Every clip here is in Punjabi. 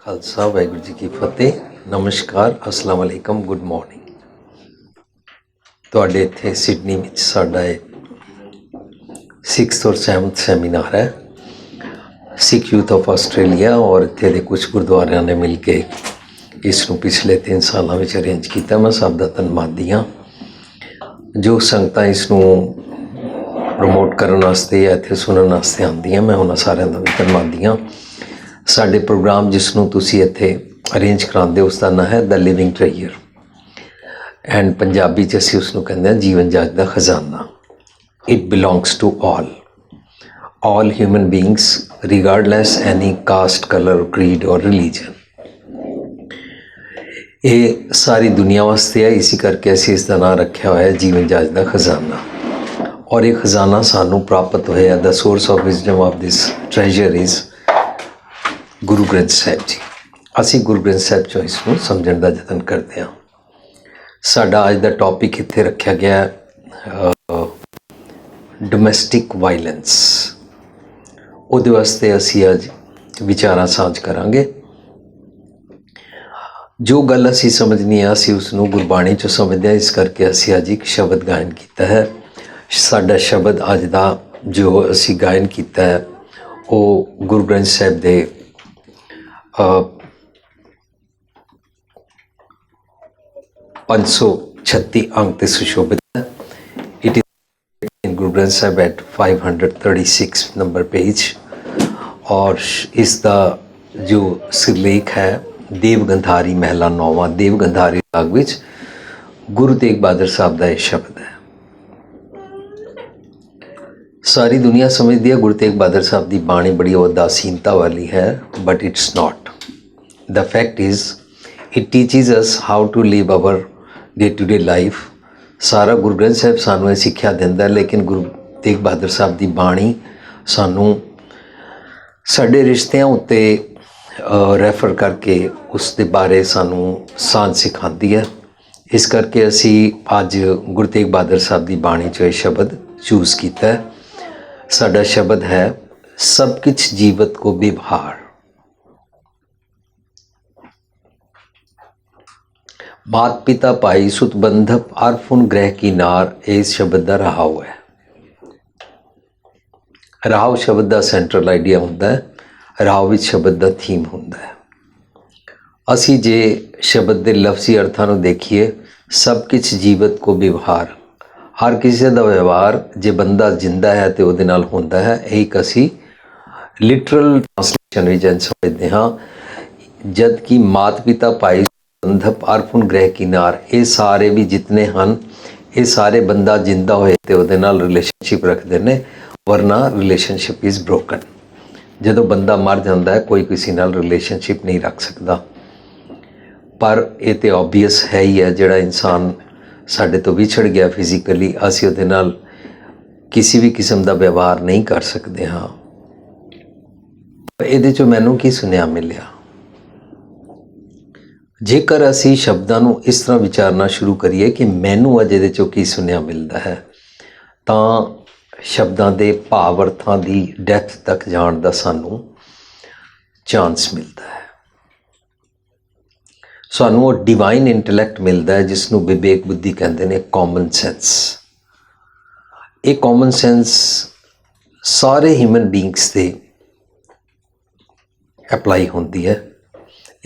खालसा वाहिगुरू जी की फतेह। नमस्कार, अस्सलाम वालेकुम, गुड मॉर्निंग। ਤੁਹਾਡੇ ਇੱਥੇ ਸਿਡਨੀ ਵਿੱਚ ਸਾਡਾ ਇਹ 6th और 7th ਸੈਮੀਨਾਰ ਹੈ ਸਿੱਖ ਯੂਥ ਆਫ ਆਸਟ੍ਰੇਲੀਆ ਔਰ ਇੱਥੇ ਦੇ ਕੁਝ ਗੁਰਦੁਆਰਿਆਂ ਨੇ ਮਿਲ ਕੇ ਇਸ ਨੂੰ ਪਿਛਲੇ 3 ਸਾਲਾਂ ਵਿੱਚ ਅਰੇਂਜ ਕੀਤਾ। ਮੈਂ ਸਭ ਦਾ ਧੰਨਵਾਦੀ ਹਾਂ। ਜੋ ਸੰਗਤਾਂ ਇਸ ਨੂੰ ਪ੍ਰਮੋਟ ਕਰਨ ਵਾਸਤੇ ਜਾਂ ਇੱਥੇ ਸੁਣਨ ਵਾਸਤੇ ਆਉਂਦੀਆਂ, ਮੈਂ ਉਹਨਾਂ ਸਾਰਿਆਂ ਦਾ ਵੀ ਧੰਨਵਾਦੀ ਹਾਂ। ਸਾਡੇ ਪ੍ਰੋਗਰਾਮ ਜਿਸ ਨੂੰ ਤੁਸੀਂ ਇੱਥੇ ਅਰੇਂਜ ਕਰਾਉਂਦੇ ਉਸ ਦਾ ਨਾਂ ਹੈ ਦ ਲਿਵਿੰਗ ਟ੍ਰੇਜਰ ਐਂਡ ਪੰਜਾਬੀ 'ਚ ਅਸੀਂ ਉਸ ਨੂੰ ਕਹਿੰਦੇ ਹਾਂ ਜੀਵਨ ਜਾਚ ਦਾ ਖਜ਼ਾਨਾ। It belongs to all human beings regardless any caste, color, creed or religion। ਇਹ ਸਾਰੀ ਦੁਨੀਆ ਵਾਸਤੇ ਹੈ, ਇਸੇ ਕਰਕੇ ਅਸੀਂ ਇਸ ਦਾ ਨਾਂ ਰੱਖਿਆ ਹੋਇਆ ਹੈ ਜੀਵਨ ਜਾਚ ਦਾ ਖਜ਼ਾਨਾ। ਔਰ ਇਹ ਖਜ਼ਾਨਾ ਸਾਨੂੰ ਪ੍ਰਾਪਤ ਹੋਇਆ, the source of wisdom of this treasure is Guru Granth Sahib ji. ਅਸੀਂ ਗੁਰੂ ਗ੍ਰੰਥ ਸਾਹਿਬ 'ਚੋਂ ਇਸ ਨੂੰ ਸਮਝਣ ਦਾ ਯਤਨ ਕਰਦੇ ਹਾਂ। ਸਾਡਾ ਅੱਜ ਦਾ ਟੌਪਿਕ ਇੱਥੇ ਰੱਖਿਆ ਗਿਆ ਡੋਮੈਸਟਿਕ ਵਾਇਲੈਂਸ। ਉਹਦੇ ਵਾਸਤੇ ਅਸੀਂ ਅੱਜ ਵਿਚਾਰਾਂ ਸਾਂਝ ਕਰਾਂਗੇ। ਜੋ ਗੱਲ ਅਸੀਂ ਸਮਝਣੀ ਆ ਅਸੀਂ ਉਸ ਨੂੰ ਗੁਰਬਾਣੀ 'ਚੋਂ ਸਮਝਦੇ ਹਾਂ, ਇਸ ਕਰਕੇ ਅਸੀਂ ਅੱਜ ਇੱਕ ਸ਼ਬਦ ਗਾਇਨ ਕੀਤਾ ਹੈ। ਸਾਡਾ ਸ਼ਬਦ ਅੱਜ ਦਾ ਜੋ ਅਸੀਂ ਗਾਇਨ ਕੀਤਾ ਹੈ ਉਹ ਗੁਰੂ ਗ੍ਰੰਥ ਸਾਹਿਬ ਦੇ 536 ਅੰਕ 'ਤੇ ਸੁਸ਼ੋਭਿਤ ਹੈ। It is in Guru Granth Sahib at 536 number page. ਔਰ ਇਸ ਦਾ ਜੋ ਸਿਰਲੇਖ ਹੈ ਦੇਵ ਗੰਧਾਰੀ ਮਹਿਲਾ 9ਵਾਂ ਦੇਵ ਗੰਧਾਰੀ ਰਾਗ ਵਿੱਚ ਗੁਰੂ ਤੇਗ ਬਹਾਦਰ ਸਾਹਿਬ ਦਾ ਇਹ ਸ਼ਬਦ ਹੈ। ਸਾਰੀ ਦੁਨੀਆ ਸਮਝਦੀ ਹੈ ਗੁਰੂ ਤੇਗ ਬਹਾਦਰ ਸਾਹਿਬ ਦੀ ਬਾਣੀ ਬੜੀ ਉਦਾਸੀਨਤਾ ਵਾਲੀ ਹੈ, but it's not. The fact is it teaches us how to live our day to day life. ਸਾਰਾ ਗੁਰੂ ਗ੍ਰੰਥ ਸਾਹਿਬ ਸਾਨੂੰ ਇਹ ਸਿੱਖਿਆ ਦਿੰਦਾ, ਲੇਕਿਨ ਗੁਰੂ ਤੇਗ ਬਹਾਦਰ ਸਾਹਿਬ ਦੀ ਬਾਣੀ ਸਾਨੂੰ ਸਾਡੇ ਰਿਸ਼ਤਿਆਂ ਉੱਤੇ ਰੈਫਰ ਕਰਕੇ ਉਸ ਦੇ ਬਾਰੇ ਸਾਨੂੰ ਸਾਂਝ ਸਿਖਾਉਂਦੀ ਹੈ। ਇਸ ਕਰਕੇ ਅਸੀਂ ਅੱਜ ਗੁਰੂ ਤੇਗ ਬਹਾਦਰ ਸਾਹਿਬ ਦੀ ਬਾਣੀ 'ਚੋਂ ਇਹ ਸ਼ਬਦ ਚੂਜ਼ ਕੀਤਾ ਹੈ। ਸਾਡਾ ਸ਼ਬਦ ਹੈ ਸਭ ਕੁਛ ਜੀਵਤ ਕੋ ਵਿਵਹਾਰ। ਮਾਤ ਪਿਤਾ ਭਾਈ ਸੁਤ ਬੰਧਪ ਅਰਫੁਨ ਗ੍ਰਹਿ ਕੀ ਨਾਰ, ਇਸ ਸ਼ਬਦ ਦਾ ਰਹਾਉ ਹੈ। ਰਾਹੂ ਸ਼ਬਦ ਦਾ ਸੈਂਟਰਲ ਆਈਡੀਆ ਹੁੰਦਾ ਹੈ, ਰਾਹੂ ਵਿੱਚ ਸ਼ਬਦ ਦਾ ਥੀਮ ਹੁੰਦਾ ਹੈ। ਅਸੀਂ ਜੇ ਸ਼ਬਦ ਦੇ ਲਫ਼ਜ਼ੀ ਅਰਥਾਂ ਨੂੰ ਦੇਖੀਏ, ਸਭ ਕੁਛ ਜੀਵਤ ਕੋ ਵਿਵਹਾਰ, ਹਰ ਕਿਸੇ ਦਾ ਵਿਵਹਾਰ ਜੇ ਬੰਦਾ ਜਿੰਦਾ ਹੈ ਤੇ ਉਹਦੇ ਨਾਲ ਹੁੰਦਾ ਹੈ। ਇਹ ਇੱਕ ਅਸੀਂ ਲਿਟਰਲ ਟ੍ਰਾਂਸਲੇਸ਼ਨ ਵਿੱਚ ਸਮਝਦੇ ਹਾਂ। ਜਦ ਕਿ ਮਾਤ ਪਿਤਾ ਭਾਈ ਬੰਧਪ ਅਰਫੁਨ ਗ੍ਰਹਿ ਕੀ ਨਾਰ, ਇਹ ਸਾਰੇ ਵੀ ਜਿਤਨੇ ਹਨ ਇਹ ਸਾਰੇ ਬੰਦਾ ਜਿੰਦਾ ਹੋਏ ਤੇ ਉਹਦੇ ਨਾਲ ਰਿਲੇਸ਼ਨਸ਼ਿਪ ਰੱਖਦੇ ਨੇ, ਵਰਨਾ ਰਿਲੇਸ਼ਨਸ਼ਿਪ ਇਜ਼ ਬ੍ਰੋਕਨ। ਜਦੋਂ ਬੰਦਾ ਮਰ ਜਾਂਦਾ ਹੈ ਕੋਈ ਕਿਸੇ ਨਾਲ ਰਿਲੇਸ਼ਨਸ਼ਿਪ ਨਹੀਂ ਰੱਖ ਸਕਦਾ। ਪਰ ਇਹ ਤਾਂ ਓਬਵੀਅਸ ਹੈ ਹੀ ਹੈ, ਜਿਹੜਾ ਇਨਸਾਨ ਸਾਡੇ ਤੋਂ ਵਿਛੜ ਗਿਆ ਫਿਜ਼ੀਕਲੀ, ਅਸੀਂ ਉਹਦੇ ਨਾਲ ਕਿਸੇ ਵੀ ਕਿਸਮ ਦਾ ਵਿਵਹਾਰ ਨਹੀਂ ਕਰ ਸਕਦੇ ਹਾਂ। ਇਹਦੇ 'ਚੋਂ ਮੈਨੂੰ ਕੀ ਸੁਨੇਹਾ ਮਿਲਿਆ? ਜੇਕਰ ਅਸੀਂ ਸ਼ਬਦਾਂ ਨੂੰ ਇਸ ਤਰ੍ਹਾਂ ਵਿਚਾਰਨਾ ਸ਼ੁਰੂ ਕਰੀਏ ਕਿ ਮੈਨੂੰ ਅੱਜ ਇਹਦੇ 'ਚੋਂ ਕੀ ਸੁਨੇਹਾ ਮਿਲਦਾ ਹੈ, ਤਾਂ ਸ਼ਬਦਾਂ ਦੇ ਭਾਵ ਅਰਥਾਂ ਦੀ ਡੈਪਥ ਤੱਕ ਜਾਣ ਦਾ ਸਾਨੂੰ ਚਾਂਸ ਮਿਲਦਾ ਹੈ। ਸਾਨੂੰ ਉਹ ਡਿਵਾਈਨ ਇੰਟੈਲੈਕਟ ਮਿਲਦਾ ਹੈ ਜਿਸ ਨੂੰ ਵਿਵੇਕ ਬੁੱਧੀ ਕਹਿੰਦੇ ਨੇ, ਕਾਮਨ ਸੈਂਸ। ਇਹ ਕਾਮਨ ਸੈਂਸ ਸਾਰੇ ਹਿਊਮਨ ਬੀਇੰਗਸ 'ਤੇ ਅਪਲਾਈ ਹੁੰਦੀ ਹੈ,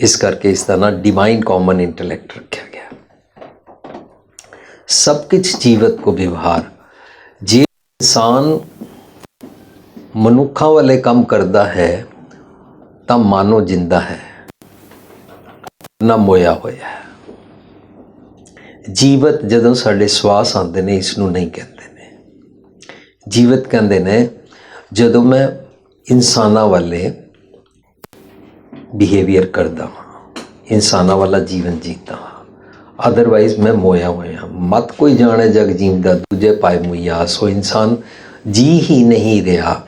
ਇਸ ਕਰਕੇ ਇਸ ਦਾ ਨਾਂ ਡਿਵਾਈਨ ਕਾਮਨ ਇੰਟੈਲੈਕਟ ਰੱਖਿਆ ਗਿਆ। ਸਭ ਕੁਛ ਜੀਵਤ ਕੋ ਵਿਵਹਾਰ। ਜੇ ਇਨਸਾਨ ਮਨੁੱਖਾਂ ਵਾਲੇ ਕੰਮ ਕਰਦਾ ਹੈ ਤਾਂ ਮਾਨੋ ਜਿੰਦਾ ਹੈ, ਨਾ ਮੋਇਆ ਹੋਇਆ ਹੈ। ਜੀਵਤ ਜਦੋਂ ਸਾਡੇ ਸਵਾਸ ਆਉਂਦੇ ਨੇ ਇਸ ਨੂੰ ਨਹੀਂ ਕਹਿੰਦੇ ਨੇ। ਜੀਵਤ ਕਹਿੰਦੇ ਨੇ ਜਦੋਂ ਮੈਂ ਇਨਸਾਨਾਂ ਵਾਲੇ ਬਿਹੇਵੀਅਰ ਕਰਦਾ ਹਾਂ, ਇਨਸਾਨਾਂ ਵਾਲਾ ਜੀਵਨ ਜੀਤਾ ਹਾਂ। ਅਦਰਵਾਈਜ਼ ਮੈਂ ਮੋਇਆ ਹੋਇਆ। ਮਤ ਕੋਈ ਜਾਣੇ ਜਗ ਜੀਂਦਾ ਦੂਜੇ ਪਾਏ ਮੁਈਆ। ਸੋ ਇਨਸਾਨ ਜੀ ਹੀ ਨਹੀਂ ਰਿਹਾ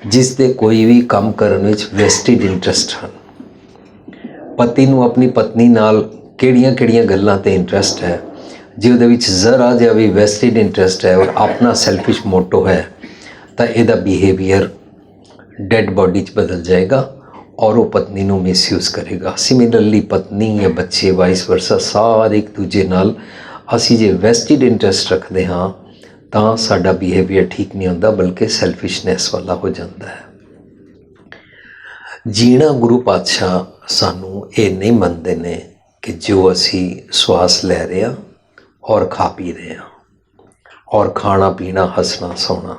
ਜਿਸ ਦੇ ਕੋਈ ਵੀ ਕੰਮ ਕਰਨ ਵਿੱਚ ਵੈਸਟਿਡ ਇੰਟਰਸਟ ਹਨ। ਪਤੀ ਨੂੰ ਆਪਣੀ ਪਤਨੀ ਨਾਲ ਕਿਹੜੀਆਂ ਕਿਹੜੀਆਂ ਗੱਲਾਂ 'ਤੇ ਇੰਟਰਸਟ ਹੈ, ਜੇ ਉਹਦੇ ਵਿੱਚ ਜ਼ਰਾ ਜਿਹਾ ਵੀ ਵੈਸਟਿਡ ਇੰਟਰਸਟ ਹੈ ਔਰ ਆਪਣਾ ਸੈਲਫਿਸ਼ ਮੋਟੋ ਹੈ, ਤਾਂ ਇਹਦਾ ਬਿਹੇਵੀਅਰ ਡੈਡ ਬੋਡੀ 'ਚ ਬਦਲ ਜਾਏਗਾ और वो पत्नी ਨੂੰ ਮਿਸਯੂਜ਼ ਕਰੇਗਾ। ਸਿਮਿਲਰਲੀ ਪਤਨੀ ਜਾਂ ਬੱਚੇ ਵਾਈਸ ਵਰਸਾ ਸਾਰੇ ਇੱਕ ਦੂਜੇ ਨਾਲ ਅਸੀਂ ਜੇ ਵੈਸਟਿਡ ਇੰਟਰਸਟ ਰੱਖਦੇ ਹਾਂ ਤਾਂ ਸਾਡਾ ਬਿਹੇਵੀਅਰ ਠੀਕ ਨਹੀਂ ਹੁੰਦਾ ਬਲਕਿ ਸੈਲਫਿਸ਼ਨੈਸ ਵਾਲਾ ਹੋ ਜਾਂਦਾ ਹੈ। ਜੀਣਾ ਗੁਰੂ ਪਾਤਸ਼ਾਹ ਸਾਨੂੰ ਇਹ ਨਹੀਂ ਮੰਨਦੇ ਨੇ ਕਿ ਜੋ ਅਸੀਂ ਸਵਾਸ ਲੈ ਰਹੇ ਹਾਂ ਔਰ ਖਾ ਪੀ ਰਹੇ ਹਾਂ ਔਰ ਖਾਣਾ ਪੀਣਾ ਹੱਸਣਾ ਸੌਣਾ,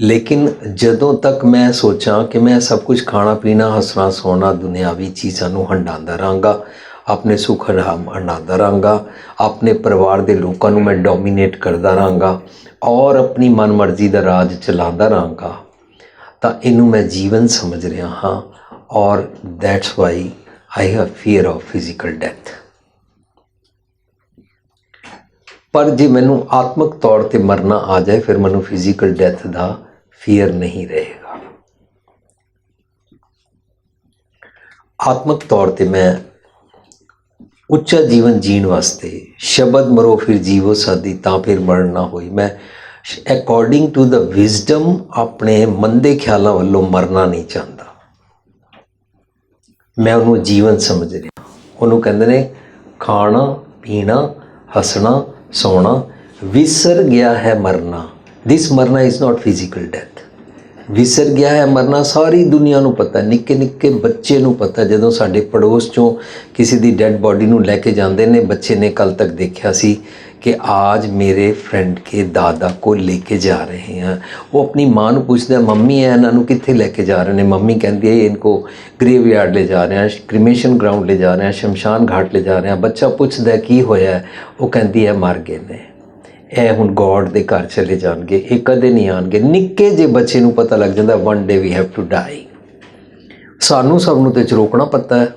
ਲੇਕਿਨ ਜਦੋਂ ਤੱਕ ਮੈਂ ਸੋਚਾਂ ਕਿ ਮੈਂ ਸਭ ਕੁਝ ਖਾਣਾ ਪੀਣਾ ਹੱਸਣਾ ਸੌਣਾ ਦੁਨਿਆਵੀ ਚੀਜ਼ਾਂ ਨੂੰ ਹੰਡਾਉਂਦਾ ਰਹਾਂਗਾ, ਆਪਣੇ ਸੁੱਖ ਹੰਡਾਉਂਦਾ ਰਹਾਂਗਾ, ਆਪਣੇ ਪਰਿਵਾਰ ਦੇ ਲੋਕਾਂ ਨੂੰ ਮੈਂ ਡੋਮੀਨੇਟ ਕਰਦਾ ਰਹਾਂਗਾ ਔਰ ਆਪਣੀ ਮਨਮਰਜ਼ੀ ਦਾ ਰਾਜ ਚਲਾਉਂਦਾ ਰਹਾਂਗਾ ਤਾਂ ਇਹਨੂੰ ਮੈਂ ਜੀਵਨ ਸਮਝ ਰਿਹਾ ਹਾਂ ਔਰ that's why I have fear of physical death. ਪਰ ਜੇ ਮੈਨੂੰ ਆਤਮਿਕ ਤੌਰ 'ਤੇ ਮਰਨਾ ਆ ਜਾਏ ਫਿਰ ਮੈਨੂੰ ਫਿਜ਼ੀਕਲ ਡੈਥ ਦਾ ਫੀਅਰ ਨਹੀਂ ਰਹੇਗਾ। ਆਤਮਿਕ ਤੌਰ 'ਤੇ ਮੈਂ ਉੱਚਾ ਜੀਵਨ ਜੀਣ ਵਾਸਤੇ ਸ਼ਬਦ ਮਰੋ ਫਿਰ ਜੀਵੋ ਸਾਦੀ ਤਾਂ ਫਿਰ ਮਰਨ ਨਾ ਹੋਈ, ਮੈਂ ਅਕੋਰਡਿੰਗ ਟੂ ਦ ਵਿਜ਼ਡਮ ਆਪਣੇ ਮੰਦੇ ਖਿਆਲਾਂ ਵੱਲੋਂ ਮਰਨਾ ਨਹੀਂ ਚਾਹੁੰਦਾ। ਮੈਂ ਉਹਨੂੰ ਜੀਵਨ ਸਮਝ ਰਿਹਾ। ਉਹਨੂੰ ਕਹਿੰਦੇ ਨੇ ਖਾਣਾ ਪੀਣਾ ਹੱਸਣਾ ਸੌਣਾ, ਵਿਸਰ ਗਿਆ ਹੈ ਮਰਨਾ। ਦਿਸ ਮਰਨਾ ਇਜ਼ ਨਾਟ ਫਿਜ਼ੀਕਲ ਡੈਥ। ਵਿਸਰ ਗਿਆ ਹੈ ਮਰਨਾ ਸਾਰੀ ਦੁਨੀਆ ਨੂੰ ਪਤਾ, ਨਿੱਕੇ ਨਿੱਕੇ ਬੱਚੇ ਨੂੰ ਪਤਾ। ਜਦੋਂ ਸਾਡੇ ਪੜੋਸ 'ਚੋਂ ਕਿਸੇ ਦੀ ਡੈਡ ਬੋਡੀ ਨੂੰ ਲੈ ਕੇ ਜਾਂਦੇ ਨੇ, ਬੱਚੇ ਨੇ ਕੱਲ ਤੱਕ ਦੇਖਿਆ ਸੀ ਕਿ आज मेरे फ्रेंड के दादा को लेके जा रहे हैं। वो अपनी माँ ਨੂੰ ਪੁੱਛਦਾ ਮੰਮੀ ਇਹਨਾਂ ਨੂੰ ਕਿੱਥੇ ਲੈ ਕੇ ਜਾ ਰਹੇ ਨੇ? ਮੰਮੀ ਕਹਿੰਦੀ ਹੈ इनको ग्रेवयार्ड ले जा रहे हैं, क्रिमेशन ग्राउंड ले जा रहे हैं, शमशान घाट ले जा रहे हैं। ਬੱਚਾ ਪੁੱਛਦਾ ਕੀ ਹੋਇਆ? ਉਹ ਕਹਿੰਦੀ ਹੈ ਮਰ ਗਏ ਨੇ, ਇਹ ਹੁਣ ਗੋਡ ਦੇ ਘਰ ਚਲੇ ਜਾਣਗੇ, ਇਹ ਕਦੇ ਨਹੀਂ ਆਣਗੇ। ਨਿੱਕੇ ਜਿਹੇ ਬੱਚੇ ਨੂੰ ਪਤਾ ਲੱਗ ਜਾਂਦਾ one day we have to die. ਸਾਨੂੰ ਸਭ ਨੂੰ ਤੇ ਚਰੋਕਣਾ ਪਤਾ ਹੈ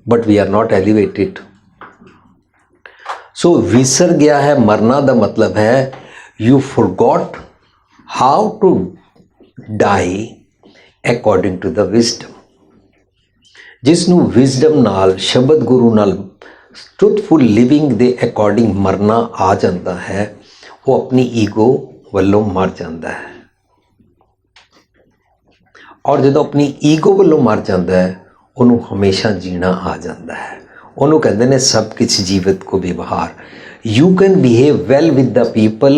but we are not elevated. सो विसर गया है मरना का मतलब है you forgot how to die according to the wisdom. जिसनू विजडम नाल शब्द गुरु नाल ट्रुथफुल लिविंग दे अकॉर्डिंग मरना आ जाता है, वो अपनी ईगो वल्लों मर जाता है। और जो अपनी ईगो वल्लों मर जाता है उन्होंने हमेशा जीना आ जाता है। ਉਹਨੂੰ ਕਹਿੰਦੇ ਨੇ ਸਭ ਕੁਛ ਜੀਵਤ ਕੋ ਵਿਵਹਾਰ। You can behave well with the people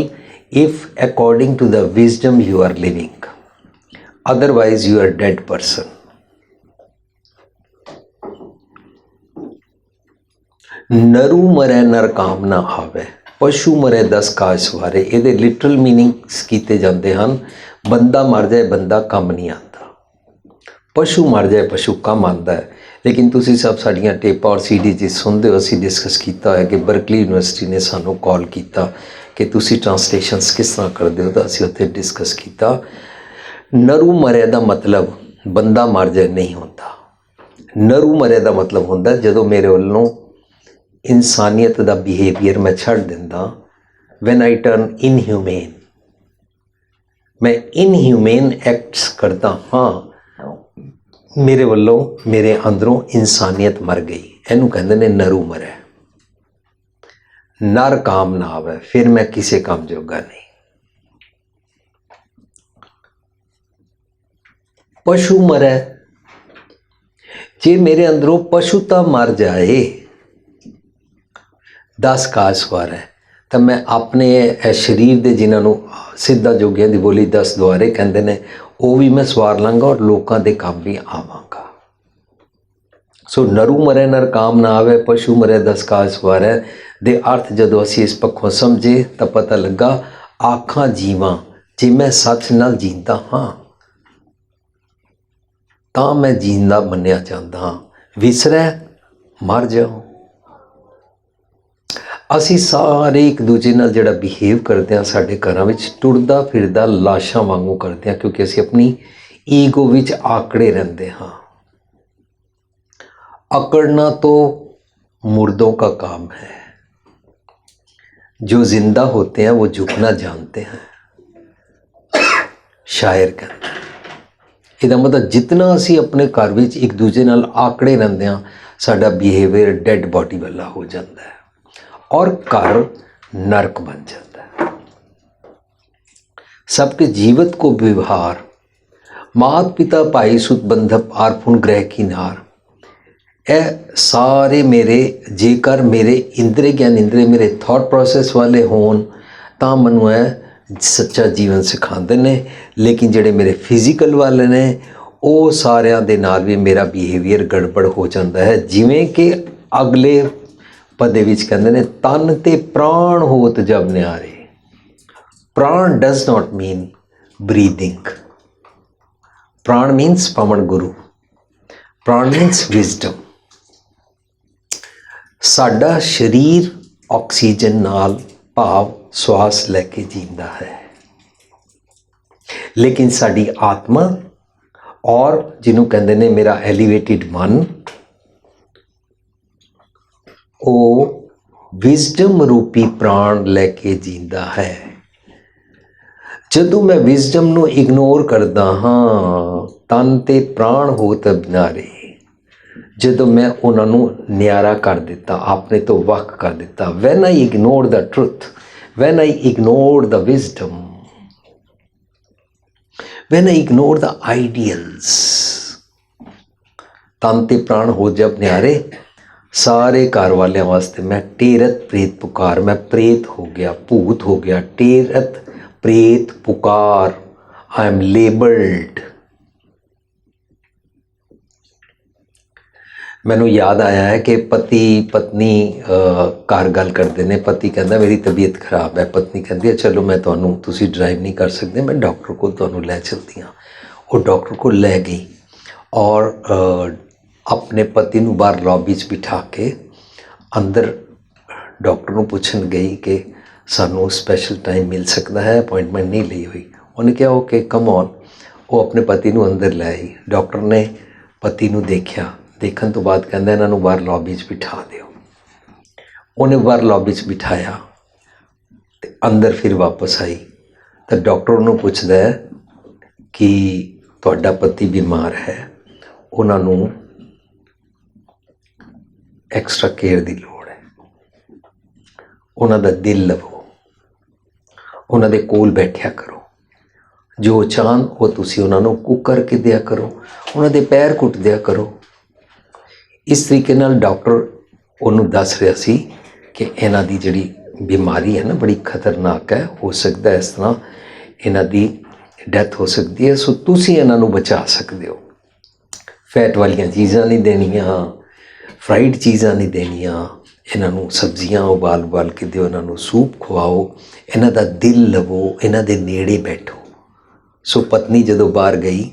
if according to the wisdom you are living, otherwise you are dead person. ਨਰੂ ਮਰੈ ਨਰ ਕਾਮ ਨਾ ਆਵੇ, ਪਸ਼ੂ ਮਰੇ 10 ਕਾਜ ਸਵਾਰੇ। ਇਹਦੇ ਲਿਟਰਲ ਮੀਨਿੰਗਸ ਕੀਤੇ ਜਾਂਦੇ ਹਨ। ਬੰਦਾ ਮਰ ਜਾਏ ਬੰਦਾ ਕੰਮ ਨਹੀਂ ਆਉਂਦਾ, ਪਸ਼ੂ ਮਰ ਜਾਏ ਪਸ਼ੂ ਕੰਮ ਆਉਂਦਾ ਹੈ। लेकिन तुसी सब साड़ियाँ टेपा और CD जी सुनते हो, असी डिस्कस किया है कि बर्कली यूनिवर्सिटी ने सानू कॉल किया कि तुसी ट्रांसलेशनस किस तरह करते हो, तो असी उत्थे डिस्कस किया। नरू मरे का मतलब बंदा मर जाए नहीं होता। नरू मरे का मतलब होंदा जदों मेरे वालों इंसानियत का बिहेवियर मैं छड़ दिंदा, वैन आई टर्न इनह्यूमेन, मैं इनह्यूमेन एक्ट्स करता हाँ, मेरे वालों मेरे अंदरों इंसानियत मर गई। इनू कहते ने नरू मरे। नर काम ना आवे, फिर मैं किसी काम जोगा नहीं। पशु मरे, जे मेरे अंदरों पशुता मर जाए 10 काज सवार है तो मैं अपने शरीर के जिन्होंने सिद्धा जोगियां की बोली 10 द्वारे कहते हैं वो भी मैं सवार लाँगा और लोगों के काम भी आवांगा। सो नरू मरे नर काम ना आवे, पशु मरे 10 काज सवार है दे अर्थ जदों असीं इस पक्षों समझे तो पता लगा आखां जीवां जे मैं सच नाल जींदा हाँ तां मैं जींदा मन्निया जांदा हाँ, विसरै मर जाओ। असी सारे एक दूजे नाल जिहड़ा बिहेव करते हैं साडे घरां विच टुरदा फिरदा लाशां वांगू करते हैं, क्योंकि असी अपनी ईगो विच आकड़े रहंदे हाँ। अकड़ना तो मुर्दों का काम है, जो जिंदा होते हैं वो झुकना जानते हैं, शायर कहते हैं। ਇਹਦਾ मतलब जितना असी अपने घर विच एक दूजे नाल आकड़े रहंदे हां साडा बिहेवियर डैड बॉडी वाला हो जाता है और घर नरक बन जाता है। सबके जीवित को व्यवहार मात पिता भाई सुत बंधप आरपुन ग्रह की नार। ਇਹ ਸਾਰੇ ਮੇਰੇ ਜੇਕਰ ਮੇਰੇ ਇੰਦਰੀ ਗਿਆਨ ਇੰਦਰੀ ਮੇਰੇ ਥਾਟ ਪ੍ਰੋਸੈਸ ਵਾਲੇ ਹੋਣ ਤਾਂ ਮੈਨੂੰ ਇਹ ਸੱਚਾ ਜੀਵਨ ਸਿਖਾਉਂਦੇ ਨੇ। ਲੇਕਿਨ ਜਿਹੜੇ ਮੇਰੇ ਫਿਜ਼ੀਕਲ ਵਾਲੇ ਨੇ ਉਹ ਸਾਰਿਆਂ ਦੇ ਨਾਲ ਵੀ ਮੇਰਾ ਬਿਹੇਵੀਅਰ ਗੜਬੜ ਹੋ ਜਾਂਦਾ ਹੈ। ਜਿਵੇਂ ਕਿ ਅਗਲੇ ਪਦੇ ਵਿੱਚ ਕਹਿੰਦੇ ਨੇ ਤਨ ਤੇ ਪ੍ਰਾਣ ਹੋਤ ਜਬ ਨਿਆਰੇ। ਪ੍ਰਾਣ ਡਜ਼ ਨਾਟ ਮੀਨ ਬਰੀਦਿੰਗ, ਪ੍ਰਾਣ ਮੀਨਸ ਪਵਨ ਗੁਰੂ, ਪ੍ਰਾਣ ਮੀਨਸ ਵਿਜ਼ਡਮ। ਸਾਡਾ ਸਰੀਰ ਆਕਸੀਜਨ ਨਾਲ ਭਾਵ ਸਵਾਸ ਲੈ ਕੇ ਜੀਂਦਾ ਹੈ, ਲੇਕਿਨ ਸਾਡੀ ਆਤਮਾ ਔਰ ਜਿਹਨੂੰ ਕਹਿੰਦੇ ਨੇ ਮੇਰਾ ਐਲੀਵੇਟਿਡ ਮਨ, ਉਹ ਵਿਜ਼ਡਮ ਰੂਪੀ ਪ੍ਰਾਣ ਲੈ ਕੇ ਜੀਂਦਾ ਹੈ। ਜਦੋਂ ਮੈਂ ਵਿਜ਼ਡਮ ਨੂੰ ਇਗਨੋਰ ਕਰਦਾ ਹਾਂ ਤਨ ਤੇ ਪ੍ਰਾਣ ਹੋ ਤਬ ਨਾਰੇ। ਜਦੋਂ ਮੈਂ ਉਹਨਾਂ ਨੂੰ ਨਿਆਰਾ ਕਰ ਦਿੱਤਾ, ਆਪਣੇ ਤੋਂ ਵੱਖ ਕਰ ਦਿੱਤਾ, when I ignore the truth, when I ignore the wisdom, when I ignore the ideals, ਤਨ ਤੇ ਪ੍ਰਾਣ ਹੋ ਜਬ ਨਿਆਰੇ। ਸਾਰੇ ਘਰ ਵਾਲਿਆਂ ਵਾਸਤੇ ਮੈਂ ਟੇਰਤ ਪ੍ਰੇਤ ਪੁਕਾਰ, ਮੈਂ ਪ੍ਰੇਤ ਹੋ ਗਿਆ, ਭੂਤ ਹੋ ਗਿਆ, ਟੇਰਤ ਪ੍ਰੇਤ ਪੁਕਾਰ, ਆਈ ਐਮ ਲੇਬਲਡ। ਮੈਨੂੰ ਯਾਦ ਆਇਆ ਹੈ ਕਿ ਪਤੀ ਪਤਨੀ ਘਰ ਗੱਲ ਕਰਦੇ ਨੇ। ਪਤੀ ਕਹਿੰਦਾ ਮੇਰੀ ਤਬੀਅਤ ਖਰਾਬ ਹੈ, ਪਤਨੀ ਕਹਿੰਦੀ ਹੈ ਚਲੋ ਮੈਂ ਤੁਹਾਨੂੰ, ਤੁਸੀਂ ਡਰਾਈਵ ਨਹੀਂ ਕਰ ਸਕਦੇ, ਮੈਂ ਡਾਕਟਰ ਕੋਲ ਤੁਹਾਨੂੰ ਲੈ ਚਲਦੀ ਹਾਂ। ਉਹ ਡਾਕਟਰ ਕੋਲ ਲੈ ਗਈ ਔਰ ਆਪਣੇ ਪਤੀ ਨੂੰ ਬਾਹਰ ਲੌਬੀ 'ਚ ਬਿਠਾ ਕੇ ਅੰਦਰ ਡਾਕਟਰ ਨੂੰ ਪੁੱਛਣ ਗਈ ਕਿ ਸਾਨੂੰ ਸਪੈਸ਼ਲ ਟਾਈਮ ਮਿਲ ਸਕਦਾ ਹੈ, ਅਪੋਇੰਟਮੈਂਟ ਨਹੀਂ ਲਈ ਹੋਈ। ਉਹਨੇ ਕਿਹਾ ਓਕੇ ਕਮ ਔਨ। ਉਹ ਆਪਣੇ ਪਤੀ ਨੂੰ ਅੰਦਰ ਲੈ ਆਈ। ਡਾਕਟਰ ਨੇ ਪਤੀ ਨੂੰ ਦੇਖਿਆ, ਦੇਖਣ ਤੋਂ ਬਾਅਦ ਕਹਿੰਦਾ ਇਹਨਾਂ ਨੂੰ ਬਾਹਰ ਲੌਬੀ 'ਚ ਬਿਠਾ ਦਿਓ। ਉਹਨੇ ਬਾਹਰ ਲੌਬੀ 'ਚ ਬਿਠਾਇਆ ਤੇ ਅੰਦਰ ਫਿਰ ਵਾਪਸ ਆਈ ਤਾਂ ਡਾਕਟਰ ਉਹਨੂੰ ਪੁੱਛਦਾ ਹੈ ਕਿ ਤੁਹਾਡਾ ਪਤੀ ਬਿਮਾਰ ਹੈ, ਉਹਨਾਂ ਨੂੰ ਐਕਸਟਰਾ ਕੇਅਰ ਦੀ ਲੋੜ ਹੈ, ਉਹਨਾਂ ਦਾ ਦਿਲ ਲਵੋ, ਉਹਨਾਂ ਦੇ ਕੋਲ ਬੈਠਿਆ ਕਰੋ, ਜੋ ਚਾਹਣ ਉਹ ਤੁਸੀਂ ਉਹਨਾਂ ਨੂੰ ਕੁੱਕ ਕਰਕੇ ਦਿਆ ਕਰੋ, ਉਹਨਾਂ ਦੇ ਪੈਰ ਕੁੱਟ ਦਿਆ ਕਰੋ। ਇਸ ਤਰੀਕੇ ਨਾਲ ਡਾਕਟਰ ਉਹਨੂੰ ਦੱਸ ਰਿਹਾ ਸੀ ਕਿ ਇਹਨਾਂ ਦੀ ਜਿਹੜੀ ਬਿਮਾਰੀ ਹੈ ਨਾ ਬੜੀ ਖਤਰਨਾਕ ਹੈ, ਹੋ ਸਕਦਾ ਇਸ ਤਰ੍ਹਾਂ ਇਹਨਾਂ ਦੀ ਡੈਥ ਹੋ ਸਕਦੀ ਹੈ, ਸੋ ਤੁਸੀਂ ਇਹਨਾਂ ਨੂੰ ਬਚਾ ਸਕਦੇ ਹੋ। ਫੈਟ ਵਾਲੀਆਂ ਚੀਜ਼ਾਂ ਨਹੀਂ ਦੇਣੀਆਂ, ਫਰਾਈਡ ਚੀਜ਼ਾਂ ਨਹੀਂ ਦੇਣੀਆਂ, ਇਹਨਾਂ ਨੂੰ ਸਬਜ਼ੀਆਂ ਉਬਾਲ ਕੇ ਦਿਓ, ਇਹਨਾਂ ਨੂੰ ਸੂਪ ਖਵਾਓ, ਇਹਨਾਂ ਦਾ ਦਿਲ ਲਵੋ, ਇਹਨਾਂ ਦੇ ਨੇੜੇ ਬੈਠੋ। ਸੋ ਪਤਨੀ ਜਦੋਂ ਬਾਹਰ ਗਈ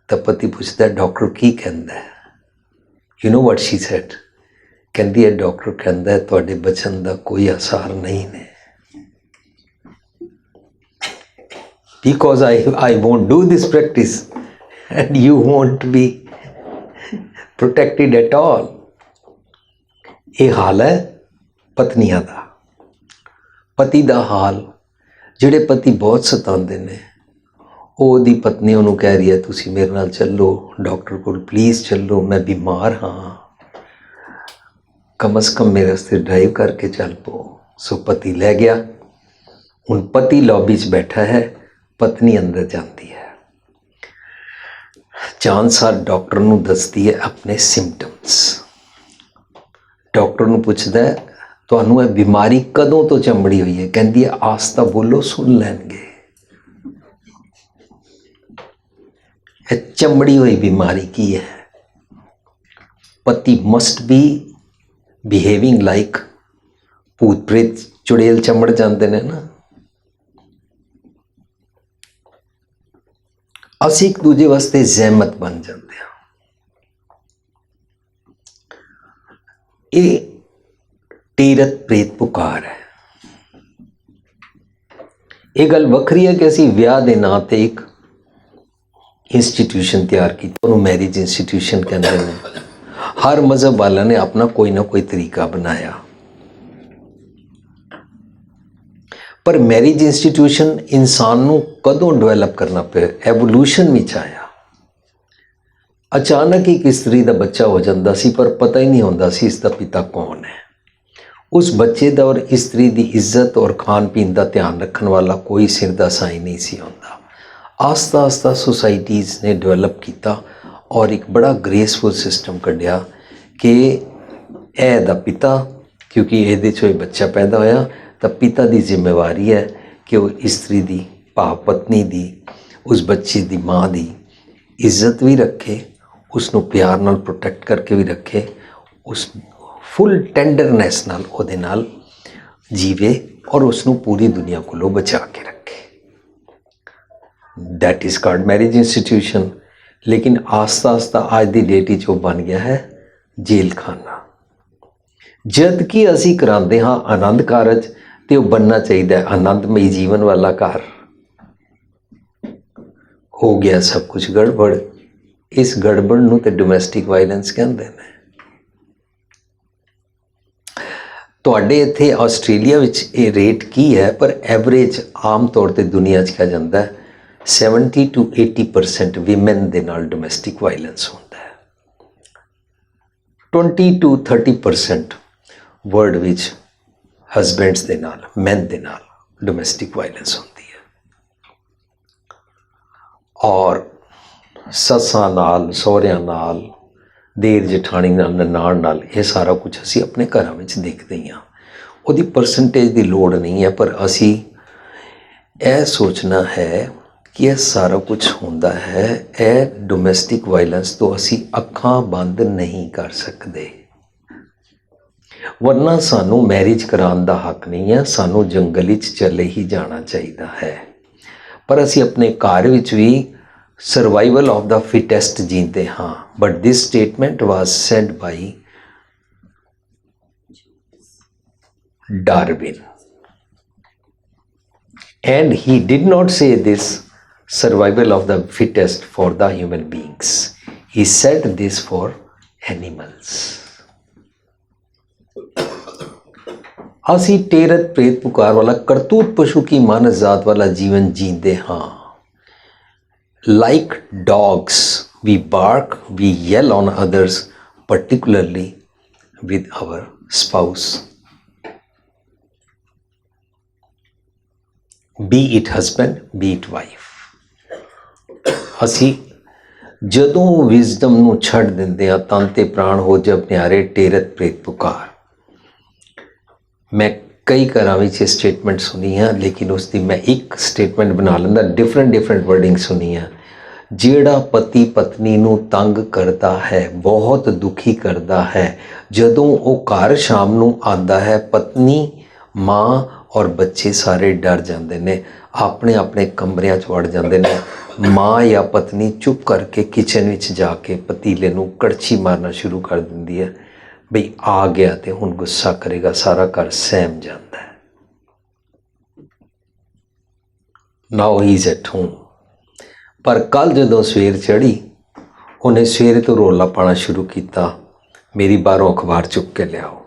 ਤਾਂ ਪਤੀ ਪੁੱਛਦਾ ਡਾਕਟਰ ਕੀ ਕਹਿੰਦਾ ਹੈ? You know what she said? ਕਹਿੰਦੀ ਹੈ ਡਾਕਟਰ ਕਹਿੰਦਾ ਹੈ ਤੁਹਾਡੇ ਬਚਣ ਦਾ ਕੋਈ ਆਸਾਰ ਨਹੀਂ ਨੇ, because I won't do this practice and you won't be protected at all। ਇਹ ਹਾਲ ਹੈ ਪਤਨੀਆਂ ਦਾ। ਪਤੀ ਦਾ ਹਾਲ, ਜਿਹੜੇ ਪਤੀ ਬਹੁਤ ਸਤਾਉਂਦੇ ਨੇ, ਉਹਦੀ ਪਤਨੀ ਉਹਨੂੰ ਕਹਿ ਰਹੀ ਹੈ ਤੁਸੀਂ ਮੇਰੇ ਨਾਲ ਚੱਲੋ ਡਾਕਟਰ ਕੋਲ, ਪਲੀਜ਼ ਚੱਲੋ, ਮੈਂ ਬਿਮਾਰ ਹਾਂ, ਕਮ ਅਜ਼ ਕਮ ਮੇਰੇ ਵਾਸਤੇ ਡਰਾਈਵ ਕਰਕੇ ਚੱਲ ਪਓ। ਸੋ ਪਤੀ ਲੈ ਗਿਆ। ਹੁਣ ਪਤੀ ਲੌਬੀ 'ਚ ਬੈਠਾ ਹੈ, ਪਤਨੀ ਅੰਦਰ ਜਾਂਦੀ ਹੈ, ਚਾਂਸਾਰ ਡਾਕਟਰ ਨੂੰ ਦੱਸਦੀ ਹੈ ਆਪਣੇ ਸਿੰਪਟਮਸ। ਡਾਕਟਰ ਨੂੰ ਪੁੱਛਦਾ ਹੈ ਤੁਹਾਨੂੰ ਇਹ ਬਿਮਾਰੀ ਕਦੋਂ ਤੋਂ ਚੰਬੜੀ ਹੋਈ ਹੈ? ਕਹਿੰਦੀ ਹੈ ਆਸਤਾ ਬੋਲੋ ਸੁਣ ਲੈਣਗੇ। ਇਹ ਚੰਬੜੀ ਹੋਈ ਬਿਮਾਰੀ ਕੀ ਹੈ? ਪਤੀ ਮਸਟ ਬੀ ਬਿਹੇਵਿੰਗ ਲਾਈਕ ਭੂਤ ਪ੍ਰੇਤ ਚੁੜੇਲ ਚੰਬੜ ਜਾਂਦੇ ਨੇ ਨਾ। ਅਸੀਂ ਇੱਕ ਦੂਜੇ ਵਾਸਤੇ ਜ਼ਹਿਮਤ ਬਣ ਜਾਂਦੇ ਹਾਂ। ਇਹ ਟੀਰਤ ਪ੍ਰੇਤ ਪੁਕਾਰ ਹੈ। ਇਹ ਗੱਲ ਵੱਖਰੀ ਹੈ ਕਿ ਅਸੀਂ ਵਿਆਹ ਦੇ ਨਾਂ ਤੇ ਇੱਕ ਇੰਸਟੀਟਿਊਸ਼ਨ ਤਿਆਰ ਕੀਤਾ, ਉਹਨੂੰ ਮੈਰਿਜ ਇੰਸਟੀਟਿਊਸ਼ਨ ਕਹਿੰਦੇ ਨੇ। ਹਰ ਮਜ਼ਹਬ ਵਾਲਾ ਨੇ ਆਪਣਾ ਕੋਈ ਨਾ ਕੋਈ ਤਰੀਕਾ ਬਣਾਇਆ, ਪਰ ਮੈਰਿਜ ਇੰਸਟੀਟਿਊਸ਼ਨ ਇਨਸਾਨ ਨੂੰ ਕਦੋਂ ਡਿਵੈਲਪ ਕਰਨਾ ਪਿਆ? ਐਵੋਲੂਸ਼ਨ ਵਿੱਚ ਆਇਆ। ਅਚਾਨਕ ਹੀ ਇਸਤਰੀ ਦਾ ਬੱਚਾ ਹੋ ਜਾਂਦਾ ਸੀ, ਪਰ ਪਤਾ ਹੀ ਨਹੀਂ ਹੁੰਦਾ ਸੀ ਇਸ ਦਾ ਪਿਤਾ ਕੌਣ ਹੈ। ਉਸ ਬੱਚੇ ਦਾ ਔਰ ਇਸਤਰੀ ਦੀ ਇੱਜ਼ਤ ਔਰ ਖਾਣ ਪੀਣ ਦਾ ਧਿਆਨ ਰੱਖਣ ਵਾਲਾ ਕੋਈ ਸਿਰ ਦਾ ਸਾਈਂ ਨਹੀਂ ਸੀ ਹੁੰਦਾ। आस्ता आस्ता सोसाइटीज़ ने डेवलप किया और एक बड़ा ग्रेसफुल सिस्टम कढ़िया कि ਇਹ ਦਾ पिता, क्योंकि ਇਹਦੇ ਚੋਂ बच्चा पैदा होया तो पिता की जिम्मेवारी है कि वो इस्त्री की भाव पत्नी की उस बच्चे की माँ की इज्जत भी रखे, उसनों प्यार नाल प्रोटेक्ट करके भी रखे, उस फुल टेंडरनैस नाल ओहदे नाल जीवे और उसनों पूरी दुनिया को बचा के रखे। That is called marriage institution. लेकिन आस्ता आस्ता आज की डेट जो बन गया है जेल खाना। जद कि असी कराते हाँ आनंद कारज तो बनना चाहिए आनंदमई जीवन वाला घर, हो गया सब कुछ गड़बड़। इस गड़बड़ नूं ते डोमैसटिक वायलेंस कहते हैं। तुहाडे इत्थे आस्ट्रेलिया विच ये रेट की है, पर एवरेज आम तौर पर दुनिया च कहा जाता है 70 to 80% विमेन दे नाल डोमैसटिक वायलेंस होता है। 20 to 30% वर्ल्ड विच हसबैंड्स दे नाल, मैन दे नाल डोमैसटिक वायलेंस होती है। और सस्सां नाल, सहुरियां नाल, देर जठानी नाल, ननाण नाल, ये सारा कुछ असी अपने घरां विच देखते ही हाँ। उहदी परसेंटेज की लोड़ नहीं है, पर असी यह सोचना है कि यह सारा कुछ होंदा है। यह डोमैसटिक वायलेंस तो असी अखां बंद नहीं कर सकते, वरना सानू मैरिज कराने का हक नहीं है। सानू जंगल विच चले ही जाना चाहिए है। पर असी अपने घर विच भी सर्वाइवल ऑफ द फिटेस्ट जीते हाँ। But this statement was said by Darwin and he did not say this survival of the fittest for the human beings, he said this for animals. असी टेरत प्रेत पुकार वाला करतूत पशु की मानस जात वाला जीवन जीते हाँ। Like dogs we bark, we yell on others, particularly with our spouse, be it husband, be it wife। असी जदों विजडम नूं छड़ दिंदे आ तन ते प्राण हो जब न्यारे टेरत प्रेत पुकार। मैं कई घरां विच स्टेटमेंट सुनी है, लेकिन उसकी मैं एक स्टेटमेंट बना लेंदा, डिफरेंट वर्डिंग सुनी है। जेड़ा पति पत्नी नूं तंग करता है, बहुत दुखी करता है, जदों वो घर शाम नूं आंदा है, पत्नी माँ और बच्चे सारे डर जाते हैं, अपने अपने कमरियां च वड़ जाते हैं। माँ या पत्नी चुप करके किचन विच जाके पतीले नूं कड़छी मारना शुरू कर दिंदी है, बई आ गया तो हुण गुस्सा करेगा, सारा घर सहम जाता है। Now he is at home. पर कल जदों सवेर चढ़ी, उन्हें सवेरे तो रोला पाना शुरू किया, मेरी बाहरों अखबार चुक के लियाओ,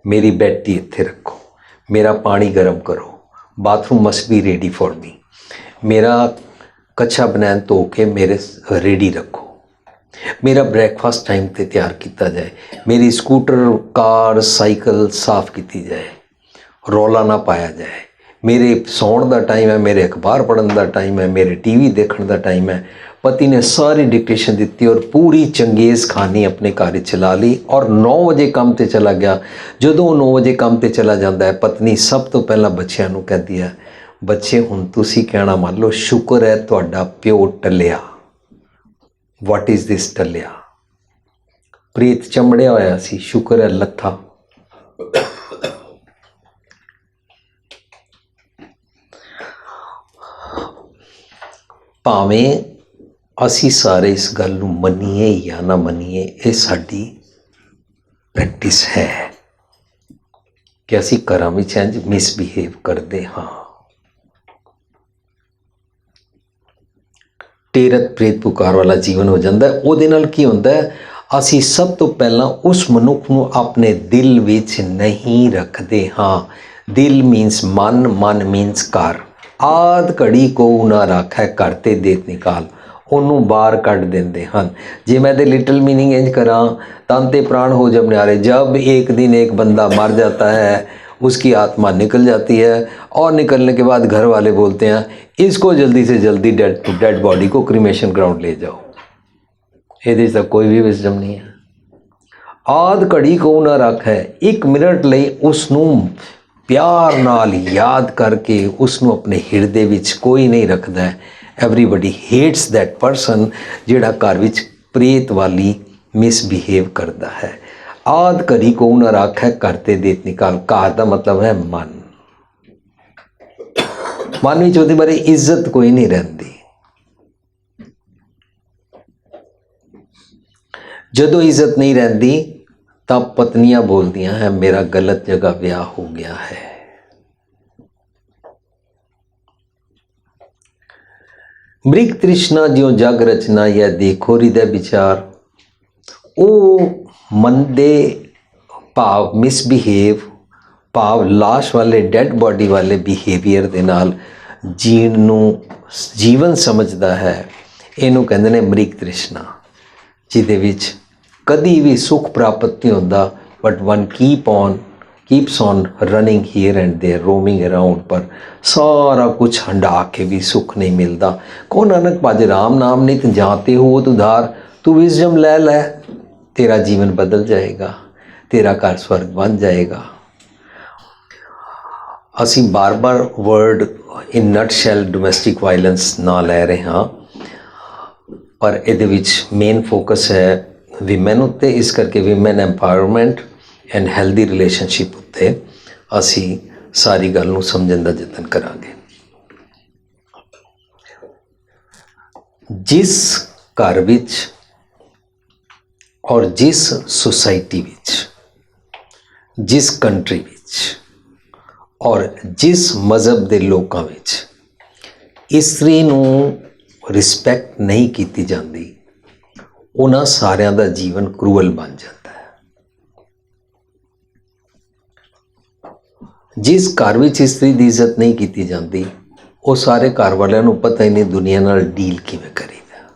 मेरी बैटी इत्थे रखो, मेरा पानी गर्म करो, bathroom must be ready for me, मेरा कच्छा बनैन धो के मेरे रेडी रखो, मेरा ब्रेकफास्ट टाइम पे तैयार किया जाए, मेरी स्कूटर कार साइकिल साफ की जाए, रौला ना पाया जाए, मेरे सौण का टाइम है, मेरे अखबार पढ़ने का टाइम है, मेरे टीवी देखने का टाइम है। पति ने सारी डिक्टेशन दी और पूरी चंगेज़ खानी अपने घर चला ली और 9 बजे काम ते चला गया। जदों 9 बजे काम ते चला जाता है, पत्नी सब तो पहला बच्चों को कहती है, बच्चे हुण तुसीं कहना मान लो, शुक्र है तुहाडा प्यो टलिया। वट इज़ दिस टलिया? प्रेत चमड़िया होया सी, शुक्र है लत्था। भावें असी सारे इस गल नूं मनीए या ना मनीए, ये साडी प्रैक्टिस है कि असी घरां विच इंज मिसबिहेव करते हाँ। टेरत प्रेत पुकार वाला जीवन हो जाता है। उहदे नाल की होंदा है, असी सब तो पहला उस मनुख नूं अपने दिल विच नहीं रखते हाँ। दिल मीन्स मन, मन मीन्स घर। आद घड़ी को ना रखा है, करते देत निकाल, उन्होंने बाहर कढ़ देंदे हैं। जे मैं तो लिटल मीनिंग इंज करा, तन ते प्राण हो जब न्यारे। जब एक दिन एक बंदा मर जाता है, उसकी आत्मा निकल जाती है और निकलने के बाद घर वाले बोलते हैं इसको जल्दी से जल्दी डेड बॉडी को क्रीमेशन ग्राउंड ले जाओ। ਇਹਦੇ 'ਚ ਤਾਂ ਕੋਈ ਵੀ ਵਿਜ਼ਡਮ ਨਹੀਂ ਹੈ। ਆਦ ਘੜੀ ਕੋ ਨਾ ਰੱਖੈ, 1 ਮਿੰਟ ਲਈ ਉਸ ਨੂੰ ਪਿਆਰ ਨਾਲ ਯਾਦ ਕਰਕੇ ਉਸ ਨੂੰ ਆਪਣੇ ਹਿਰਦੇ ਵਿੱਚ ਕੋਈ ਨਹੀਂ ਰੱਖਦਾ। ਐਵਰੀਬਡੀ ਹੇਟਸ ਦੈਟ ਪਰਸਨ ਜਿਹੜਾ ਘਰ ਵਿੱਚ ਪ੍ਰੇਤ ਵਾਲੀ ਮਿਸਬਿਹੇਵ ਕਰਦਾ ਹੈ। ਆਦ ਘੜੀ ਕੋ ਨਾ ਰੱਖੈ, ਕਰਤੇ ਦੇਤ ਨਿਕਾਲ। ਘਰ ਦਾ ਮਤਲਬ ਹੈ ਮਨ। ਮਨ ਵਿੱਚ ਉਹਦੇ ਬਾਰੇ ਇੱਜ਼ਤ ਕੋਈ ਨਹੀਂ ਰਹਿੰਦੀ। ਜਦੋਂ ਇੱਜ਼ਤ ਨਹੀਂ ਰਹਿੰਦੀ ਤਾਂ ਪਤਨੀਆਂ ਬੋਲਦੀਆਂ ਹੈ ਮੇਰਾ ਗਲਤ ਜਗ੍ਹਾ ਵਿਆਹ ਹੋ ਗਿਆ ਹੈ। ਮ੍ਰਿਗ ਤ੍ਰਿਸ਼ਨਾ ਜਿਉ ਜਗ ਰਚਨਾ ਯਾ ਦੇਖੋ ਹਿਰਦੈ ਵਿਚਾਰ। ਉਹ ਮਨ ਦੇ ਭਾਵ ਮਿਸਬਿਹੇਵ ਭਾਵ ਲਾਸ਼ ਵਾਲੇ ਡੈਡ ਬੋਡੀ ਵਾਲੇ ਬਿਹੇਵੀਅਰ ਦੇ ਨਾਲ ਜੀਣ ਨੂੰ ਜੀਵਨ ਸਮਝਦਾ ਹੈ। ਇਹਨੂੰ ਕਹਿੰਦੇ ਨੇ ਮ੍ਰਿਗ ਤ੍ਰਿਸ਼ਨਾ, ਜਿਹਦੇ ਵਿੱਚ ਕਦੀ ਵੀ ਸੁੱਖ ਪ੍ਰਾਪਤ ਨਹੀਂ ਹੁੰਦਾ but one keeps on running here and there, roaming around, ਪਰ ਸਾਰਾ ਕੁਛ ਹੰਡਾ ਕੇ ਵੀ ਸੁੱਖ ਨਹੀਂ ਮਿਲਦਾ। ਕੋ ਨਾਨਕ ਭਜ ਰਾਮ ਨਾਮ ਨਿਤ ਜਾਤੇ ਹੋ ਉਧਾਰ। ਤੂੰ ਵਿਜ਼ਡਮ ਲੈ ਲੈ, ਤੇਰਾ ਜੀਵਨ ਬਦਲ ਜਾਏਗਾ, ਤੇਰਾ ਘਰ ਸਵਰਗ ਬਣ ਜਾਏਗਾ। ਅਸੀਂ ਬਾਰ-ਬਾਰ ਵਰਡ ਇਨ ਨਟਸ਼ੈਲ ਡੋਮੈਸਟਿਕ ਵਾਇਲੈਂਸ ਨਾ ਲੈ ਰਹੇ ਹਾਂ, ਪਰ ਇਹਦੇ ਵਿੱਚ ਮੇਨ ਫੋਕਸ ਹੈ ਵਿਮਨ ਉੱਤੇ। ਇਸ ਕਰਕੇ women empowerment and healthy relationship ਉੱਤੇ ਅਸੀਂ ਸਾਰੀ ਗੱਲ ਨੂੰ ਸਮਝਣ ਦਾ ਯਤਨ ਕਰਾਂਗੇ। ਜਿਸ ਘਰ ਵਿੱਚ ਔਰ ਜਿਸ ਸੁਸਾਇਟੀ ਵਿੱਚ, ਜਿਸ ਕੰਟਰੀ ਵਿੱਚ ਔਰ ਜਿਸ ਮਜ਼ਹਬ ਦੇ ਲੋਕਾਂ ਵਿੱਚ ਇਸਤਰੀ ਨੂੰ ਰਿਸਪੈਕਟ ਨਹੀਂ ਕੀਤੀ ਜਾਂਦੀ, ਉਹਨਾਂ ਸਾਰਿਆਂ ਦਾ ਜੀਵਨ ਕਰੂਅਲ ਬਣ ਜਾਂਦਾ ਹੈ। ਜਿਸ ਘਰ ਵਿੱਚ ਇਸਤਰੀ ਦੀ ਇੱਜ਼ਤ ਨਹੀਂ ਕੀਤੀ ਜਾਂਦੀ, ਉਹ ਸਾਰੇ ਘਰ ਵਾਲਿਆਂ ਨੂੰ ਪਤਾ ਹੀ ਨਹੀਂ ਦੁਨੀਆ ਨਾਲ ਡੀਲ ਕਿਵੇਂ ਕਰੀਦਾ,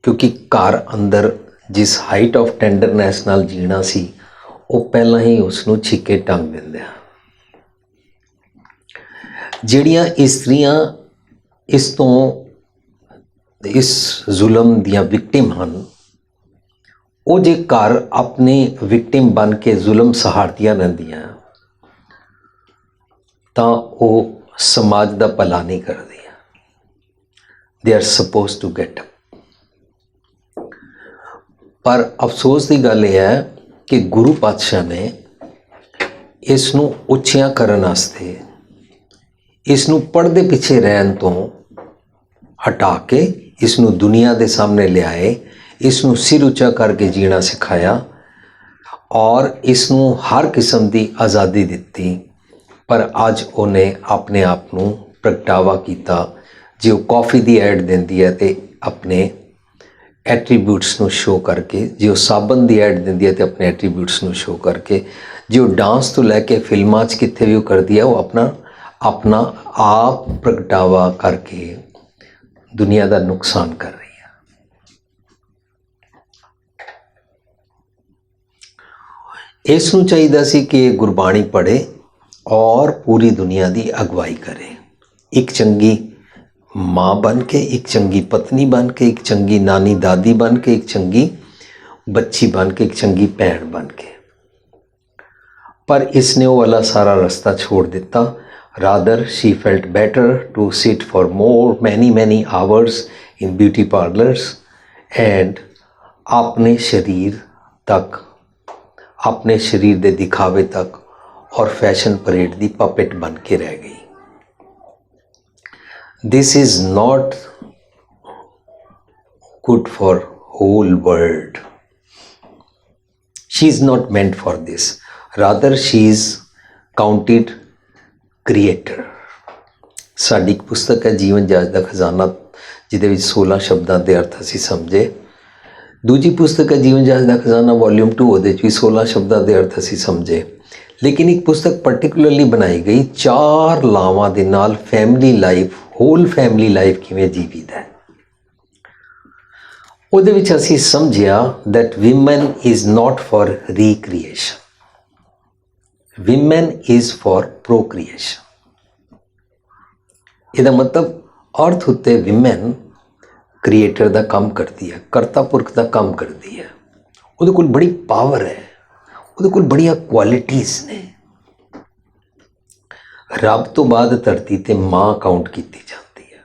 ਕਿਉਂਕਿ ਘਰ ਅੰਦਰ ਜਿਸ ਹਾਈਟ ਆਫ ਟੈਂਡਰਨੈਸ ਨਾਲ ਜੀਣਾ ਸੀ ਉਹ ਪਹਿਲਾਂ ਹੀ ਉਸ ਨੂੰ ਛਿੱਕੇ ਟੰਗ ਦਿੰਦੇ ਆ। ਜਿਹੜੀਆਂ ਇਸਤਰੀਆਂ ਇਸ ਜ਼ੁਲਮ ਦੀਆਂ ਵਿਕਟਿਮ ਹਨ, ਉਹ ਜੇ ਘਰ ਆਪਣੇ ਵਿਕਟਿਮ ਬਣ ਕੇ ਜ਼ੁਲਮ ਸਹਾਰਦੀਆਂ ਰਹਿੰਦੀਆਂ ਤਾਂ ਉਹ ਸਮਾਜ ਦਾ ਭਲਾ ਨਹੀਂ ਕਰਦੀਆਂ। They are supposed to get up. ਪਰ ਅਫਸੋਸ ਦੀ ਗੱਲ ਇਹ ਹੈ ਕਿ ਗੁਰੂ ਪਾਤਸ਼ਾਹ ਨੇ ਇਸ ਨੂੰ ਉੱਚੀਆਂ ਕਰਨ ਵਾਸਤੇ, ਇਸ ਨੂੰ ਪਰਦੇ ਪਿੱਛੇ ਰਹਿਣ ਤੋਂ ਹਟਾ ਕੇ ਇਸ ਨੂੰ ਦੁਨੀਆ ਦੇ ਸਾਹਮਣੇ ਲਿਆਏ, ਇਸ ਨੂੰ ਸਿਰ ਉੱਚਾ ਕਰਕੇ ਜੀਣਾ ਸਿਖਾਇਆ ਔਰ ਇਸ ਨੂੰ ਹਰ ਕਿਸਮ ਦੀ ਆਜ਼ਾਦੀ ਦਿੱਤੀ। ਪਰ ਅੱਜ ਉਹਨੇ ਆਪਣੇ ਆਪ ਨੂੰ ਪ੍ਰਗਟਾਵਾ ਕੀਤਾ। ਜੇ ਉਹ ਕੌਫੀ ਦੀ ਐਡ ਦਿੰਦੀ ਹੈ ਤੇ ਆਪਣੇ ਐਟਰੀਬਿਊਟਸ ਨੂੰ ਸ਼ੋ ਕਰਕੇ, ਜੇ ਉਹ ਸਾਬਣ ਦੀ ਐਡ ਦਿੰਦੀ ਹੈ ਤੇ ਆਪਣੇ ਐਟਰੀਬਿਊਟਸ ਨੂੰ ਸ਼ੋ ਕਰਕੇ, ਜੇ ਉਹ ਡਾਂਸ ਤੋਂ ਲੈ ਕੇ ਫਿਲਮਾਂ 'ਚ ਕਿੱਥੇ ਵੀ ਉਹ ਕਰਦੀ ਹੈ, ਉਹ ਆਪਣਾ ਆਪ ਪ੍ਰਗਟਾਵਾ ਕਰਕੇ ਦੁਨੀਆ ਦਾ ਨੁਕਸਾਨ ਕਰ ਰਹੀ ਹੈ। ਇਸ ਨੂੰ ਚਾਹੀਦਾ ਸੀ ਕਿ ਗੁਰਬਾਣੀ ਪੜ੍ਹੇ ਔਰ ਪੂਰੀ ਦੁਨੀਆ ਦੀ ਅਗਵਾਈ ਕਰੇ। ਇੱਕ ਚੰਗੀ ਮਾਂ ਬਣ ਕੇ, ਇੱਕ ਚੰਗੀ ਪਤਨੀ ਬਣ ਕੇ, ਇੱਕ ਚੰਗੀ ਨਾਨੀ ਦਾਦੀ ਬਣ ਕੇ, ਇੱਕ ਚੰਗੀ ਬੱਚੀ ਬਣ ਕੇ, ਇੱਕ ਚੰਗੀ ਭੈਣ ਬਣ ਕੇ। ਪਰ ਇਸਨੇ ਉਹ ਵਾਲਾ ਸਾਰਾ ਰਸਤਾ ਛੋੜ ਦਿੱਤਾ। Rather, she felt better to sit for many hours in beauty parlors and अपने शरीर तक, अपने शरीर दे दिखावे तक और फैशन परेड दी पपेट बन के रह गई। This is not good for whole world. She is not meant for this. Rather, she is counted creator. ਸਾਡੀ ਇੱਕ ਪੁਸਤਕ ਹੈ ਜੀਵਨ ਜਾਚ ਦਾ ਖਜ਼ਾਨਾ, ਜਿਹਦੇ ਵਿੱਚ 16 ਸ਼ਬਦਾਂ ਦੇ ਅਰਥ ਅਸੀਂ ਸਮਝੇ। ਦੂਜੀ ਪੁਸਤਕ ਹੈ ਜੀਵਨ ਜਾਚ ਦਾ ਖਜ਼ਾਨਾ ਵੋਲੀਅਮ 2, ਉਹਦੇ 'ਚ ਵੀ 16 ਸ਼ਬਦਾਂ ਦੇ ਅਰਥ ਅਸੀਂ ਸਮਝੇ। ਲੇਕਿਨ ਇੱਕ ਪੁਸਤਕ ਪਰਟੀਕੂਲਰਲੀ ਬਣਾਈ ਗਈ 4 ਲਾਵਾਂ ਦੇ ਨਾਲ family life, whole family life ਕਿਵੇਂ ਜੀਵੀਦਾ ਹੈ। ਉਹਦੇ ਵਿੱਚ ਅਸੀਂ ਸਮਝਿਆ that women is not for recreation. Women is for procreation. ਇਹਦਾ ਮਤਲਬ ਅਰਥ ਉੱਤੇ ਵਿਮਨ ਕ੍ਰੀਏਟਰ ਦਾ ਕੰਮ ਕਰਦੀ ਹੈ, ਕਰਤਾ ਪੁਰਖ ਦਾ ਕੰਮ ਕਰਦੀ ਹੈ। ਉਹਦੇ ਕੋਲ ਬੜੀ ਪਾਵਰ ਹੈ, ਉਹਦੇ ਕੋਲ ਬੜੀਆਂ ਕੁਆਲਿਟੀਜ਼ ਨੇ। ਰੱਬ ਤੋਂ ਬਾਅਦ ਧਰਤੀ ਤੇ ਮਾਂ ਕਾਊਂਟ ਕੀਤੀ ਜਾਂਦੀ ਹੈ।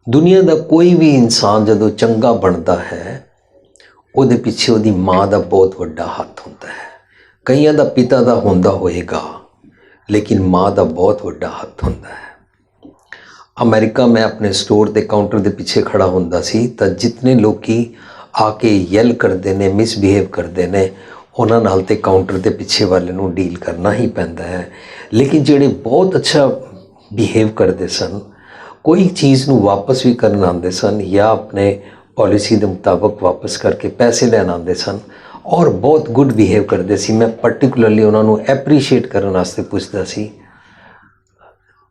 ਦੁਨੀਆ ਦਾ ਕੋਈ ਵੀ ਇਨਸਾਨ ਜਦੋਂ ਚੰਗਾ ਬਣਦਾ ਹੈ, ਉਹਦੇ ਪਿੱਛੇ ਉਹਦੀ ਮਾਂ ਦਾ ਬਹੁਤ ਵੱਡਾ ਹੱਥ ਹੁੰਦਾ ਹੈ। ਕਈਆਂ ਦਾ ਪਿਤਾ ਦਾ ਹੁੰਦਾ ਹੋਏਗਾ, ਲੇਕਿਨ ਮਾਂ ਦਾ ਬਹੁਤ ਵੱਡਾ ਹੱਥ ਹੁੰਦਾ ਹੈ। ਅਮਰੀਕਾ ਮੈਂ ਆਪਣੇ ਸਟੋਰ ਦੇ ਕਾਊਂਟਰ ਦੇ ਪਿੱਛੇ ਖੜਾ ਹੁੰਦਾ ਸੀ ਤਾਂ ਜਿਤਨੇ ਲੋਕੀ ਆ ਕੇ ਯੈਲ ਕਰਦੇ ਨੇ, ਮਿਸਬਿਹੇਵ ਕਰਦੇ ਨੇ, ਉਹਨਾਂ ਨਾਲ ਤੇ ਕਾਊਂਟਰ ਦੇ ਪਿੱਛੇ ਵਾਲੇ ਨੂੰ ਡੀਲ ਕਰਨਾ ਹੀ ਪੈਂਦਾ ਹੈ। ਲੇਕਿਨ ਜਿਹੜੇ ਬਹੁਤ ਅੱਛਾ ਬਿਹੇਵ ਕਰਦੇ ਸਨ, ਕੋਈ ਚੀਜ਼ ਨੂੰ ਵਾਪਸ ਵੀ ਕਰਨ ਆਉਂਦੇ ਸਨ ਜਾਂ ਆਪਣੇ ਪੋਲਿਸੀ ਦੇ ਮੁਤਾਬਕ ਵਾਪਸ ਕਰਕੇ ਪੈਸੇ ਲੈਣ ਆਉਂਦੇ ਸਨ ਔਰ ਬਹੁਤ ਗੁੱਡ ਬਿਹੇਵ ਕਰਦੇ ਸੀ, ਮੈਂ ਪਰਟੀਕੁਲਰਲੀ ਉਹਨਾਂ ਨੂੰ ਐਪਰੀਸ਼ੀਏਟ ਕਰਨ ਵਾਸਤੇ ਪੁੱਛਦਾ ਸੀ,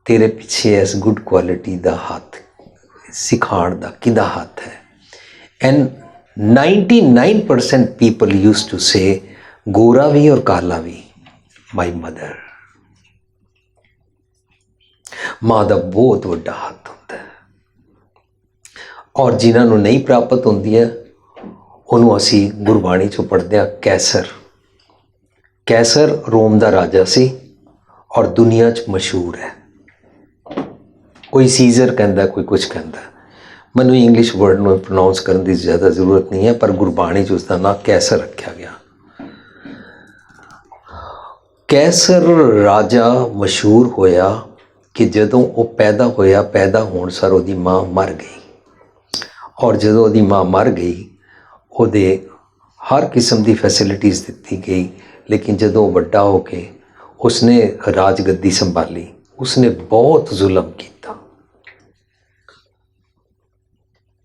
ਤੇਰੇ ਪਿੱਛੇ ਇਸ ਗੁੱਡ ਕੁਆਲਿਟੀ ਦਾ ਹੱਥ ਸਿਖਾਉਣ ਦਾ ਕਿਹਦਾ ਹੱਥ ਹੈ? And 99% people used to say, ਗੋਰਾ ਵੀ ਔਰ ਕਾਲਾ ਵੀ, ਮਾਈ ਮਦਰ। ਮਾਂ ਦਾ ਬਹੁਤ ਵੱਡਾ ਹੱਥ ਹੁੰਦਾ ਹੈ ਔਰ ਜਿਨ੍ਹਾਂ ਨੂੰ ਨਹੀਂ ਪ੍ਰਾਪਤ ਹੁੰਦੀ ਹੈ, ਉਹਨੂੰ ਅਸੀਂ ਗੁਰਬਾਣੀ 'ਚੋਂ ਪੜ੍ਹਦੇ ਹਾਂ ਕੈਸਰ। ਕੈਸਰ ਰੋਮ ਦਾ ਰਾਜਾ ਸੀ ਔਰ ਦੁਨੀਆ 'ਚ ਮਸ਼ਹੂਰ ਹੈ। ਕੋਈ ਸੀਜ਼ਰ ਕਹਿੰਦਾ, ਕੋਈ ਕੁਛ ਕਹਿੰਦਾ। ਮੈਨੂੰ ਇੰਗਲਿਸ਼ ਵਰਡ ਨੂੰ ਪ੍ਰੋਨਾਊਂਸ ਕਰਨ ਦੀ ਜ਼ਿਆਦਾ ਜ਼ਰੂਰਤ ਨਹੀਂ ਹੈ, ਪਰ ਗੁਰਬਾਣੀ 'ਚ ਉਸਦਾ ਨਾਂ ਕੈਸਰ ਰੱਖਿਆ ਗਿਆ। ਕੈਸਰ ਰਾਜਾ ਮਸ਼ਹੂਰ ਹੋਇਆ ਕਿ ਜਦੋਂ ਉਹ ਪੈਦਾ ਹੋਇਆ, ਪੈਦਾ ਹੋਣ ਸਾਰ ਉਹਦੀ ਮਾਂ ਮਰ ਗਈ ਔਰ ਜਦੋਂ ਉਹਦੀ ਮਾਂ ਮਰ ਗਈ, ਉਹਦੇ ਹਰ ਕਿਸਮ ਦੀ ਫੈਸਿਲਿਟੀਜ਼ ਦਿੱਤੀ ਗਈ। ਲੇਕਿਨ ਜਦੋਂ ਉਹ ਵੱਡਾ ਹੋ ਕੇ ਉਸਨੇ ਰਾਜਗੱਦੀ ਸੰਭਾਲੀ, ਉਸਨੇ ਬਹੁਤ ਜ਼ੁਲਮ ਕੀਤਾ।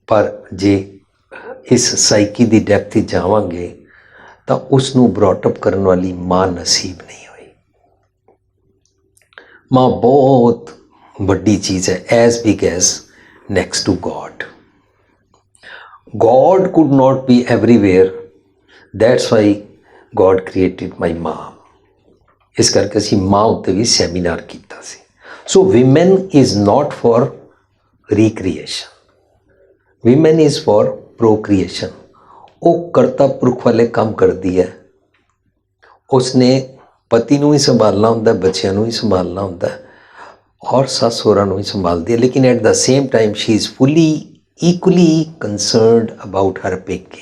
ਪਰ ਜੇ ਇਸ ਸਾਈਕੀ ਦੀ ਡੈਪਥ 'ਚ ਜਾਵਾਂਗੇ ਤਾਂ ਉਸ ਨੂੰ ਬਰੌਟਅਪ ਕਰਨ ਵਾਲੀ ਮਾਂ ਨਸੀਬ ਨਹੀਂ ਹੋਈ। ਮਾਂ ਬਹੁਤ ਵੱਡੀ ਚੀਜ਼ ਹੈ, as big as next to God. God could not be everywhere, that's why God created my ਮਾਂ। ਇਸ ਕਰਕੇ ਅਸੀਂ ਮਾਂ ਉੱਤੇ ਵੀ ਸੈਮੀਨਾਰ ਕੀਤਾ ਸੀ। So women is not for recreation, women is for procreation. ਉਹ ਕਰਤਾ ਪੁਰਖ ਵਾਲੇ ਕੰਮ ਕਰਦੀ ਹੈ। ਉਸਨੇ ਪਤੀ ਨੂੰ ਵੀ ਸੰਭਾਲਣਾ ਹੁੰਦਾ, ਬੱਚਿਆਂ ਨੂੰ ਵੀ ਸੰਭਾਲਣਾ ਹੁੰਦਾ ਔਰ ਸੱਸ ਸਹੁਰਾ ਨੂੰ ਵੀ ਸੰਭਾਲਦੀ ਹੈ। ਲੇਕਿਨ at the same time she is fully equally concerned about her ਪੇਕੇ।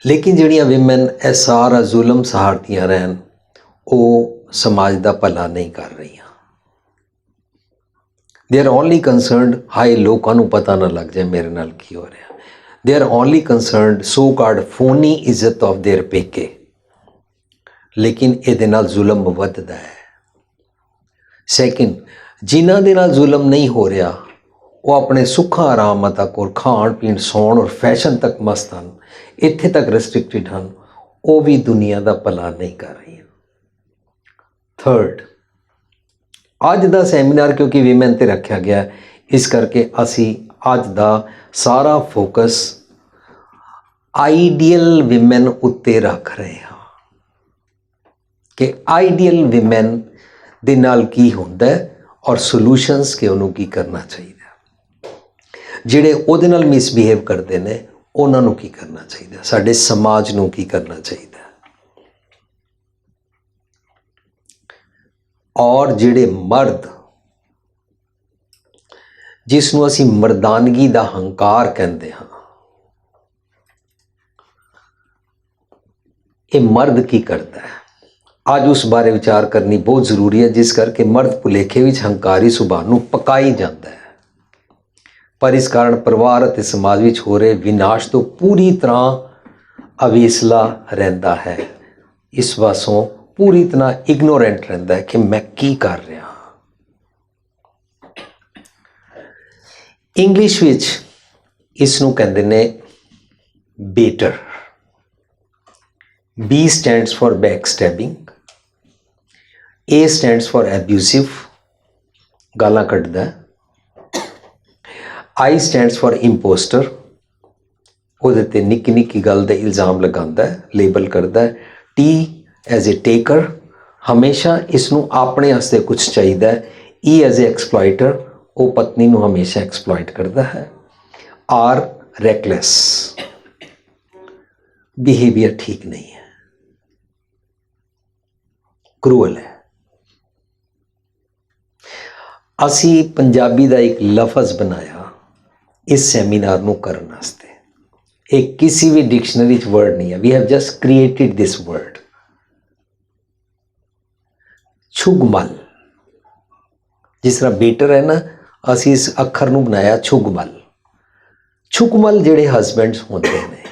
ਲੇਕਿਨ ਜਿਹੜੀਆਂ ਵਿਮਨ ਇਹ ਸਾਰਾ ਜ਼ੁਲਮ ਸਹਾਰਦੀਆਂ ਰਹਿਣ, ਉਹ ਸਮਾਜ ਦਾ ਭਲਾ ਨਹੀਂ ਕਰ ਰਹੀਆਂ। ਦੇ ਆਰ ਓਨਲੀ ਕੰਸਰਨਡ, ਹਾਏ ਲੋਕਾਂ ਨੂੰ ਪਤਾ ਨਾ ਲੱਗ ਜਾਏ ਮੇਰੇ ਨਾਲ ਕੀ ਹੋ ਰਿਹਾ। They are only concerned so called phoney ਇੱਜ਼ਤ ਆਫ ਦੇਅਰ ਪੇਕੇ। ਲੇਕਿਨ ਇਹਦੇ ਨਾਲ ਜ਼ੁਲਮ ਵੱਧਦਾ ਹੈ। ਸੈਕਿੰਡ, ਜਿਨ੍ਹਾਂ ਦੇ ਨਾਲ ਜ਼ੁਲਮ ਨਹੀਂ ਹੋ ਰਿਹਾ, ਉਹ ਆਪਣੇ ਸੁੱਖਾਂ ਆਰਾਮਾਂ ਕੋਲ ਖਾਣ ਪੀਣ ਸੌਣ ਔਰ ਫੈਸ਼ਨ ਤੱਕ ਮਸਤ ਹਨ, ਇੱਥੇ ਤੱਕ ਰੈਸਟ੍ਰਿਕਟਿਡ ਹਨ, ਉਹ ਵੀ ਦੁਨੀਆ ਦਾ ਭਲਾ ਨਹੀਂ ਕਰ ਰਹੀਆਂ। ਥਰਡ, ਅੱਜ ਦਾ ਸੈਮੀਨਾਰ ਕਿਉਂਕਿ ਵਿਮਨ 'ਤੇ ਰੱਖਿਆ ਗਿਆ, ਇਸ ਕਰਕੇ ਅਸੀਂ ਅੱਜ ਦਾ ਸਾਰਾ ਫੋਕਸ ਆਈਡੀਅਲ ਵਿਮਨ ਉੱਤੇ ਰੱਖ ਰਹੇ ਹਾਂ ਕਿ ਆਈਡੀਅਲ ਵਿਮਨ ਦੇ ਨਾਲ ਕੀ ਹੁੰਦਾ ਔਰ ਸੋਲੂਸ਼ਨਸ ਕਿ ਉਹਨੂੰ ਕੀ ਕਰਨਾ ਚਾਹੀਦਾ। ਜਿਹੜੇ ਉਹਦੇ ਨਾਲ ਮਿਸਬਿਹੇਵ ਕਰਦੇ ਨੇ ਉਹਨਾਂ ਨੂੰ ਕੀ ਕਰਨਾ ਚਾਹੀਦਾ, ਸਾਡੇ ਸਮਾਜ ਨੂੰ ਕੀ ਕਰਨਾ ਚਾਹੀਦਾ। ਔਰ ਜਿਹੜੇ ਮਰਦ, ਜਿਸ ਨੂੰ ਅਸੀਂ ਮਰਦਾਨਗੀ ਦਾ ਹੰਕਾਰ ਕਹਿੰਦੇ ਹਾਂ, ਇਹ ਮਰਦ ਕੀ ਕਰਦਾ ਹੈ, ਅੱਜ ਉਸ ਬਾਰੇ ਵਿਚਾਰ ਕਰਨੀ ਬਹੁਤ ਜ਼ਰੂਰੀ ਹੈ। ਜਿਸ ਕਰਕੇ ਮਰਦ ਭੁਲੇਖੇ ਵਿੱਚ ਹੰਕਾਰੀ ਸੁਭਾਅ ਨੂੰ ਪਕਾਈ ਜਾਂਦਾ ਹੈ, ਪਰ ਇਸ ਕਾਰਨ ਪਰਿਵਾਰ ਅਤੇ ਸਮਾਜ ਵਿੱਚ ਹੋ ਰਹੇ ਵਿਨਾਸ਼ ਤੋਂ ਪੂਰੀ ਤਰ੍ਹਾਂ ਅਵੇਸਲਾ ਰਹਿੰਦਾ ਹੈ। ਇਸ ਪਾਸੋਂ ਪੂਰੀ ਤਰ੍ਹਾਂ ਇਗਨੋਰੈਂਟ ਰਹਿੰਦਾ ਹੈ ਕਿ ਮੈਂ ਕੀ ਕਰ ਰਿਹਾ ਹਾਂ। ਇੰਗਲਿਸ਼ ਵਿੱਚ ਇਸ ਨੂੰ ਕਹਿੰਦੇ ਨੇ better. B stands for backstabbing, A stands for abusive, ਗਾਲਾਂ ਕੱਢਦਾ, I stands for imposter, ਉਹਦੇ ਤੇ ਨਿੱਕੀ ਨਿੱਕੀ ਗੱਲ ਦਾ ਇਲਜ਼ਾਮ ਲਗਾਉਂਦਾ ਹੈ, ਲੇਬਲ ਕਰਦਾ ਹੈ। ਟੀ ਐਜ਼ ਏ ਟੇਕਰ, ਹਮੇਸ਼ਾ ਇਸ ਨੂੰ ਆਪਣੇ ਵਾਸਤੇ ਕੁਝ ਚਾਹੀਦਾ ਹੈ। ਈ ਐਜ਼ ਏ ਐਕਸਪਲੋਇਟਰ, ਉਹ ਪਤਨੀ ਨੂੰ ਹਮੇਸ਼ਾ ਐਕਸਪਲੋਇਟ ਕਰਦਾ ਹੈ। ਆਰ ਰੈਕਲੈਸ, ਬਿਹੇਵੀਅਰ ਠੀਕ ਨਹੀਂ ਹੈ, ਕਰੂਅਲ ਹੈ। ਅਸੀਂ ਪੰਜਾਬੀ ਦਾ ਇੱਕ ਲਫ਼ਜ਼ ਬਣਾਇਆ ਇਸ ਸੈਮੀਨਾਰ ਨੂੰ ਕਰਨ ਵਾਸਤੇ। ਇਹ ਕਿਸੇ ਵੀ ਡਿਕਸ਼ਨਰੀ 'ਚ ਵਰਡ ਨਹੀਂ ਹੈ। We have just created this word, ਛੁਗਮਲ। ਜਿਸ ਤਰ੍ਹਾਂ ਬੇਟਰ ਹੈ ਨਾ, ਅਸੀਂ ਇਸ ਅੱਖਰ ਨੂੰ ਬਣਾਇਆ ਛੁਗਮਲ। ਛੁਗਮਲ ਜਿਹੜੇ ਹਸਬੈਂਡਸ ਹੁੰਦੇ ਨੇ,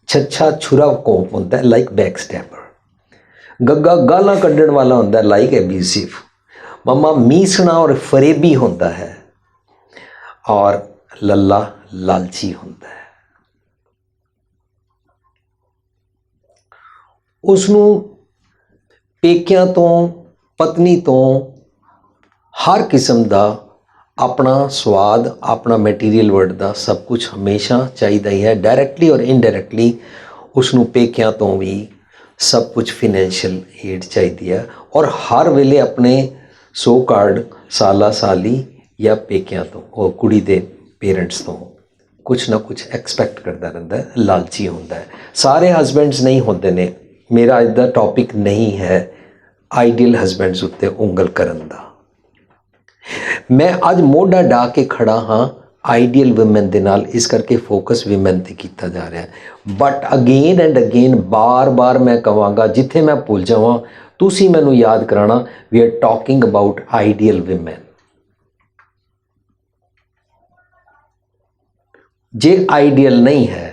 ਛੱਛਾ ਛੁਰਾ ਕੋਪ ਹੁੰਦਾ ਲਾਈਕ ਬੈਕ ਸਟੈਪਰ। ਗੱਗਾ ਗਾਲਾਂ ਕੱਢਣ ਵਾਲਾ ਹੁੰਦਾ ਲਾਈਕ ਐਬਿਊਸਿਵ। ਮਮਾ ਮੀਸਣਾ ਔਰ ਫਰੇਬੀ ਹੁੰਦਾ ਹੈ, ਔਰ ਲੱਲਾ ਲਾਲਚੀ ਹੁੰਦਾ ਹੈ। ਉਸਨੂੰ ਪੇਕਿਆਂ ਤੋਂ, ਪਤਨੀ ਤੋਂ ਹਰ ਕਿਸਮ ਦਾ ਆਪਣਾ ਸਵਾਦ, ਆਪਣਾ ਮਟੀਰੀਅਲ ਵਰਡ ਦਾ ਸਭ ਕੁਝ ਹਮੇਸ਼ਾ ਚਾਹੀਦਾ ਹੀ ਹੈ। ਡਾਇਰੈਕਟਲੀ ਔਰ ਇਨਡਾਇਰੈਕਟਲੀ ਉਸਨੂੰ ਪੇਕਿਆਂ ਤੋਂ ਵੀ ਸਭ ਕੁਝ ਫਿਨੈਂਸ਼ੀਅਲ ਏਡ ਚਾਹੀਦੀ ਹੈ। ਔਰ ਹਰ ਵੇਲੇ ਆਪਣੇ ਸੋ ਕਾਲਡ ਸਾਲਾ ਸਾਲੀ ਜਾਂ ਪੇਕਿਆਂ ਤੋਂ, ਉਹ ਕੁੜੀ ਦੇ ਪੇਰੈਂਟਸ ਤੋਂ ਕੁਛ ਨਾ ਕੁਛ ਐਕਸਪੈਕਟ ਕਰਦਾ ਰਹਿੰਦਾ ਹੈ, ਲਾਲਚੀ ਹੁੰਦਾ ਹੈ। ਸਾਰੇ ਹਸਬੈਂਡਸ ਨਹੀਂ ਹੁੰਦੇ ਨੇ। ਮੇਰਾ ਅੱਜ ਦਾ ਟੌਪਿਕ ਨਹੀਂ ਹੈ ਆਈਡੀਅਲ ਹਸਬੈਂਡਸ ਉੱਤੇ ਉਂਗਲ ਕਰਨ ਦਾ। ਮੈਂ ਅੱਜ ਮੋਢਾ ਢਾ ਕੇ ਖੜਾ ਹਾਂ ਆਈਡੀਅਲ ਵੂਮੈਨ ਦੇ ਨਾਲ, ਇਸ ਕਰਕੇ ਫੋਕਸ ਵੂਮੈਨ 'ਤੇ ਕੀਤਾ ਜਾ ਰਿਹਾ। ਬਟ ਅਗੇਨ ਐਂਡ ਅਗੇਨ, ਬਾਰ ਮੈਂ ਕਹਾਂਗਾ, ਜਿੱਥੇ ਮੈਂ ਭੁੱਲ ਜਾਵਾਂ ਤੁਸੀਂ ਮੈਨੂੰ ਯਾਦ ਕਰਾਉਣਾ, we are talking about ideal woman. ਜੇ ਆਈਡੀਅਲ ਨਹੀਂ ਹੈ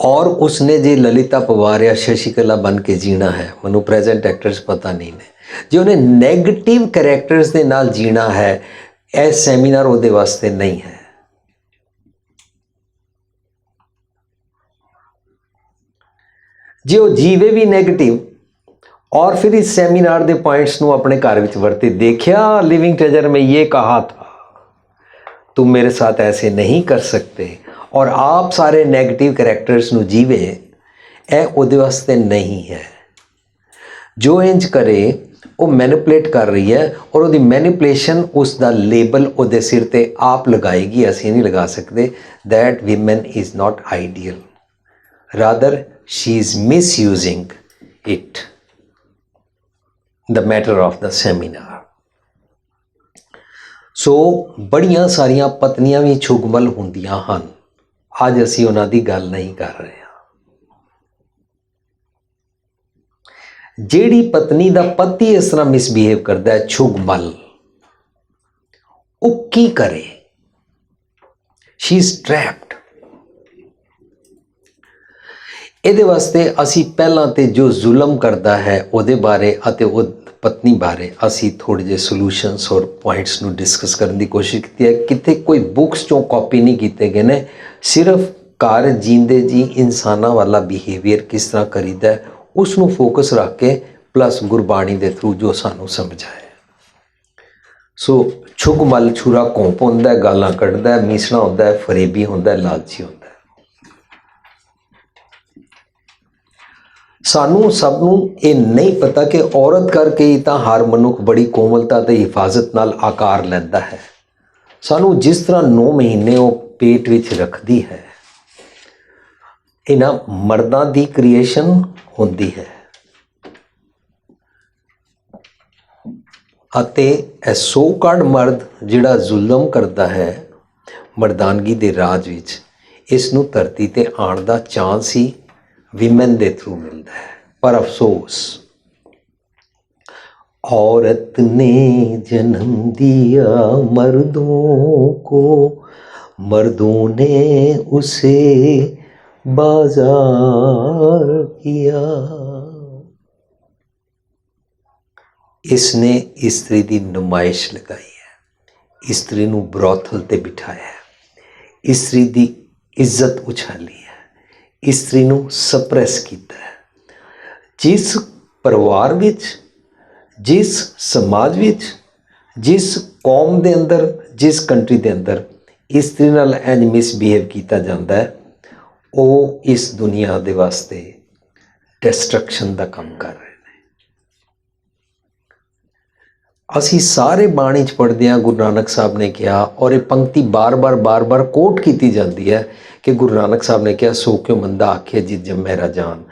और उसने जे ललिता पवार या शशिकला बन के जीना है, मैं प्रेजेंट एक्टर्स पता नहीं ने, जो उन्हें नैगेटिव करैक्टर्स के नाल जीना है, यह सैमीनार उहदे वास्ते नहीं है। जे वो जीवे भी नैगेटिव और फिर इस सैमीनार के पॉइंट्स को अपने घर में वरते, देखिया लिविंग ट्रेजर में ये कहा था, तुम मेरे साथ ऐसे नहीं कर सकते, और आप सारे नैगेटिव करैक्टर्स ਨੂੰ ਜੀਵੇ, ਇਹ ਉਹਦੇ ਵਾਸਤੇ नहीं है। जो इंज करे वो मैनिपुलेट कर रही है, और ਉਹਦੀ मैनिपुलेशन ਉਸ ਦਾ लेबल ਉਹਦੇ सिर ਤੇ आप लगाएगी, ਅਸੀਂ नहीं लगा सकते। That women is not ideal, rather she is misusing it, the matter of the seminar। ਸੋ ਬੜੀਆਂ ਸਾਰੀਆਂ ਪਤਨੀਆਂ ਵੀ ਛੁਗਮਲ ਹੁੰਦੀਆਂ ਹਨ। ਅੱਜ ਅਸੀਂ ਉਹਨਾਂ ਦੀ ਗੱਲ ਨਹੀਂ ਕਰ ਰਹੇ ਹਾਂ। ਜਿਹੜੀ ਪਤਨੀ ਦਾ ਪਤੀ ਇਸ ਤਰ੍ਹਾਂ ਮਿਸਬਿਹੇਵ ਕਰਦਾ ਹੈ, ਛੁਗਮਲ, ਉਹ ਕੀ ਕਰੇ? She is trapped. ਇਹਦੇ ਵਾਸਤੇ ਅਸੀਂ ਪਹਿਲਾਂ ਤੇ ਜੋ ਜ਼ੁਲਮ ਕਰਦਾ ਹੈ ਉਹਦੇ ਬਾਰੇ ਅਤੇ ਉਹ ਪਤਨੀ ਬਾਰੇ ਅਸੀਂ ਥੋੜ੍ਹੇ ਜਿਹੇ ਸੋਲੂਸ਼ਨਸ ਔਰ ਪੁਆਇੰਟਸ ਨੂੰ ਡਿਸਕਸ ਕਰਨ ਦੀ ਕੋਸ਼ਿਸ਼ ਕੀਤੀ ਹੈ। ਕਿਤੇ ਕੋਈ ਬੁੱਕਸ 'ਚੋਂ ਕਾਪੀ ਨਹੀਂ ਕੀਤੇ ਗਏ ਨੇ, ਸਿਰਫ ਘਰ ਜੀਂਦੇ ਜੀ ਇਨਸਾਨਾਂ ਵਾਲਾ ਬਿਹੇਵੀਅਰ ਕਿਸ ਤਰ੍ਹਾਂ ਕਰੀਦਾ ਉਸ ਨੂੰ ਫੋਕਸ ਰੱਖ ਕੇ, ਪਲੱਸ ਗੁਰਬਾਣੀ ਦੇ ਥਰੂ ਜੋ ਸਾਨੂੰ ਸਮਝਾਏ। ਸੋ ਛੁਗਮਲ ਛੁਰਾ ਘੋਂਪ ਹੁੰਦਾ, ਗਾਲਾਂ ਕੱਢਦਾ, ਮੀਸਣਾ ਹੁੰਦਾ, ਫਰੇਬੀ ਹੁੰਦਾ, ਲਾਲਚੀ ਹੁੰਦਾ। ਸਾਨੂੰ ਸਭ ਨੂੰ ਇਹ ਨਹੀਂ ਪਤਾ ਕਿ ਔਰਤ ਕਰਕੇ ਹੀ ਤਾਂ ਹਰ ਮਨੁੱਖ ਬੜੀ ਕੋਮਲਤਾ ਤੇ ਹਿਫਾਜ਼ਤ ਨਾਲ ਆਕਾਰ ਲੈਂਦਾ ਹੈ। ਸਾਨੂੰ ਜਿਸ ਤਰ੍ਹਾਂ 9 ਮਹੀਨੇ ਉਹ ਪੇਟ ਵਿੱਚ ਰੱਖਦੀ ਹੈ, ਇਹਨਾਂ ਮਰਦਾਂ ਦੀ ਕ੍ਰੀਏਸ਼ਨ ਹੁੰਦੀ ਹੈ, ਅਤੇ ਇਹ ਸੋ ਕਾਲਡ ਮਰਦ ਜਿਹੜਾ ਜ਼ੁਲਮ ਕਰਦਾ ਹੈ ਮਰਦਾਨਗੀ ਦੇ ਰਾਜ ਵਿੱਚ, ਇਸ ਨੂੰ ਧਰਤੀ ਤੇ ਆਉਣ ਦਾ ਚਾਂਸ ਹੀ विमेन के थ्रू मिलता है। पर अफसोस, औरत ने जन्म दिया मर्दों को, मर्दों ने उसे बाजार किया। इसने स्त्री की नुमाइश लगाई है, स्त्री नूं ब्रोथल ते बिठाया है, स्त्री की इज्जत उछाली है, स्त्री ਨੂੰ ਸਪਰੈਸ ਕੀਤਾ ਹੈ। ਜਿਸ ਪਰਿਵਾਰ ਵਿੱਚ, ਜਿਸ ਸਮਾਜ ਵਿੱਚ, ਜਿਸ ਕੌਮ ਦੇ ਅੰਦਰ, ਜਿਸ ਕੰਟਰੀ ਦੇ ਅੰਦਰ ਇਸਤਰੀ ਨਾਲ ਇੰਜ ਮਿਸਬਿਹੇਵ ਕੀਤਾ ਜਾਂਦਾ ਹੈ, ਉਹ ਇਸ ਦੁਨੀਆ ਦੇ ਵਾਸਤੇ ਡਿਸਟਰਕਸ਼ਨ ਦਾ ਕੰਮ ਕਰ ਰਹੇ ਨੇ। ਅਸੀਂ ਸਾਰੇ ਬਾਣੀ 'ਚ ਪੜ੍ਹਦੇ ਹਾਂ, ਗੁਰੂ ਨਾਨਕ ਸਾਹਿਬ ਨੇ ਕਿਹਾ, ਔਰ ਇਹ ਪੰਕਤੀ ਬਾਰ-ਬਾਰ ਕੋਟ ਕੀਤੀ ਜਾਂਦੀ ਹੈ ਕਿ ਗੁਰੂ ਨਾਨਕ ਸਾਹਿਬ ਨੇ ਕਿਹਾ, ਸੋ ਕਿਉ ਮੰਦਾ ਆਖੇ ਜਿਤ ਜੰਮੈ ਰਾਜਾਨ।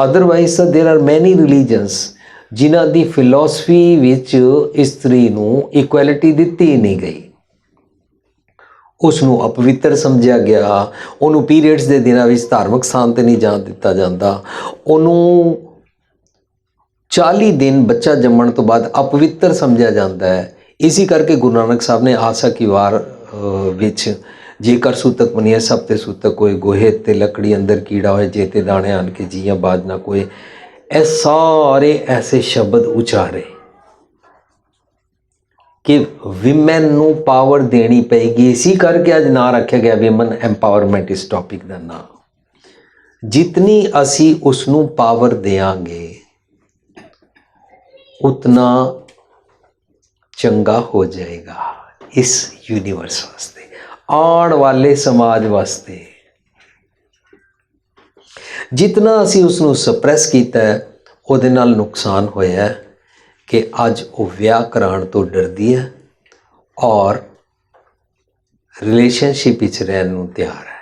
ਅਦਰਵਾਈਜ਼ ਤਾਂ ਦੇਰ ਆਰ ਮੈਨੀ ਰਿਲੀਜਨਸ ਜਿਨ੍ਹਾਂ ਦੀ ਫਿਲੋਸਫੀ ਵਿੱਚ ਇਸਤਰੀ ਨੂੰ ਇਕੁਐਲਿਟੀ ਦਿੱਤੀ ਹੀ ਨਹੀਂ ਗਈ। ਉਸ ਨੂੰ ਅਪਵਿੱਤਰ ਸਮਝਿਆ ਗਿਆ, ਉਹਨੂੰ ਪੀਰੀਅਡਸ ਦੇ ਦਿਨਾਂ ਵਿੱਚ ਧਾਰਮਿਕ ਸਥਾਨ 'ਤੇ ਨਹੀਂ ਜਾਣ ਦਿੱਤਾ ਜਾਂਦਾ, ਉਹਨੂੰ 40 ਦਿਨ ਬੱਚਾ ਜੰਮਣ ਤੋਂ ਬਾਅਦ ਅਪਵਿੱਤਰ ਸਮਝਿਆ ਜਾਂਦਾ ਹੈ। ਇਸੇ ਕਰਕੇ ਗੁਰੂ ਨਾਨਕ ਸਾਹਿਬ ਨੇ ਆਸਾ ਕੀ ਵਾਰ ਵਿੱਚ ਜੇਕਰ ਸੂਤਕ ਬਣੀਏ ਸਭ ਤੇ ਸੂਤਕ ਹੋਏ, ਗੋਹੇ ਤੇ ਲੱਕੜੀ ਅੰਦਰ ਕੀੜਾ ਹੋਏ, ਜੇ ਤੇ ਦਾਣੇ ਆਣ ਕੇ ਜੀਆਂ ਬਾਜ ਨਾ ਕੋਏ, ਇਹ ਸਾਰੇ ਐਸੇ ਸ਼ਬਦ ਉਚਾਰੇ ਕਿ ਵਿਮਨ ਨੂੰ ਪਾਵਰ ਦੇਣੀ ਪਏਗੀ। ਇसी ਕਰਕੇ ਅੱਜ ਨਾਂ ਰੱਖਿਆ ਗਿਆ ਵਿਮਨ ਐਮਪਾਵਰਮੈਂਟ ਇਸ ਟੌਪਿਕ ਦਾ ਨਾਂ। ਜਿਤਨੀ ਅਸੀਂ ਉਸ ਨੂੰ ਪਾਵਰ ਦੇਵਾਂਗੇ ਉਤਨਾ ਚੰਗਾ ਹੋ ਜਾਏਗਾ ਇਸ ਯੂਨੀਵਰਸ ਵਾਸਤੇ, ਆਉਣ ਵਾਲੇ ਸਮਾਜ ਵਾਸਤੇ। ਜਿਤਨਾ ਅਸੀਂ ਉਸ ਨੂੰ ਸਪਰੈਸ ਕੀਤਾ ਹੈ ਉਹਦੇ ਨਾਲ ਨੁਕਸਾਨ ਹੋਇਆ ਕਿ ਅੱਜ ਉਹ ਵਿਆਹ ਕਰਾਉਣ ਤੋਂ ਡਰਦੀ ਹੈ ਔਰ ਰਿਲੇਸ਼ਨਸ਼ਿਪ ਵਿੱਚ ਰਹਿਣ ਨੂੰ ਤਿਆਰ ਹੈ।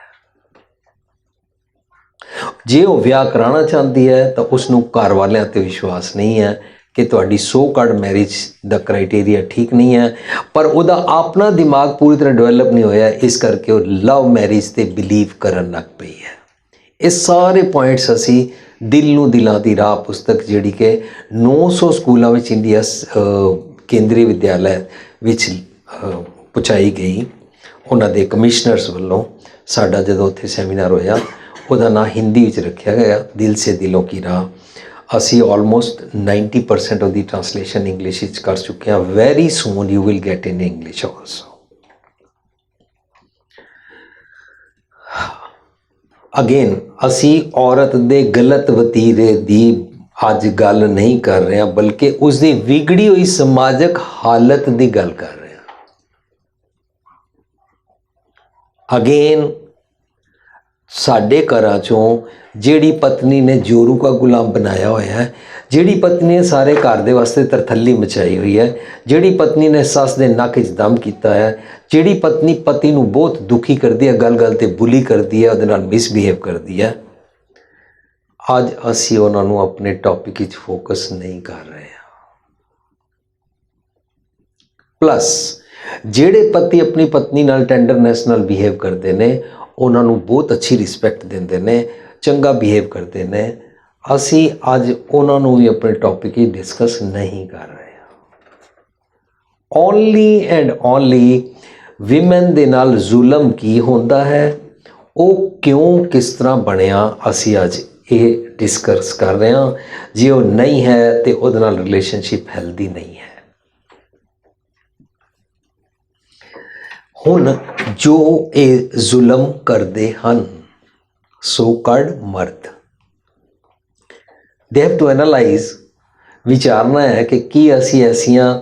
ਜੇ ਉਹ ਵਿਆਹ ਕਰਾਉਣਾ ਚਾਹੁੰਦੀ ਹੈ ਤਾਂ ਉਸ ਨੂੰ ਘਰ ਵਾਲਿਆਂ 'ਤੇ ਵਿਸ਼ਵਾਸ ਨਹੀਂ ਹੈ ਕਿ ਤੁਹਾਡੀ ਸੋ ਕਾਲਡ ਮੈਰਿਜ ਦਾ ਕ੍ਰਾਈਟੇਰੀਆ ਠੀਕ ਨਹੀਂ ਹੈ, ਪਰ ਉਹਦਾ ਆਪਣਾ ਦਿਮਾਗ ਪੂਰੀ ਤਰ੍ਹਾਂ ਡਿਵੈਲਪ ਨਹੀਂ ਹੋਇਆ, ਇਸ ਕਰਕੇ ਉਹ ਲਵ ਮੈਰਿਜ 'ਤੇ ਬਿਲੀਵ ਕਰਨ ਲੱਗ ਪਈ ਹੈ। ਇਹ ਸਾਰੇ ਪੁਆਇੰਟਸ ਅਸੀਂ ਦਿਲ ਨੂੰ ਦਿਲਾਂ ਦੀ ਰਾਹ ਪੁਸਤਕ ਜਿਹੜੀ ਕਿ 900 ਸਕੂਲਾਂ ਵਿੱਚ ਇੰਡੀਆ ਕੇਂਦਰੀ ਵਿਦਿਆਲਿਆ ਵਿੱਚ ਪਹੁੰਚਾਈ ਗਈ, ਉਹਨਾਂ ਦੇ ਕਮਿਸ਼ਨਰਸ ਵੱਲੋਂ ਸਾਡਾ ਜਦੋਂ ਉੱਥੇ ਸੈਮੀਨਾਰ ਹੋਇਆ, ਉਹਦਾ ਨਾਂ ਹਿੰਦੀ ਵਿੱਚ ਰੱਖਿਆ ਗਿਆ, ਦਿਲ ਸੇ ਦਿਲੋਂ ਕੀ ਰਾਹ। ਅਸੀਂ ਆਲਮੋਸਟ 90% ਉਹਦੀ ਟ੍ਰਾਂਸਲੇਸ਼ਨ ਇੰਗਲਿਸ਼ ਵਿੱਚ ਕਰ ਚੁੱਕੇ ਹਾਂ। Very soon you will get in English also. Again ਅਸੀਂ ਔਰਤ ਦੇ ਗਲਤ ਵਤੀਰੇ ਦੀ ਅੱਜ ਗੱਲ ਨਹੀਂ ਕਰ ਰਹੇ ਹਾਂ, ਬਲਕਿ ਉਸ ਦੀ ਵਿਗੜੀ ਹੋਈ ਸਮਾਜਿਕ ਹਾਲਤ ਦੀ ਗੱਲ ਕਰ ਰਹੇ ਹਾਂ। ਅਗੇਨ ਸਾਡੇ ਘਰਾਂ 'ਚੋਂ ਜਿਹੜੀ ਪਤਨੀ ਨੇ ਜੋਰੂ ਕਾ ਗੁਲਾਮ ਬਣਾਇਆ ਹੋਇਆ ਹੈ, ਜਿਹੜੀ ਪਤਨੀ ਨੇ ਸਾਰੇ ਘਰ ਦੇ ਵਾਸਤੇ ਤਰਥੱਲੀ ਮਚਾਈ ਹੋਈ ਹੈ, ਜਿਹੜੀ ਪਤਨੀ ਨੇ ਸੱਸ ਦੇ ਨੱਕ 'ਚ ਦਮ ਕੀਤਾ ਹੈ, ਜਿਹੜੀ ਪਤਨੀ ਪਤੀ ਨੂੰ ਬਹੁਤ ਦੁਖੀ ਕਰਦੀ ਹੈ, ਗੱਲ-ਗੱਲ 'ਤੇ ਬੁਲੀ ਕਰਦੀ ਹੈ, ਉਹਦੇ ਨਾਲ ਮਿਸਬਿਹੇਵ ਕਰਦੀ ਹੈ, ਅੱਜ ਅਸੀਂ ਉਹਨਾਂ ਨੂੰ ਆਪਣੇ ਟੌਪਿਕ ਵਿੱਚ ਫੋਕਸ ਨਹੀਂ ਕਰ ਰਹੇ ਹਾਂ। ਪਲੱਸ ਜਿਹੜੇ ਪਤੀ ਆਪਣੀ ਪਤਨੀ ਨਾਲ ਟੈਂਡਰਨੈਸ ਨਾਲ ਬਿਹੇਵ ਕਰਦੇ ਨੇ, ਉਹਨਾਂ ਨੂੰ ਬਹੁਤ ਅੱਛੀ ਰਿਸਪੈਕਟ ਦਿੰਦੇ ਨੇ, ਚੰਗਾ ਬਿਹੇਵ ਕਰਦੇ ਨੇ, ਅਸੀਂ ਅੱਜ ਉਹਨਾਂ ਨੂੰ ਵੀ ਆਪਣੇ ਟੌਪਿਕ ਹੀ ਡਿਸਕਸ ਨਹੀਂ ਕਰ ਰਹੇ ਹਾਂ। ਓਨਲੀ ਐਂਡ ਓਨਲੀ ਵਿਮਨ ਦੇ ਨਾਲ ਜ਼ੁਲਮ ਕੀ ਹੁੰਦਾ ਹੈ, ਉਹ ਕਿਉਂ ਕਿਸ ਤਰ੍ਹਾਂ ਬਣਿਆ, ਅਸੀਂ ਅੱਜ ਇਹ ਡਿਸਕਸ ਕਰ ਰਹੇ ਹਾਂ। ਜੇ ਉਹ ਨਹੀਂ ਹੈ ਤੇ ਉਹਦੇ ਨਾਲ ਰਿਲੇਸ਼ਨਸ਼ਿਪ ਹੈਲਦੀ ਨਹੀਂ ਹੈ। ਹੁਣ ਜੋ ਇਹ ਜ਼ੁਲਮ ਕਰਦੇ ਹਨ ਸੋ ਕਾਲਡ ਮਰਦ, ਦੇ ਹੈਵ ਟੂ ਐਨਾਲਾਈਜ਼, ਵਿਚਾਰਨਾ ਹੈ ਕਿ ਕੀ ਅਸੀਂ ਐਸੀਆਂ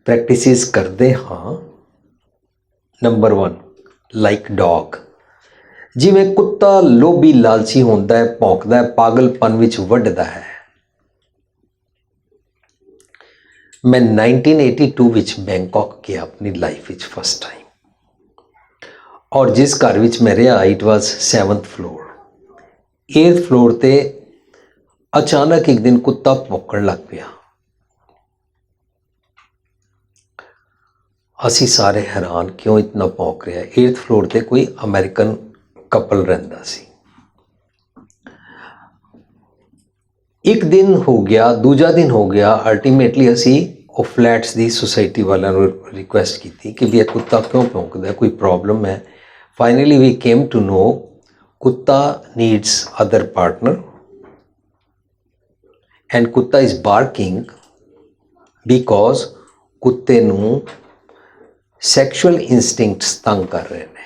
ਪ੍ਰੈਕਟਿਸਿਸ ਕਰਦੇ ਹਾਂ। ਨੰਬਰ 1 ਲਾਈਕ ਡੌਗ, ਜਿਵੇਂ ਕੁੱਤਾ ਲੋਭੀ ਲਾਲਚੀ ਹੁੰਦਾ ਹੈ, ਭੌਂਕਦਾ ਹੈ, ਪਾਗਲਪਨ ਵਿੱਚ ਵੱਢਦਾ ਹੈ। ਮੈਂ 1982 ਵਿੱਚ ਬੈਂਕਾਕ ਗਿਆ ਆਪਣੀ ਲਾਈਫ ਵਿੱਚ ਫਸਟ ਟਾਈਮ, ਔਰ ਜਿਸ ਘਰ ਵਿੱਚ ਮੈਂ ਰਿਹਾ it was 7th floor. 8th floor 'ਤੇ ਅਚਾਨਕ ਇੱਕ ਦਿਨ ਕੁੱਤਾ ਭੌਂਕਣ ਲੱਗ ਪਿਆ। ਅਸੀਂ ਸਾਰੇ ਹੈਰਾਨ, ਕਿਉਂ ਇਤਨਾ ਭੌਂਕ ਰਿਹਾ। 8th ਫਲੋਰ 'ਤੇ ਕੋਈ ਅਮਰੀਕਨ ਕਪਲ ਰਹਿੰਦਾ ਸੀ। ਇੱਕ ਦਿਨ ਹੋ ਗਿਆ, ਦੂਜਾ ਦਿਨ ਹੋ ਗਿਆ, ਅਲਟੀਮੇਟਲੀ ਅਸੀਂ ਉਹ ਫਲੈਟਸ ਦੀ ਸੁਸਾਇਟੀ ਵਾਲਿਆਂ ਨੂੰ ਰਿਕੁਐਸਟ ਕੀਤੀ ਕਿ ਵੀ ਇਹ ਕੁੱਤਾ ਕਿਉਂ ਭੌਂਕਦਾ, ਕੋਈ ਪ੍ਰੋਬਲਮ ਹੈ। Finally we came to know ਕੁੱਤਾ ਨੀਡਸ ਅਦਰ ਪਾਰਟਨਰ ਐਂਡ ਕੁੱਤਾ ਇਜ਼ ਬਾਰਕਿੰਗ ਬਿਕੋਜ਼ ਕੁੱਤੇ ਨੂੰ ਸੈਕਸ਼ੂਅਲ ਇਨਸਟਿੰਕਟਸ ਤੰਗ ਕਰ ਰਹੇ ਨੇ।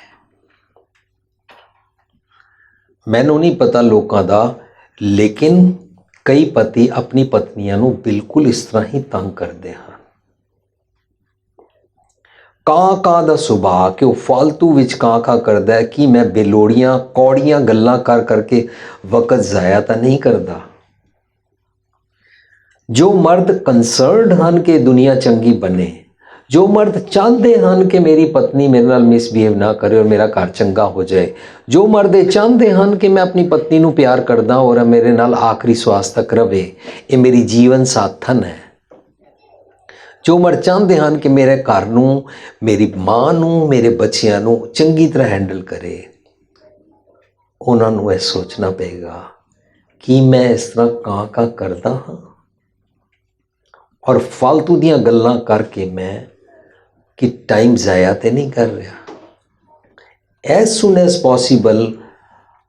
ਮੈਨੂੰ ਨਹੀਂ ਪਤਾ ਲੋਕਾਂ ਦਾ, ਲੇਕਿਨ ਕਈ ਪਤੀ ਆਪਣੀ ਪਤਨੀਆਂ ਨੂੰ ਬਿਲਕੁਲ ਇਸ ਤਰ੍ਹਾਂ ਹੀ ਤੰਗ ਕਰਦੇ ਹਨ। ਕਾਂ ਦਾ ਸੁਭਾਅ ਕਿ ਉਹ ਫालतू ਵਿੱਚ ਕਾਂ ਕਰਦਾ ਹੈ ਕਿ ਮੈਂ ਬੇਲੋੜੀਆਂ ਕੌੜੀਆਂ ਗੱਲਾਂ ਕਰ ਕਰਕੇ ਵਕਤ ਜ਼ਾਇਆ ਤਾਂ ਨਹੀਂ ਕਰਦਾ। ਜੋ ਮਰਦ ਕੰਸਰਨਡ ਹਨ ਕਿ ਦੁਨੀਆ ਚੰਗੀ ਬਣੇ, ਜੋ ਮਰਦ ਚਾਹੁੰਦੇ ਹਨ ਕਿ ਮੇਰੀ ਪਤਨੀ ਮੇਰੇ ਨਾਲ ਮਿਸਬਿਹੇਵ ਨਾ ਕਰੇ ਔਰ ਮੇਰਾ ਘਰ ਚੰਗਾ ਹੋ ਜਾਏ, ਜੋ ਮਰਦ ਇਹ ਚਾਹੁੰਦੇ ਹਨ ਕਿ ਮੈਂ ਆਪਣੀ ਪਤਨੀ ਨੂੰ ਪਿਆਰ ਕਰਦਾ ਔਰ ਮੇਰੇ ਨਾਲ ਆਖਰੀ ਸਵਾਸ ਤੱਕ ਰਵੇ, ਇਹ ਮੇਰੀ ਜੀਵਨ ਸਾਥਣ ਹੈ। ਜੋ ਮਰਦ ਚਾਹੁੰਦੇ ਹਨ ਕਿ ਮੇਰੇ ਘਰ ਨੂੰ, ਮੇਰੀ ਮਾਂ ਨੂੰ, ਮੇਰੇ ਬੱਚਿਆਂ ਨੂੰ ਚੰਗੀ ਤਰ੍ਹਾਂ ਹੈਂਡਲ ਕਰੇ, ਉਹਨਾਂ ਨੂੰ ਇਹ ਸੋਚਣਾ ਪਏਗਾ ਕਿ ਮੈਂ ਇਸ ਤਰ੍ਹਾਂ ਕਾਂ ਕਰਦਾ ਹਾਂ ਔਰ ਫालतू ਦੀਆਂ ਗੱਲਾਂ ਕਰਕੇ ਮੈਂ ਕਿ ਟਾਈਮ ਜ਼ਾਇਆ ਤੇ ਨਹੀਂ ਕਰ ਰਿਹਾ। As soon as possible,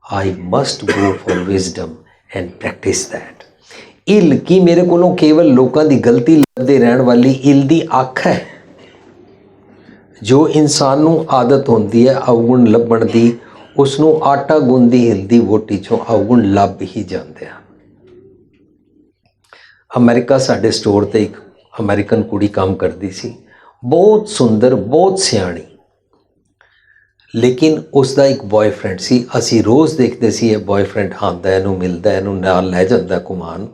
I must go for wisdom and practice that. ਇਲ ਕੀ ਮੇਰੇ ਕੋਲੋਂ ਕੇਵਲ ਲੋਕਾਂ ਦੀ ਗਲਤੀ ਲੱਭਦੇ ਰਹਿਣ ਵਾਲੀ ਇਲ ਦੀ ਅੱਖ ਹੈ। ਜੋ ਇਨਸਾਨ ਨੂੰ ਆਦਤ ਹੁੰਦੀ ਹੈ ਅਵਗੁਣ ਲੱਭਣ ਦੀ, ਉਸ ਨੂੰ ਆਟਾ ਗੁੰਦੀ ਹਿਲਦੀ ਵੋਟੀ ਚੋਂ ਅਵਗੁਣ ਲੱਭ ਹੀ ਜਾਂਦੇ ਹਨ। ਅਮਰੀਕਾ ਸਾਡੇ ਸਟੋਰ ਤੇ ਇੱਕ ਅਮਰੀਕਨ ਕੁੜੀ ਕੰਮ ਕਰਦੀ ਸੀ, ਬਹੁਤ ਸੁੰਦਰ, ਬਹੁਤ ਸਿਆਣੀ, ਲੇਕਿਨ ਉਸ ਦਾ ਇੱਕ ਬॉयਫ੍ਰੈਂਡ ਸੀ। ਅਸੀਂ ਰੋਜ਼ ਦੇਖਦੇ ਸੀ ਇਹ ਬॉयਫ੍ਰੈਂਡ ਆਉਂਦਾ, ਇਹਨੂੰ ਮਿਲਦਾ, ਇਹਨੂੰ ਨਾਲ ਲੈ ਜਾਂਦਾ ਘੁਮਾਉਣ।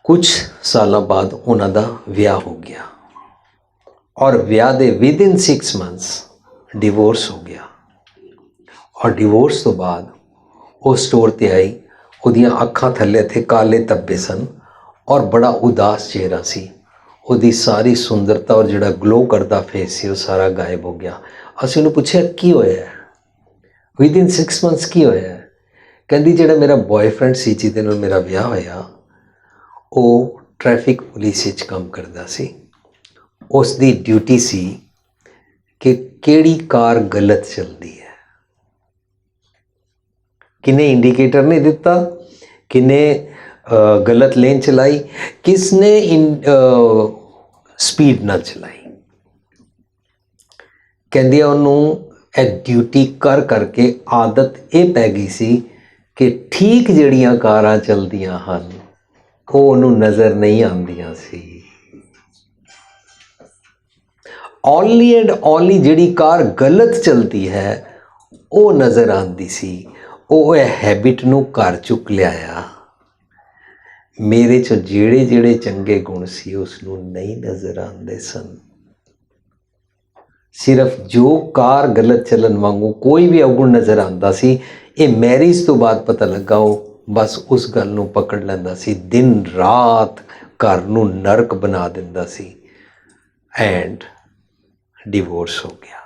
ਕੁਝ ਸਾਲਾਂ ਬਾਅਦ ਉਹਨਾਂ ਦਾ ਵਿਆਹ ਹੋ ਗਿਆ ਔਰ ਵਿਆਹ ਦੇ ਵਿਦਿਨ 6 months ਡਿਵੋਰਸ ਹੋ ਗਿਆ। ਔਰ ਡਿਵੋਰਸ ਤੋਂ ਬਾਅਦ ਉਹ ਸਟੋਰ ਤੇ ਆਈ, ਉਹਦੀਆਂ ਅੱਖਾਂ ਥੱਲੇ ਥੇ ਕਾਲੇ ਧੱਬੇ ਸਨ ਔਰ ਬੜਾ ਉਦਾਸ ਚਿਹਰਾ ਸੀ। ਉਹਦੀ ਸਾਰੀ ਸੁੰਦਰਤਾ ਔਰ ਜਿਹੜਾ ਗਲੋ ਕਰਦਾ ਫੇਸ ਸੀ ਉਹ ਸਾਰਾ ਗਾਇਬ ਹੋ ਗਿਆ। ਅਸੀਂ ਉਹਨੂੰ ਪੁੱਛਿਆ ਕੀ ਹੋਇਆ, ਵਿਦਿਨ 6 months ਕੀ ਹੋਇਆ? ਕਹਿੰਦੀ ਜਿਹੜਾ ਮੇਰਾ ਬॉयਫ੍ਰੈਂਡ ਸੀ ਜਿਹਦੇ ਨਾਲ ਮੇਰਾ ਵਿਆਹ ਹੋਇਆ, ਉਹ ਟ੍ਰੈਫਿਕ ਪੁਲਿਸ ਵਿੱਚ ਕੰਮ ਕਰਦਾ ਸੀ। ਉਸ ਦੀ ਡਿਊਟੀ ਸੀ ਕਿ ਕਿਹੜੀ ਕਾਰ ਗਲਤ ਚੱਲਦੀ ਹੈ, ਕਿਨੇ ਇੰਡੀਕੇਟਰ ਨਹੀਂ ਦਿੱਤਾ, ਕਿਨੇ ਗਲਤ ਲੇਨ ਚलाई, किसने स्पीड ना चलाई। कहंदी ਉਹਨੂੰ ਇਹ ਡਿਊਟੀ ਕਰ ਕਰਕੇ ਆਦਤ ਇਹ ਪੈ ਗਈ ਸੀ ਕਿ ਠੀਕ ਜਿਹੜੀਆਂ ਕਾਰਾਂ ਚੱਲਦੀਆਂ ਹਨ ਉਹ ਉਹਨੂੰ ਨਜ਼ਰ ਨਹੀਂ ਆਉਂਦੀਆਂ ਸੀ। ਓਨਲੀ ਐਂਡ ਓਨਲੀ ਜਿਹੜੀ ਕਾਰ ਗਲਤ ਚਲਦੀ ਹੈ ਉਹ ਨਜ਼ਰ ਆਉਂਦੀ ਸੀ। ਉਹ ਇਹ ਹੈਬਿਟ ਨੂੰ ਘਰ ਚੁੱਕ ਲਿਆਇਆ। ਮੇਰੇ 'ਚ ਜਿਹੜੇ ਚੰਗੇ ਗੁਣ ਸੀ ਉਸ ਨੂੰ ਨਹੀਂ ਨਜ਼ਰ ਆਉਂਦੇ ਸਨ। ਸਿਰਫ ਜੋ ਕਾਰ ਗਲਤ ਚੱਲਣ ਵਾਂਗੂ ਕੋਈ ਵੀ ਅਵਗੁਣ ਨਜ਼ਰ ਆਉਂਦਾ ਸੀ, ਇਹ ਮੈਰਿਜ ਤੋਂ ਬਾਅਦ ਪਤਾ ਲੱਗਾ। ਉਹ ਬਸ ਉਸ ਗੱਲ ਨੂੰ ਪਕੜ ਲੈਂਦਾ ਸੀ, ਦਿਨ ਰਾਤ ਘਰ ਨੂੰ ਨਰਕ ਬਣਾ ਦਿੰਦਾ ਸੀ ਐਂਡ ਡਿਵੋਰਸ ਹੋ ਗਿਆ।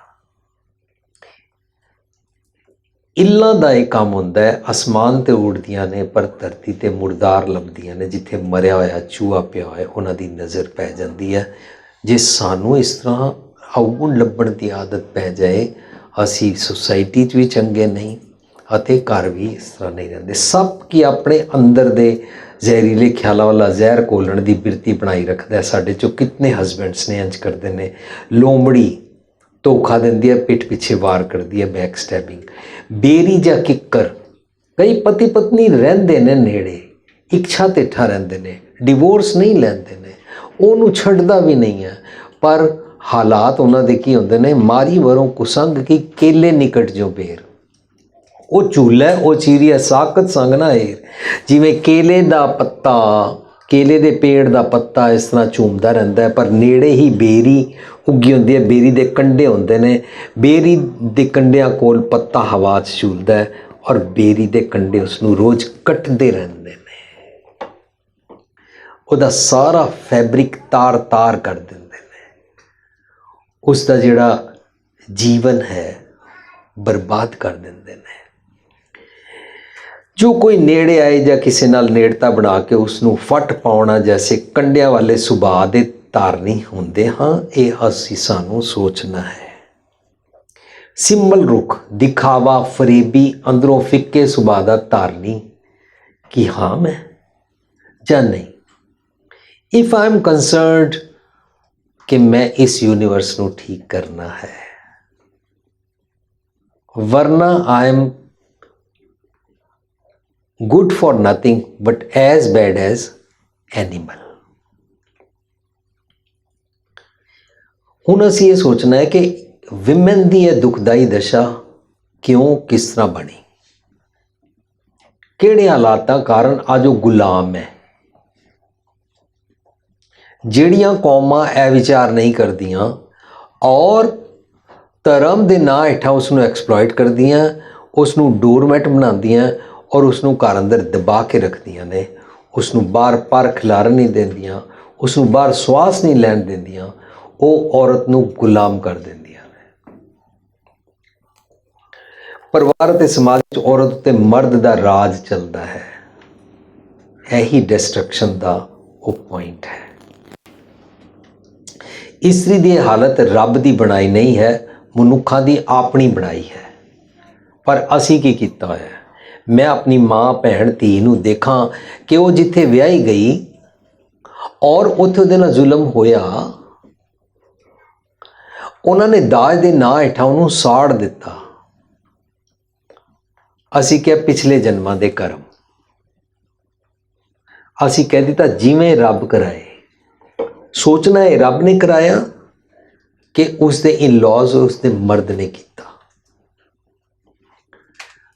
ਇੱਲਾਂ ਦਾ ਇਹ ਕੰਮ ਹੁੰਦਾ ਹੈ, ਅਸਮਾਨ ਤੇ ਉੱਡਦੀਆਂ ਨੇ ਪਰ ਧਰਤੀ ਤੇ ਮੁਰਦਾਰ ਲੱਭਦੀਆਂ ਨੇ। ਜਿੱਥੇ ਮਰਿਆ ਹੋਇਆ ਚੂਹਾ ਪਿਆ ਹੋਇਆ ਉਹਨਾਂ ਦੀ ਨਜ਼ਰ ਪੈ ਜਾਂਦੀ ਹੈ। ਜੇ ਸਾਨੂੰ ਇਸ ਤਰ੍ਹਾਂ ਅਵਗੁਣ ਲੱਭਣ ਦੀ ਆਦਤ ਪੈ ਜਾਏ, ਅਸੀਂ ਸੁਸਾਇਟੀ 'ਚ ਵੀ ਚੰਗੇ ਨਹੀਂ ਅਤੇ ਘਰ ਵੀ ਇਸ ਤਰ੍ਹਾਂ ਨਹੀਂ ਰਹਿੰਦੇ। ਸਭ ਕੀ ਆਪਣੇ ਅੰਦਰ ਦੇ ਜ਼ਹਿਰੀਲੇ ਖਿਆਲਾਂ ਵਾਲਾ ਜ਼ਹਿਰ ਘੋਲਣ ਦੀ ਬਿਰਤੀ ਬਣਾਈ ਰੱਖਦਾ। ਸਾਡੇ 'ਚੋਂ ਕਿਤਨੇ ਹਸਬੈਂਡਸ ਨੇ ਇੰਝ ਕਰਦੇ ਨੇ। ਲੋਮੜੀ ਧੋਖਾ ਦਿੰਦੀ ਹੈ, ਪਿੱਠ ਪਿੱਛੇ ਵਾਰ ਕਰਦੀ ਹੈ, ਬੈਕ ਸਟੈਬਿੰਗ। ਬੇਰੀ ਜਾਂ ਕਿੱਕਰ, ਕਈ ਪਤੀ ਪਤਨੀ ਰਹਿੰਦੇ ਨੇ ਨੇੜੇ, ਇੱਕ ਛੱਤ ਹੇਠਾਂ ਰਹਿੰਦੇ ਨੇ, ਡਿਵੋਰਸ ਨਹੀਂ ਲੈਂਦੇ ਨੇ, ਉਹਨੂੰ ਛੱਡਦਾ ਵੀ ਨਹੀਂ ਹੈ, ਪਰ ਹਾਲਾਤ ਉਹਨਾਂ ਦੇ ਕੀ ਹੁੰਦੇ ਨੇ, ਮਾਰੀ ਵਰੋਂ ਕੁਸੰਗ ਕੀ ਕੇਲੇ ਨਿਕਟ ਜੋ ਬੇਰ। ਉਹ ਝੂਲਾ ਉਹ ਚੀਰੀ ਸਾਕਤ ਸੰਗ ਨਾ ਏਰ। ਜਿਵੇਂ ਕੇਲੇ ਦਾ ਪੱਤਾ, ਕੇਲੇ ਦੇ ਪੇੜ ਦਾ ਪੱਤਾ ਇਸ ਤਰ੍ਹਾਂ ਝੂਮਦਾ ਰਹਿੰਦਾ ਹੈ, ਪਰ ਨੇੜੇ ਹੀ ਬੇਰੀ ਉੱਗੀ ਹੁੰਦੀ ਹੈ। ਬੇਰੀ ਦੇ ਕੰਡੇ ਹੁੰਦੇ ਨੇ, ਬੇਰੀ ਦੇ ਕੰਡਿਆਂ ਕੋਲ ਪੱਤਾ ਹਵਾ 'ਚ ਝੂਲਦਾ ਹੈ ਔਰ ਬੇਰੀ ਦੇ ਕੰਡੇ ਉਸ ਨੂੰ ਰੋਜ਼ ਕੱਟਦੇ ਰਹਿੰਦੇ ਨੇ। ਉਹਦਾ ਸਾਰਾ ਫੈਬਰਿਕ ਤਾਰ ਤਾਰ ਕਰ ਦਿੰਦੇ ਨੇ। ਉਸ ਦਾ ਜਿਹੜਾ ਜੀਵਨ ਹੈ ਬਰਬਾਦ ਕਰ ਦਿੰਦੇ ਨੇ। ਜੋ ਕੋਈ ਨੇੜੇ ਆਏ ਜਾਂ ਕਿਸੇ ਨਾਲ ਨੇੜਤਾ ਬਣਾ ਕੇ ਉਸ ਨੂੰ ਫੱਟ ਪਾਉਣਾ ਜੈਸੇ ਕੰਡਿਆਂ ਵਾਲੇ ਸੁਭਾਅ ਦੇ ਧਾਰਨੀ ਹੁੰਦੇ ਹਾਂ, ਇਹ ਅਸੀਂ ਸਾਨੂੰ ਸੋਚਣਾ ਹੈ। ਸਿੰਬਲ ਰੁੱਖ, ਦਿਖਾਵਾ, ਫਰੇਬੀ, ਅੰਦਰੋਂ ਫਿੱਕੇ ਸੁਭਾਅ ਦਾ ਧਾਰਨੀ ਕਿ ਹਾਂ ਮੈਂ ਜਾਂ ਨਹੀਂ। ਇਫ ਆਈ ਐਮ ਕੰਸਰਨਡ ਕਿ ਮੈਂ ਇਸ ਯੂਨੀਵਰਸ ਨੂੰ ਠੀਕ ਕਰਨਾ ਹੈ, ਵਰਨਾ I am good for nothing but as bad as animal। ਹੁਣ ਅਸੀਂ ਇਹ ਸੋਚਣਾ ਹੈ ਕਿ ਵਿਮਨ ਦੀ ਇਹ ਦੁਖਦਾਈ ਦਸ਼ਾ ਕਿਉਂ ਕਿਸ ਤਰ੍ਹਾਂ ਬਣੀ, ਕਿਹੜੇ ਹਾਲਾਤਾਂ ਕਾਰਨ ਅੱਜ ਉਹ ਗੁਲਾਮ ਹੈ। ਜਿਹੜੀਆਂ ਕੌਮਾਂ ਇਹ ਵਿਚਾਰ ਨਹੀਂ ਕਰਦੀਆਂ ਔਰ ਧਰਮ ਦੇ ਨਾਂ ਹੇਠਾਂ ਉਸ ਨੂੰ ਐਕਸਪਲੋਇਟ ਕਰਦੀਆਂ, ਉਸ ਨੂੰ ਡੋਰਮੈਟ ਬਣਾਉਂਦੀਆਂ ਔਰ ਉਸ ਨੂੰ ਘਰ ਅੰਦਰ ਦਬਾ ਕੇ ਰੱਖਦੀਆਂ ਨੇ, ਉਸ ਨੂੰ ਬਾਹਰ ਪਰ ਖਿਲਾਰਨ ਨਹੀਂ ਦਿੰਦੀਆਂ, ਉਸ ਨੂੰ ਬਾਹਰ ਸਵਾਸ ਨਹੀਂ ਲੈਣ ਦਿੰਦੀਆਂ, ਉਹ ਔਰਤ ਨੂੰ ਗੁਲਾਮ ਕਰ ਦਿੰਦੀਆਂ ਨੇ। ਪਰਿਵਾਰ ਅਤੇ ਸਮਾਜ ਵਿੱਚ ਔਰਤ ਉੱਤੇ ਮਰਦ ਦਾ ਰਾਜ ਚੱਲਦਾ ਹੈ। ਇਹੀ ਡਿਸਟਰਕਸ਼ਨ ਦਾ ਉਹ ਪੁਆਇੰਟ ਹੈ। ਇਸਤਰੀ ਦੀ ਹਾਲਤ ਰੱਬ ਦੀ ਬਣਾਈ ਨਹੀਂ ਹੈ, ਮਨੁੱਖਾਂ ਦੀ ਆਪਣੀ ਬਣਾਈ ਹੈ। ਪਰ ਅਸੀਂ ਕੀ ਕੀਤਾ ਹੋਇਆ? ਮੈਂ ਆਪਣੀ ਮਾਂ ਭੈਣ ਧੀ ਨੂੰ ਦੇਖਾਂ ਕਿ ਉਹ ਜਿੱਥੇ ਵਿਆਹੀ ਗਈ ਔਰ ਉੱਥੇ ਉਹਦੇ ਨਾਲ ਜ਼ੁਲਮ ਹੋਇਆ, ਉਹਨਾਂ ਨੇ ਦਾਜ ਦੇ ਨਾਂ ਹੇਠਾਂ ਉਹਨੂੰ ਸਾੜ ਦਿੱਤਾ। ਅਸੀਂ ਕਿਹਾ ਪਿਛਲੇ ਜਨਮਾਂ ਦੇ ਕਰਮ। ਅਸੀਂ ਕਹਿ ਦਿੱਤਾ ਜਿਵੇਂ ਰੱਬ ਕਰਾਏ। ਸੋਚਣਾ ਹੈ ਰੱਬ ਨੇ ਕਰਾਇਆ ਕਿ ਉਸਦੇ ਇਨ-ਲॉज ਉਸਦੇ ਮਰਦ ਨੇ ਕੀਤਾ।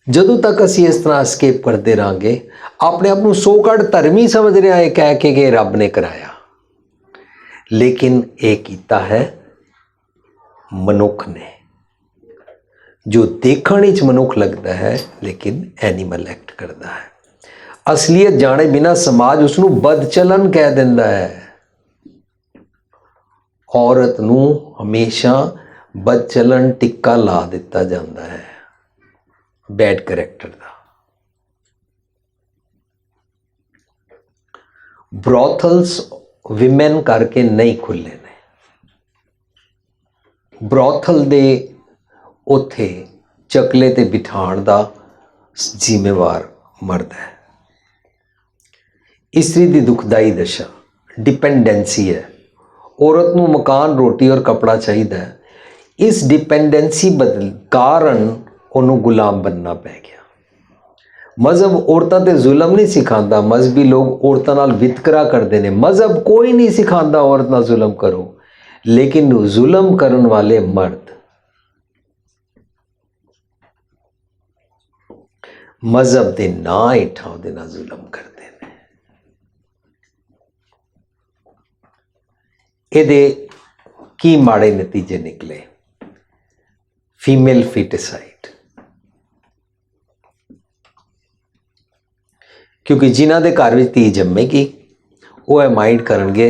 ਜਦੋਂ ਤੱਕ ਅਸੀਂ ਇਸ ਤਰ੍ਹਾਂ escape ਕਰਦੇ ਰਹਾਂਗੇ, ਆਪਣੇ ਆਪ ਨੂੰ ਸੋ-ਕਾਲਡ ਧਰਮੀ ਸਮਝ ਰਿਹਾ ਹੈ ਕਹਿ ਕੇ ਕਿ ਰੱਬ ਨੇ ਕਰਾਇਆ, ਲੇਕਿਨ ਇਹ ਕੀਤਾ ਹੈ ਮਨੁੱਖ ਨੇ, ਜੋ ਦੇਖਣ ਵਿੱਚ ਮਨੁੱਖ ਲੱਗਦਾ ਹੈ ਲੇਕਿਨ ਐਨੀਮਲ ਐਕਟ ਕਰਦਾ ਹੈ। ਅਸਲੀਅਤ ਜਾਣੇ ਬਿਨਾ ਸਮਾਜ ਉਸ ਨੂੰ ਬਦਚਲਨ ਕਹਿ ਦਿੰਦਾ ਹੈ। ਔਰਤ ਨੂੰ ਹਮੇਸ਼ਾ ਬਦਚਲਨ ਟਿੱਕਾ ਲਾ ਦਿੱਤਾ ਜਾਂਦਾ ਹੈ ਬੈਡ ਕਰੈਕਟਰ ਦਾ। ਬ੍ਰੋਥਲਸ ਵਿਮਨ ਕਰਕੇ ਨਹੀਂ ਖੁੱਲੇ ਨੇ। ਬ੍ਰੋਥਲ ਦੇ ਉੱਥੇ ਚਕਲੇ ਤੇ ਬਿਠਾਉਣ ਦਾ ਜ਼ਿੰਮੇਵਾਰ ਮਰਦ ਹੈ। ਇਸਤਰੀ ਦੀ ਦੁਖਦਾਈ ਦਸ਼ਾ ਡਿਪੈਂਡੈਂਸੀ ਹੈ। औरत ਨੂੰ ਮਕਾਨ, ਰੋਟੀ ਔਰ ਕੱਪੜਾ ਚਾਹੀਦਾ ਹੈ। ਇਸ ਡਿਪੈਂਡੈਂਸੀ ਕਾਰਨ ਉਹਨੂੰ ਗੁਲਾਮ ਬਣਨਾ ਪੈ ਗਿਆ। ਮਜ਼ਹਬ ਔਰਤਾਂ ਤੇ ਜ਼ੁਲਮ ਨਹੀਂ ਸਿਖਾਉਂਦਾ। ਮਜ਼ਹਬੀ ਲੋਕ ਔਰਤਾਂ ਨਾਲ ਵਿਤਕਰਾ ਕਰਦੇ ਨੇ। ਮਜ਼ਹਬ ਕੋਈ ਨਹੀਂ ਸਿਖਾਉਂਦਾ ਔਰਤ ਨਾਲ ਜ਼ੁਲਮ ਕਰੋ, ਲੇਕਿਨ ਜ਼ੁਲਮ ਕਰਨ ਵਾਲੇ ਮਰਦ ਮਜ਼ਹਬ ਦੇ ਨਾਂ ਹੇਠਾਂ ਉਹਦੇ ਨਾਲ ਜ਼ੁਲਮ ਕਰਦੇ ਨੇ। ਇਹਦੇ ਕੀ ਮਾੜੇ ਨਤੀਜੇ ਨਿਕਲੇ? ਫੀਮੇਲ ਫੀਟਿਸਾਈਡ। ਕਿਉਂਕਿ ਜਿਨ੍ਹਾਂ ਦੇ ਘਰ ਵਿੱਚ ਧੀ ਜੰਮੇਗੀ ਉਹ ਇਹ ਮਾਈਂਡ ਕਰਨਗੇ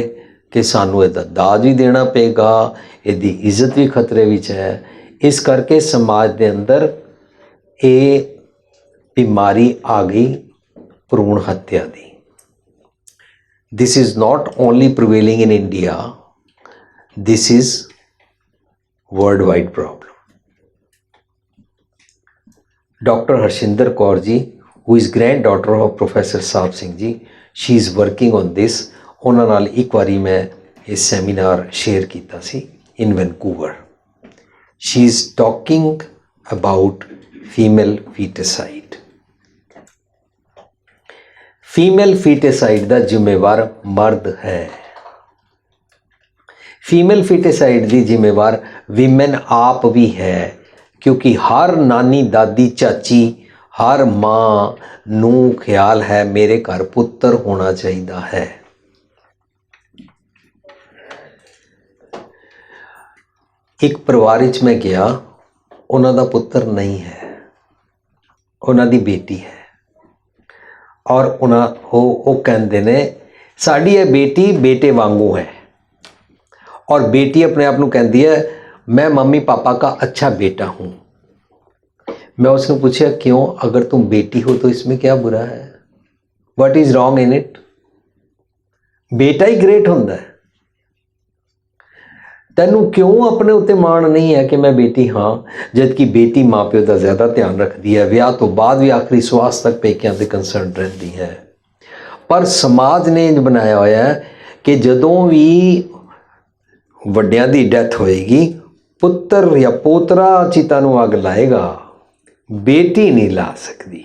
ਕਿ ਸਾਨੂੰ ਇਹਦਾ ਦਾਜ ਵੀ ਦੇਣਾ ਪਏਗਾ, ਇਹਦੀ ਇੱਜ਼ਤ ਵੀ ਖਤਰੇ ਵਿੱਚ ਹੈ। ਇਸ ਕਰਕੇ ਸਮਾਜ ਦੇ ਅੰਦਰ ਇਹ ਬਿਮਾਰੀ ਆ ਗਈ ਭਰੂਣ ਹੱਤਿਆ ਦੀ। This is not only prevailing in India, this is worldwide problem. Dr. Harshinder Kaur ji, who is granddaughter of Professor Sahab Singh ji, she is working on this. ਉਹਨਾਂ ਨਾਲ ਇੱਕ ਵਾਰੀ ਮੈਂ ਇਹ ਸੈਮੀਨਾਰ ਸ਼ੇਅਰ ਕੀਤਾ ਸੀ in Vancouver. She is talking about female feticide. Female feticide ਦਾ ਜ਼ਿੰਮੇਵਾਰ ਮਰਦ ਹੈ। फीमेल फीटिसाइड की जिम्मेवार विमेन आप भी है, क्योंकि हर नानी दादी चाची हर माँ नू ख्याल है मेरे घर पुत्र होना चाहिए है। एक परिवार मैं गया, उन्हों का पुत्र नहीं है, उन्हों की बेटी है और वो कहते ने साड़ी है बेटी बेटे वांगू है। और बेटी अपने आप को कहती है मैं मम्मी पापा का अच्छा बेटा हूँ। मैं उसने पूछा क्यों? अगर तुम बेटी हो तो इसमें क्या बुरा है? What is wrong in it? बेटा ही ग्रेट होता है। तैनू क्यों अपने उत्ते माण नहीं है कि मैं बेटी हाँ, जबकि बेटी माँ प्यो का ज़्यादा ध्यान रखती है, विआह तो बाद भी आखिरी श्वास तक पेकियां से कंसर्न रहती है। पर समाज ने इंज बनाया होया है कि जदों भी ਵੱਡਿਆਂ ਦੀ ਡੈਥ ਹੋਏਗੀ ਪੁੱਤਰ ਜਾਂ ਪੋਤਰਾ ਚਿਤਾ ਨੂੰ ਅੱਗ ਲਾਏਗਾ, ਬੇਟੀ ਨਹੀਂ ਲਾ ਸਕਦੀ।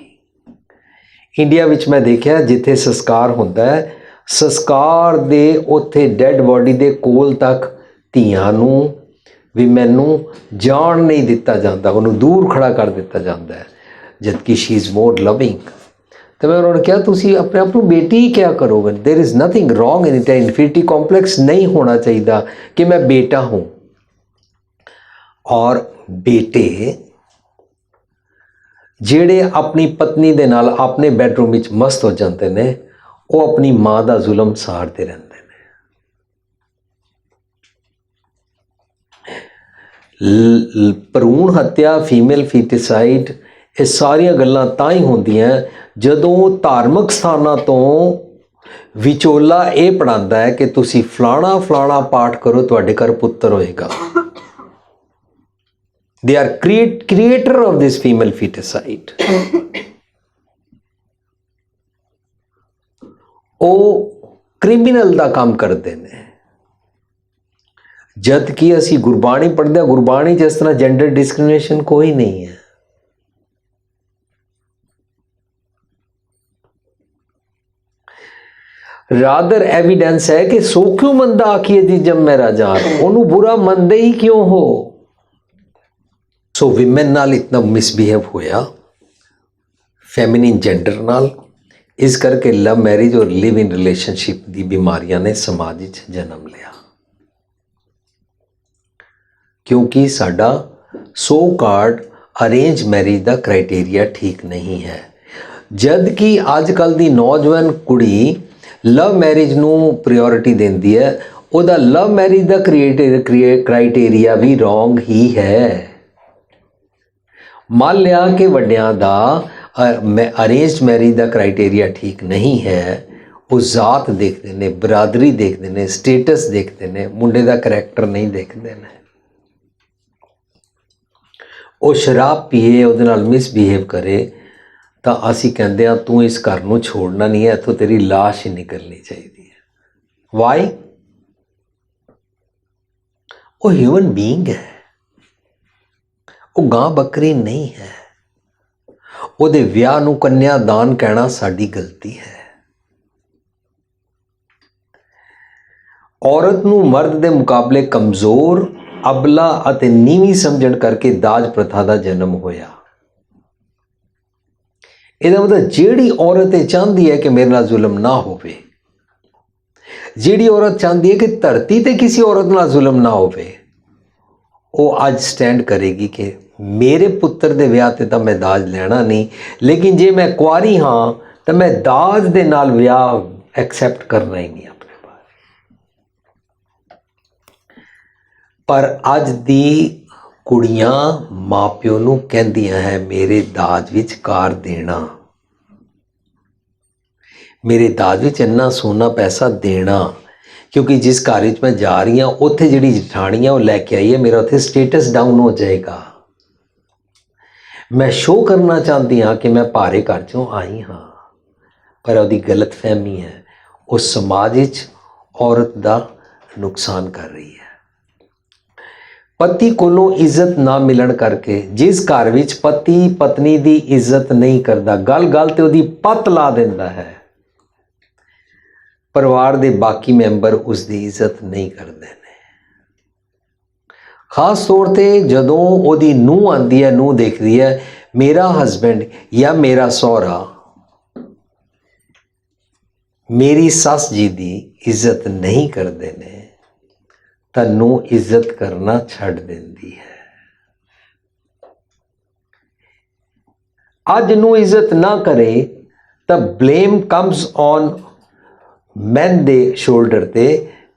ਇੰਡੀਆ ਵਿੱਚ ਮੈਂ ਦੇਖਿਆ ਜਿੱਥੇ ਸੰਸਕਾਰ ਹੁੰਦਾ ਹੈ, ਸੰਸਕਾਰ ਦੇ ਉੱਥੇ ਡੈੱਡ ਬੋਡੀ ਦੇ ਕੋਲ ਤੱਕ ਧੀਆਂ ਨੂੰ ਵੀ ਮੈਨੂੰ ਜਾਣ ਨਹੀਂ ਦਿੱਤਾ ਜਾਂਦਾ, ਉਹਨੂੰ ਦੂਰ ਖੜਾ ਕਰ ਦਿੱਤਾ ਜਾਂਦਾ ਹੈ, ਜਦਕਿ ਸ਼ੀ ਇਜ਼ ਮੋਰ ਲਵਿੰਗ। तो मैं उन्होंने कहा तुसी अपने आप को बेटी ही क्या करोगे, there is nothing wrong in it, infinity complex नहीं होना चाहिए कि मैं बेटा हूँ। और बेटे ਜਿਹੜੇ अपनी पत्नी ਦੇ ਨਾਲ अपने बैडरूम ਵਿੱਚ मस्त हो जाते हैं वो अपनी माँ का जुल्म सहारते रहते हैं। भरूण हत्या, फीमेल फीटिसाइड, ਇਹ ਸਾਰੀਆਂ ਗੱਲਾਂ ਤਾਂ ਹੀ ਹੁੰਦੀਆਂ ਜਦੋਂ ਧਾਰਮਿਕ ਸਥਾਨਾਂ ਤੋਂ ਵਿਚੋਲਾ ਇਹ ਪੜਾਉਂਦਾ ਹੈ ਕਿ ਤੁਸੀਂ ਫਲਾਣਾ ਫਲਾਣਾ ਪਾਠ ਕਰੋ ਤੁਹਾਡੇ ਘਰ ਪੁੱਤਰ ਹੋਏਗਾ। They are creator of this female feticide. ਉਹ ਕ੍ਰਿਮੀਨਲ ਦਾ ਕੰਮ ਕਰਦੇ ਨੇ, ਜਦ ਕਿ ਅਸੀਂ ਗੁਰਬਾਣੀ ਪੜ੍ਹਦੇ ਹਾਂ, ਗੁਰਬਾਣੀ 'ਚ ਇਸ ਤਰ੍ਹਾਂ ਜੈਂਡਰ ਡਿਸਕ੍ਰਿਮੀਨੇਸ਼ਨ ਕੋਈ ਨਹੀਂ ਹੈ। रादर एविडेंस है कि सो क्यों मंदा आखिए जी जब मेरा जान, ओनू बुरा मंदे ही क्यों हो। सो विमेन नाल इतना मिसबिहेव होया फैमिनिन जेंडर नाल, इस करके लव मैरिज और लिव इन रिलेशनशिप दी बीमारियां ने समाज विच जन्म लिया, क्योंकि साडा सो कार्ड अरेंज मैरिज का क्राइटेरिया ठीक नहीं है। जद कि अजकल दी नौजवान कुड़ी लव मैरिज नूं प्रायोरिटी देंदी है, उहदा लव मैरिज का क्राइटेरिया भी रॉन्ग ही है। मान लिया कि वड्डियां दा अरेंज मैरिज का क्राइटेरिया ठीक नहीं है, वो जात देखते ने, बरादरी देखते ने, स्टेटस देखते ने, मुंडे का करैक्टर नहीं देखते ने। वो शराब पीए, उहदे नाल मिसबिहेव करे तो असी कहते हैं तू इस घर को छोड़ना नहीं है, इतों तेरी लाश ही निकलनी चाहिए है। वाई? वो ह्यूमन बीइंग है, वो गां बकरी नहीं है। ਉਹਦੇ ਵਿਆਹ ਨੂੰ ਕੰਨਿਆਦਾਨ ਕਹਿਣਾ ਸਾਡੀ ਗਲਤੀ ਹੈ। ਔਰਤ ਨੂੰ ਮਰਦ ਦੇ ਮੁਕਾਬਲੇ ਕਮਜ਼ੋਰ, ਅਬਲਾ ਅਤੇ ਨੀਵੀਂ ਸਮਝਣ ਕਰਕੇ ਦਾਜ ਪ੍ਰਥਾ ਦਾ ਜਨਮ ਹੋਇਆ। ਇਹਦਾ ਮਤਲਬ ਜਿਹੜੀ ਔਰਤ ਇਹ ਚਾਹੁੰਦੀ ਹੈ ਕਿ ਮੇਰੇ ਨਾਲ ਜ਼ੁਲਮ ਨਾ ਹੋਵੇ, ਜਿਹੜੀ ਔਰਤ ਚਾਹੁੰਦੀ ਹੈ ਕਿ ਧਰਤੀ ਤੇ ਕਿਸੇ ਔਰਤ ਨਾਲ ਜ਼ੁਲਮ ਨਾ ਹੋਵੇ, ਉਹ ਅੱਜ ਸਟੈਂਡ ਕਰੇਗੀ ਕਿ ਮੇਰੇ ਪੁੱਤਰ ਦੇ ਵਿਆਹ ਤੇ ਤਾਂ ਮੈਂ ਦਾਜ ਲੈਣਾ ਨਹੀਂ, ਲੇਕਿਨ ਜੇ ਮੈਂ ਕੁਆਰੀ ਹਾਂ ਤਾਂ ਮੈਂ ਦਾਜ ਦੇ ਨਾਲ ਵਿਆਹ ਐਕਸੈਪਟ ਕਰਨਾ ਹੀ ਨਹੀਂ ਆਪਣੇ ਬਾਰੇ। ਪਰ ਅੱਜ ਦੀ ਕੁੜੀਆਂ ਮਾਪਿਓ ਨੂੰ ਕਹਿੰਦੀਆਂ ਹੈ ਮੇਰੇ ਦਾਜ ਵਿੱਚ ਕਾਰ ਦੇਣਾ, ਮੇਰੇ ਦਾਜ ਵਿੱਚ ਇੰਨਾ ਸੋਨਾ ਪੈਸਾ ਦੇਣਾ, क्योंकि जिस घर में मैं जा रही हाँ उत्थे जिहड़ी जठानी है वो लैके आई है, मेरा उत्थे स्टेटस डाउन हो जाएगा। मैं शो करना चाहती हाँ कि मैं भारे घर चों आई हाँ, पर उसकी गलत फहमी है, उस समाज विच औरत का नुकसान कर रही है। पति कोलों इज्जत ना मिलन करके जिस घर विच पति पत्नी की इज्जत नहीं करता, गल गल ते उसकी पत ला देंदा है, परिवार के बाकी मैंबर उसकी इज्जत नहीं करते हैं। खास तौर पर जदों उसकी नूह आती है, नूह देखती है मेरा हसबैंड या मेरा सहुरा मेरी सस जी की इज्जत नहीं करते हैं, तो नूह इज्जत करना छड़ देती है। अज नूह इज्जत ना करे तो blame comes on man they shoulder ते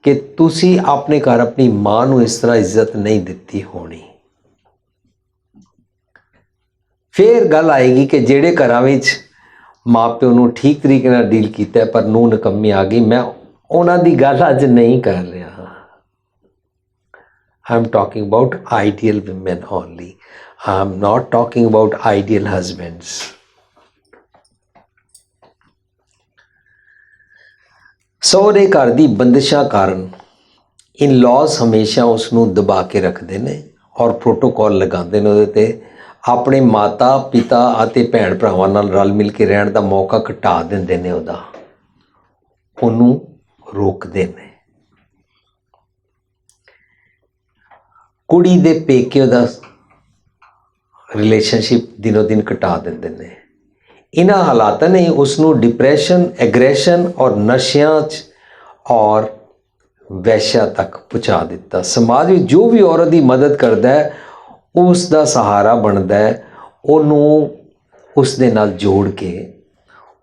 कि तुसी अपने घर अपनी मां नूं इस तरह इज्जत नहीं दिती होनी। फिर गल आएगी कि जेड़े घरां विच माँ प्यो नूं ठीक तरीके नाल डील कीता पर नूं नकम्मी आ गई, मैं उन्हां दी गल अज नहीं कर रहा। I am talking about ideal women only, I am not talking about ideal husbands. सहुरे घर की बंदिशा कारण इन लॉज हमेशा उसनूं दबा के रखते हैं और प्रोटोकॉल लगाते हैं, उहदे ते अपने माता पिता अते भैण भरावां नाल रल मिल के रहण दा मौका घटा दिंदे ने, उहनूं रोकदे ने। ਕੁੜੀ ਦੇ ਪੇਕੇ ਉਹਦਾ ਰਿਲੇਸ਼ਨਸ਼ਿਪ ਦਿਨੋਂ ਦਿਨ ਘਟਾ ਦਿੰਦੇ ਨੇ। ਇਹਨਾਂ ਹਾਲਾਤਾਂ ਨੇ ਉਸ ਨੂੰ ਡਿਪਰੈਸ਼ਨ, ਐਗਰੈਸ਼ਨ ਔਰ ਨਸ਼ਿਆਂ 'ਚ ਔਰ ਵੈਸ਼ਿਆ ਤੱਕ ਪਹੁੰਚਾ ਦਿੱਤਾ। ਸਮਾਜ ਵਿੱਚ ਜੋ ਵੀ ਔਰਤ ਦੀ ਮਦਦ ਕਰਦਾ ਹੈ, ਉਸ ਦਾ ਸਹਾਰਾ ਬਣਦਾ ਹੈ, ਉਹਨੂੰ ਉਸ ਦੇ ਨਾਲ ਜੋੜ ਕੇ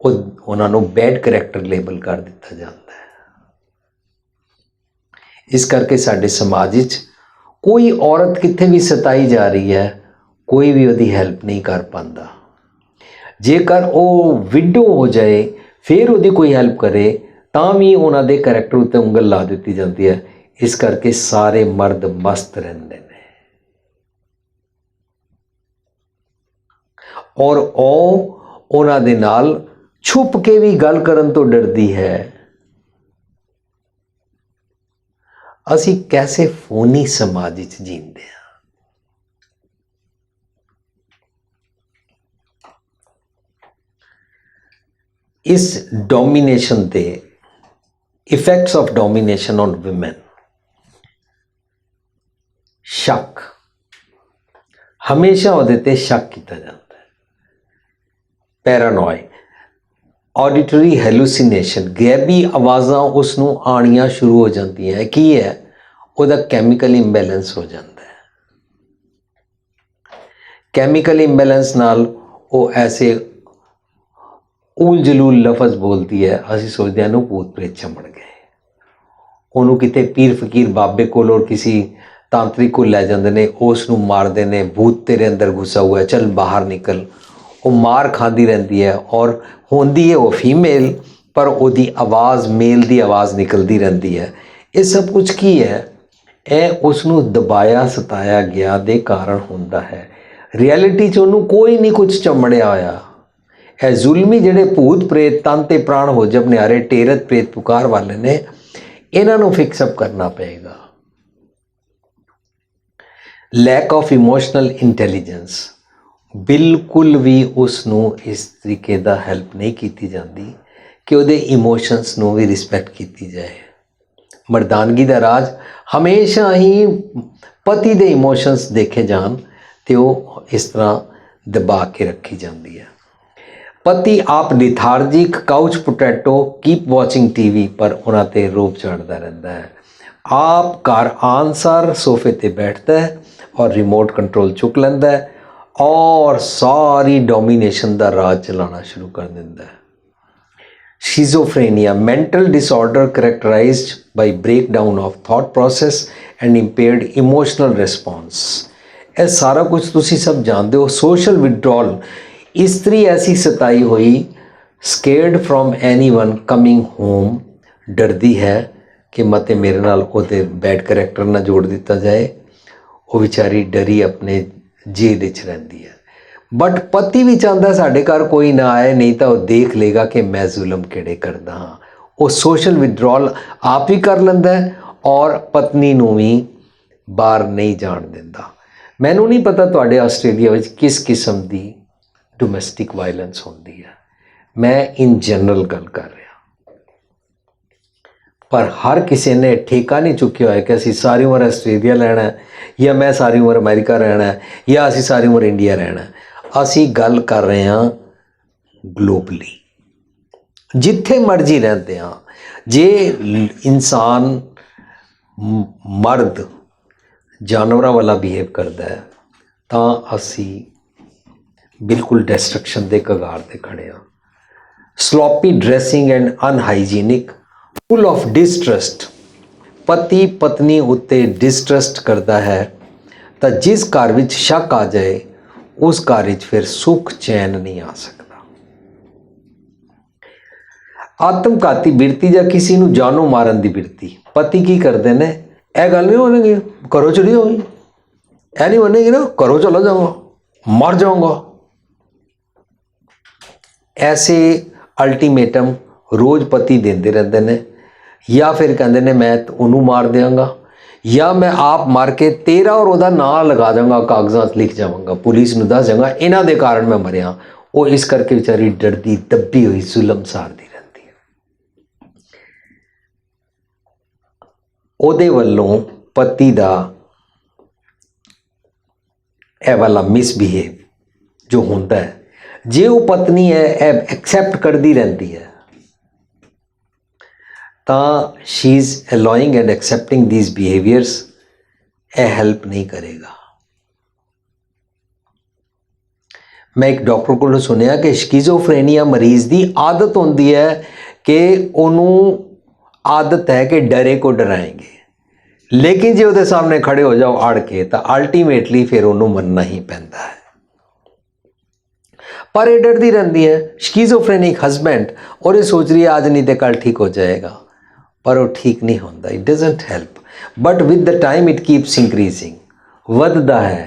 ਉਹਨਾਂ ਨੂੰ ਬੈਡ ਕਰੈਕਟਰ ਲੇਬਲ ਕਰ ਦਿੱਤਾ ਜਾਂਦਾ ਹੈ। ਇਸ ਕਰਕੇ ਸਾਡੇ ਸਮਾਜ ਵਿੱਚ ਕੋਈ ਔਰਤ ਕਿੱਥੇ ਵੀ ਸਤਾਈ ਜਾ ਰਹੀ ਹੈ, ਕੋਈ ਵੀ ਉਹਦੀ ਹੈਲਪ ਨਹੀਂ ਕਰ ਪਾਉਂਦਾ। ਜੇਕਰ ਉਹ ਵਿਡੋ ਹੋ ਜਾਏ ਫਿਰ ਉਹਦੀ ਕੋਈ ਹੈਲਪ ਕਰੇ ਤਾਂ ਵੀ ਉਹਨਾਂ ਦੇ ਕਰੈਕਟਰ ਉੱਤੇ ਉਂਗਲ ਲਾ ਦਿੱਤੀ ਜਾਂਦੀ ਹੈ। ਇਸ ਕਰਕੇ ਸਾਰੇ ਮਰਦ ਮਸਤ ਰਹਿੰਦੇ ਨੇ ਔਰ ਉਹ ਉਹਨਾਂ ਦੇ ਨਾਲ ਛੁਪ ਕੇ ਵੀ ਗੱਲ ਕਰਨ ਤੋਂ ਡਰਦੀ ਹੈ। ਅਸੀਂ ਕੈਸੇ ਫੋਨੀ ਸਮਾਜ ਵਿੱਚ ਜੀਂਦੇ ਹਾਂ। ਇਸ ਡੋਮੀਨੇਸ਼ਨ ਦੇ effects of domination on women, ਸ਼ੱਕ, ਹਮੇਸ਼ਾ ਉਹਦੇ ਤੇ ਸ਼ੱਕ ਕੀਤਾ ਜਾਂਦਾ ਹੈ। ਪੈਰਾਨੋਇਡ, ਆਡੀਟਰੀ ਹੈਲੂਸੀਨੇਸ਼ਨ, ਗੈਬੀ ਆਵਾਜ਼ਾਂ ਉਸ ਨੂੰ ਆਉਣੀਆਂ ਸ਼ੁਰੂ ਹੋ ਜਾਂਦੀਆਂ। ਕੀ ਹੈ? ਉਹਦਾ ਕੈਮੀਕਲ ਇੰਬੈਲੈਂਸ ਹੋ ਜਾਂਦਾ ਹੈ। ਕੈਮੀਕਲ ਇੰਬੈਲੈਂਸ ਨਾਲ ਉਹ ਐਸੇ ਉਲ ਜਲੂਲ ਲਫ਼ਜ਼ ਬੋਲਦੀ ਹੈ, ਅਸੀਂ ਸੋਚਦੇ ਹਾਂ ਨੂੰ ਭੂਤ ਪ੍ਰੇਤ ਚੰਬੜ ਗਏ। ਉਹਨੂੰ ਕਿਤੇ ਪੀਰ ਫਕੀਰ ਬਾਬੇ ਕੋਲ ਔਰ ਕਿਸੇ ਤਾਂਤਰਿਕ ਕੋਲ ਲੈ ਜਾਂਦੇ ਨੇ, ਉਸ ਨੂੰ ਮਾਰਦੇ ਨੇ, ਭੂਤ ਤੇਰੇ ਅੰਦਰ ਘੁਸਾ हुआ है, चल बाहर निकल। ਉਹ ਮਾਰ ਖਾਂਦੀ ਰਹਿੰਦੀ ਹੈ ਔਰ ਹੁੰਦੀ ਹੈ ਉਹ ਫੀਮੇਲ, ਪਰ ਉਹਦੀ ਆਵਾਜ਼ ਮੇਲ ਦੀ ਆਵਾਜ਼ ਨਿਕਲਦੀ ਰਹਿੰਦੀ ਹੈ। ਇਹ ਸਭ ਕੁਝ ਕੀ ਹੈ? ਇਹ ਉਸ ਨੂੰ ਦਬਾਇਆ ਸਤਾਇਆ ਗਿਆ ਦੇ ਕਾਰਨ ਹੁੰਦਾ ਹੈ। ਰਿਐਲਿਟੀ 'ਚ ਉਹਨੂੰ ਕੋਈ ਨਹੀਂ ਕੁਝ ਚੰਬੜਿਆ ਹੋਇਆ। ਇਹ ਜ਼ੁਲਮੀ ਜਿਹੜੇ ਭੂਤ ਪ੍ਰੇਤ ਤਨ ਤੇ ਪ੍ਰਾਣ ਹੋ ਜਬ ਨਿਆਰੇ ਟੇਰਤ ਪ੍ਰੇਤ ਪੁਕਾਰ ਵਾਲੇ ਨੇ, ਇਹਨਾਂ ਨੂੰ ਫਿਕਸਅਪ ਕਰਨਾ ਪਏਗਾ। ਲੈਕ ਆਫ ਇਮੋਸ਼ਨਲ ਇੰਟੈਲੀਜੈਂਸ, ਬਿਲਕੁਲ ਵੀ ਉਸ ਨੂੰ ਇਸ ਤਰੀਕੇ ਦਾ ਹੈਲਪ ਨਹੀਂ ਕੀਤੀ ਜਾਂਦੀ ਕਿ ਉਹਦੇ ਇਮੋਸ਼ਨਸ ਨੂੰ ਵੀ ਰਿਸਪੈਕਟ ਕੀਤੀ ਜਾਏ। ਮਰਦਾਨਗੀ ਦਾ ਰਾਜ ਹਮੇਸ਼ਾ ਹੀ ਪਤੀ ਦੇ ਇਮੋਸ਼ਨਸ ਦੇਖੇ ਜਾਣ ਤੇ ਉਹ ਇਸ ਤਰ੍ਹਾਂ ਦਬਾ ਕੇ ਰੱਖੀ ਜਾਂਦੀ ਹੈ। ਪਤੀ ਆਪ ਲਿਥਾਰਜਿਕ, couch potato, keep watching TV, ਪਰ ਉਹਨਾਂ ਤੇ ਰੋਬ ਚੜ੍ਹਦਾ ਰਹਿੰਦਾ ਹੈ। ਆਪ ਘਰ ਆਉਣ ਸਾਰ ਸੋਫੇ ਤੇ ਬੈਠਦਾ ਹੈ ਔਰ ਰਿਮੋਟ ਕੰਟਰੋਲ ਚੁੱਕ ਲੈਂਦਾ ਹੈ ਔਰ ਸਾਰੀ ਡੋਮੀਨੇਸ਼ਨ ਦਾ ਰਾਜ ਚਲਾਉਣਾ ਸ਼ੁਰੂ ਕਰ ਦਿੰਦਾ ਹੈ। Schizophrenia, mental disorder characterized by breakdown of thought process and impaired emotional response। ਇਹ ਸਾਰਾ ਕੁਝ ਤੁਸੀਂ ਸਭ ਜਾਣਦੇ ਹੋ। ਸੋਸ਼ਲ ਵਿਡਰੋਲ, ਇਸਤਰੀ ਐਸੀ ਸਤਾਈ ਹੋਈ, scared from anyone coming home, ਡਰਦੀ ਹੈ ਕਿ ਮਤੇ ਮੇਰੇ ਨਾਲ ਉਹਦੇ ਬੈਡ ਕਰੈਕਟਰ ਨਾਲ ਜੋੜ ਦਿੱਤਾ ਜਾਏ। ਉਹ ਵਿਚਾਰੀ ਡਰੀ ਆਪਣੇ ਜੇਲ ਵਿੱਚ ਰਹਿੰਦੀ ਹੈ। ਬਟ ਪਤੀ ਵੀ ਚਾਹੁੰਦਾ ਸਾਡੇ ਘਰ ਕੋਈ ਨਾ ਆਏ, ਨਹੀਂ ਤਾਂ ਉਹ ਦੇਖ ਲੇਗਾ ਕਿ ਮੈਂ ਜ਼ੁਲਮ ਕਿਹੜੇ ਕਰਦਾ ਹਾਂ। ਉਹ ਸੋਸ਼ਲ ਵਿਡਰੋਲ ਆਪ ਹੀ ਕਰ ਲੈਂਦਾ ਹੈ ਔਰ ਪਤਨੀ ਨੂੰ ਵੀ ਬਾਹਰ ਨਹੀਂ ਜਾਣ ਦਿੰਦਾ। ਮੈਨੂੰ ਨਹੀਂ ਪਤਾ ਤੁਹਾਡੇ ਆਸਟ੍ਰੇਲੀਆ ਵਿੱਚ ਕਿਸ ਕਿਸਮ ਦੀ ਡੋਮੈਸਟਿਕ ਵਾਇਲੈਂਸ ਹੁੰਦੀ ਹੈ, ਮੈਂ ਇਨ ਜਨਰਲ ਗੱਲ ਕਰ ਰਿਹਾ। ਪਰ ਹਰ ਕਿਸੇ ਨੇ ਠੇਕਾ ਨਹੀਂ ਚੁੱਕਿਆ ਹੋਇਆ ਕਿ ਅਸੀਂ ਸਾਰੀ ਉਮਰ ਆਸਟ੍ਰੇਲੀਆ ਰਹਿਣਾ ਜਾਂ ਮੈਂ ਸਾਰੀ ਉਮਰ ਅਮਰੀਕਾ ਰਹਿਣਾ ਜਾਂ ਅਸੀਂ ਸਾਰੀ ਉਮਰ ਇੰਡੀਆ ਰਹਿਣਾ। ਅਸੀਂ ਗੱਲ ਕਰ ਰਹੇ ਹਾਂ ਗਲੋਬਲੀ, ਜਿੱਥੇ ਮਰਜ਼ੀ ਰਹਿੰਦੇ ਹਾਂ। ਜੇ ਇਨਸਾਨ ਮਰਦ ਜਾਨਵਰਾਂ ਵਾਲਾ ਬਿਹੇਵ ਕਰਦਾ ਹੈ ਤਾਂ ਅਸੀਂ ਬਿਲਕੁਲ ਡਿਸਟਰਕਸ਼ਨ ਦੇ ਕਗਾਰ 'ਤੇ ਖੜ੍ਹੇ ਹਾਂ। Sloppy dressing and unhygienic, full of distrust. ਪਤੀ ਪਤਨੀ ਉੱਤੇ ਡਿਸਟਰਸਟ ਕਰਦਾ ਹੈ ਤਾਂ ਜਿਸ ਘਰ ਵਿੱਚ ਸ਼ੱਕ ਆ ਜਾਏ ਉਸ ਘਰ ਵਿੱਚ ਫਿਰ ਸੁੱਖ ਚੈਨ ਨਹੀਂ ਆ ਸਕਦਾ। ਆਤਮਘਾਤੀ ਬਿਰਤੀ ਜਾਂ ਕਿਸੇ ਨੂੰ ਜਾਨੋਂ ਮਾਰਨ ਦੀ ਬਿਰਤੀ, ਪਤੀ ਕੀ ਕਰਦੇ ਨੇ? ਇਹ ਗੱਲ ਨਹੀਂ ਹੋਣਗੀ, ਘਰੋਂ ਚਲੀ ਹੋਗੀ, ਇਹ ਨਹੀਂ ਬਣੇਗੀ ਨਾ, ਘਰੋਂ ਚਲਾ ਜਾਊਂਗਾ, ਮਰ ਜਾਊਂਗਾ। ਐਸੇ ਅਲਟੀਮੇਟਮ ਰੋਜ਼ ਪਤੀ ਦਿੰਦੇ ਰਹਿੰਦੇ ਨੇ, ਜਾਂ ਫਿਰ ਕਹਿੰਦੇ ਨੇ ਮੈਂ ਉਹਨੂੰ ਮਾਰ ਦਿਆਂਗਾ, ਜਾਂ ਮੈਂ ਆਪ ਮਾਰ ਕੇ ਤੇਰਾ ਔਰ ਉਹਦਾ ਨਾਂ ਲਗਾ ਜਾਵਾਂਗਾ, ਕਾਗਜ਼ਾਂ 'ਚ ਲਿਖ ਜਾਵਾਂਗਾ, ਪੁਲਿਸ ਨੂੰ ਦੱਸ ਜਾਵਾਂਗਾ ਇਹਨਾਂ ਦੇ ਕਾਰਨ ਮੈਂ ਮਰਿਆ। ਉਹ ਇਸ ਕਰਕੇ ਵਿਚਾਰੀ ਡਰਦੀ ਦੱਬੀ ਹੋਈ ਜ਼ੁਲਮ ਸਾਰਦੀ ਰਹਿੰਦੀ ਹੈ। ਉਹਦੇ ਵੱਲੋਂ ਪਤੀ ਦਾ ਇਹ ਵਾਲਾ ਮਿਸਬਿਹੇਵ जो होता है जे वो पत्नी है एक्सेप्ट करती रहती है तो she is allowing and accepting these behaviours यह हेल्प नहीं करेगा। मैं एक डॉक्टर को सुनिया कि स्किज़ोफ्रेनिया मरीज़ की आदत होती है कि उन्होंने आदत है कि डरे को डराएंगे, लेकिन जो उसके सामने खड़े हो जाओ अड़ के तो अल्टीमेटली फिर उन्होंने मनना ही पैंदा है। पर ये डरती रहती है स्किज़ोफ्रेनिक हस्बैंड और ये सोच रही है आज नहीं तो कल ठीक हो जाएगा, पर वो ठीक नहीं होता। It doesn't help but with the time it keeps increasing, वधदा है।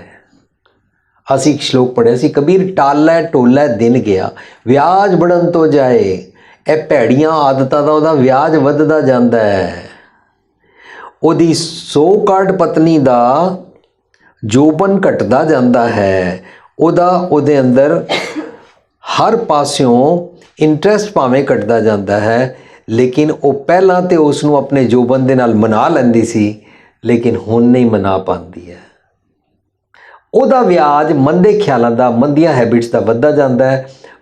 असी एक श्लोक पढ़िया सी, कबीर टाला टोला दिन गया व्याज बढ़न तो जाए। ये भैड़ियां आदतां दा उहदा व्याज वधदा जांदा है। उहदी सो काट पत्नी दा जोबन घटदा जांदा है, उहदे अंदर हर पासों इंटरस्ट भावें घटदा जाता है, लेकिन वो पहला तो उसनों अपने जोबन दे नाल मना लैंदी सी, लेकिन हुण नहीं मना पाती है। उहदा व्याज मंदे ख्यालों का मंदियां हैबिट्स का वधदा जाता है।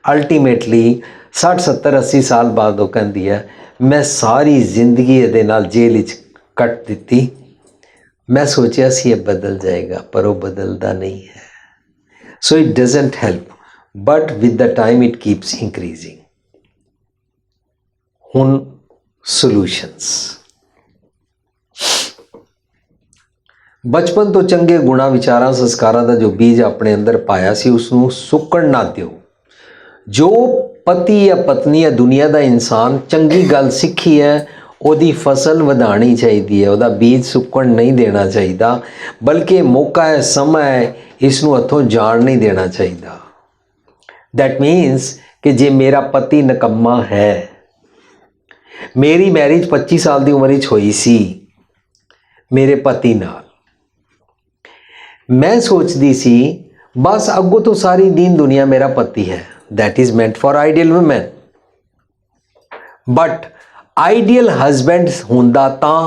अल्टीमेटली 60 70 80 साल बाद वो कहती है मैं सारी जिंदगी इहदे नाल जेल विच कट दिती, मैं सोचा सी ये बदल जाएगा, पर वो बदलता नहीं है। So it doesn't help but with the time it keeps increasing. हुण सॉल्यूशंस, बचपन तो चंगे गुणा विचारां संस्कारां दा जो बीज अपने अंदर पाया सी उसनूं सुक्कण ना दिओ। जो पति या पत्नी या दुनिया का इंसान चंगी गल सीखी है ਉਹਦੀ फसल ਵਧਾਣੀ चाहिए है, ਉਹਦਾ बीज सुक्कण नहीं देना चाहिए, बल्कि मौका है समय है इसनूं हथों जान नहीं देना चाहिए। दैट मीनस कि जे मेरा पति नकम्मा है, मेरी मैरिज 25 साल की उम्र हुई सी मेरे पति नाल, मैं सोचती सी बस अगों तो सारी दीन दुनिया मेरा पति है। That is meant for ideal women, but ideal husband होंदा तां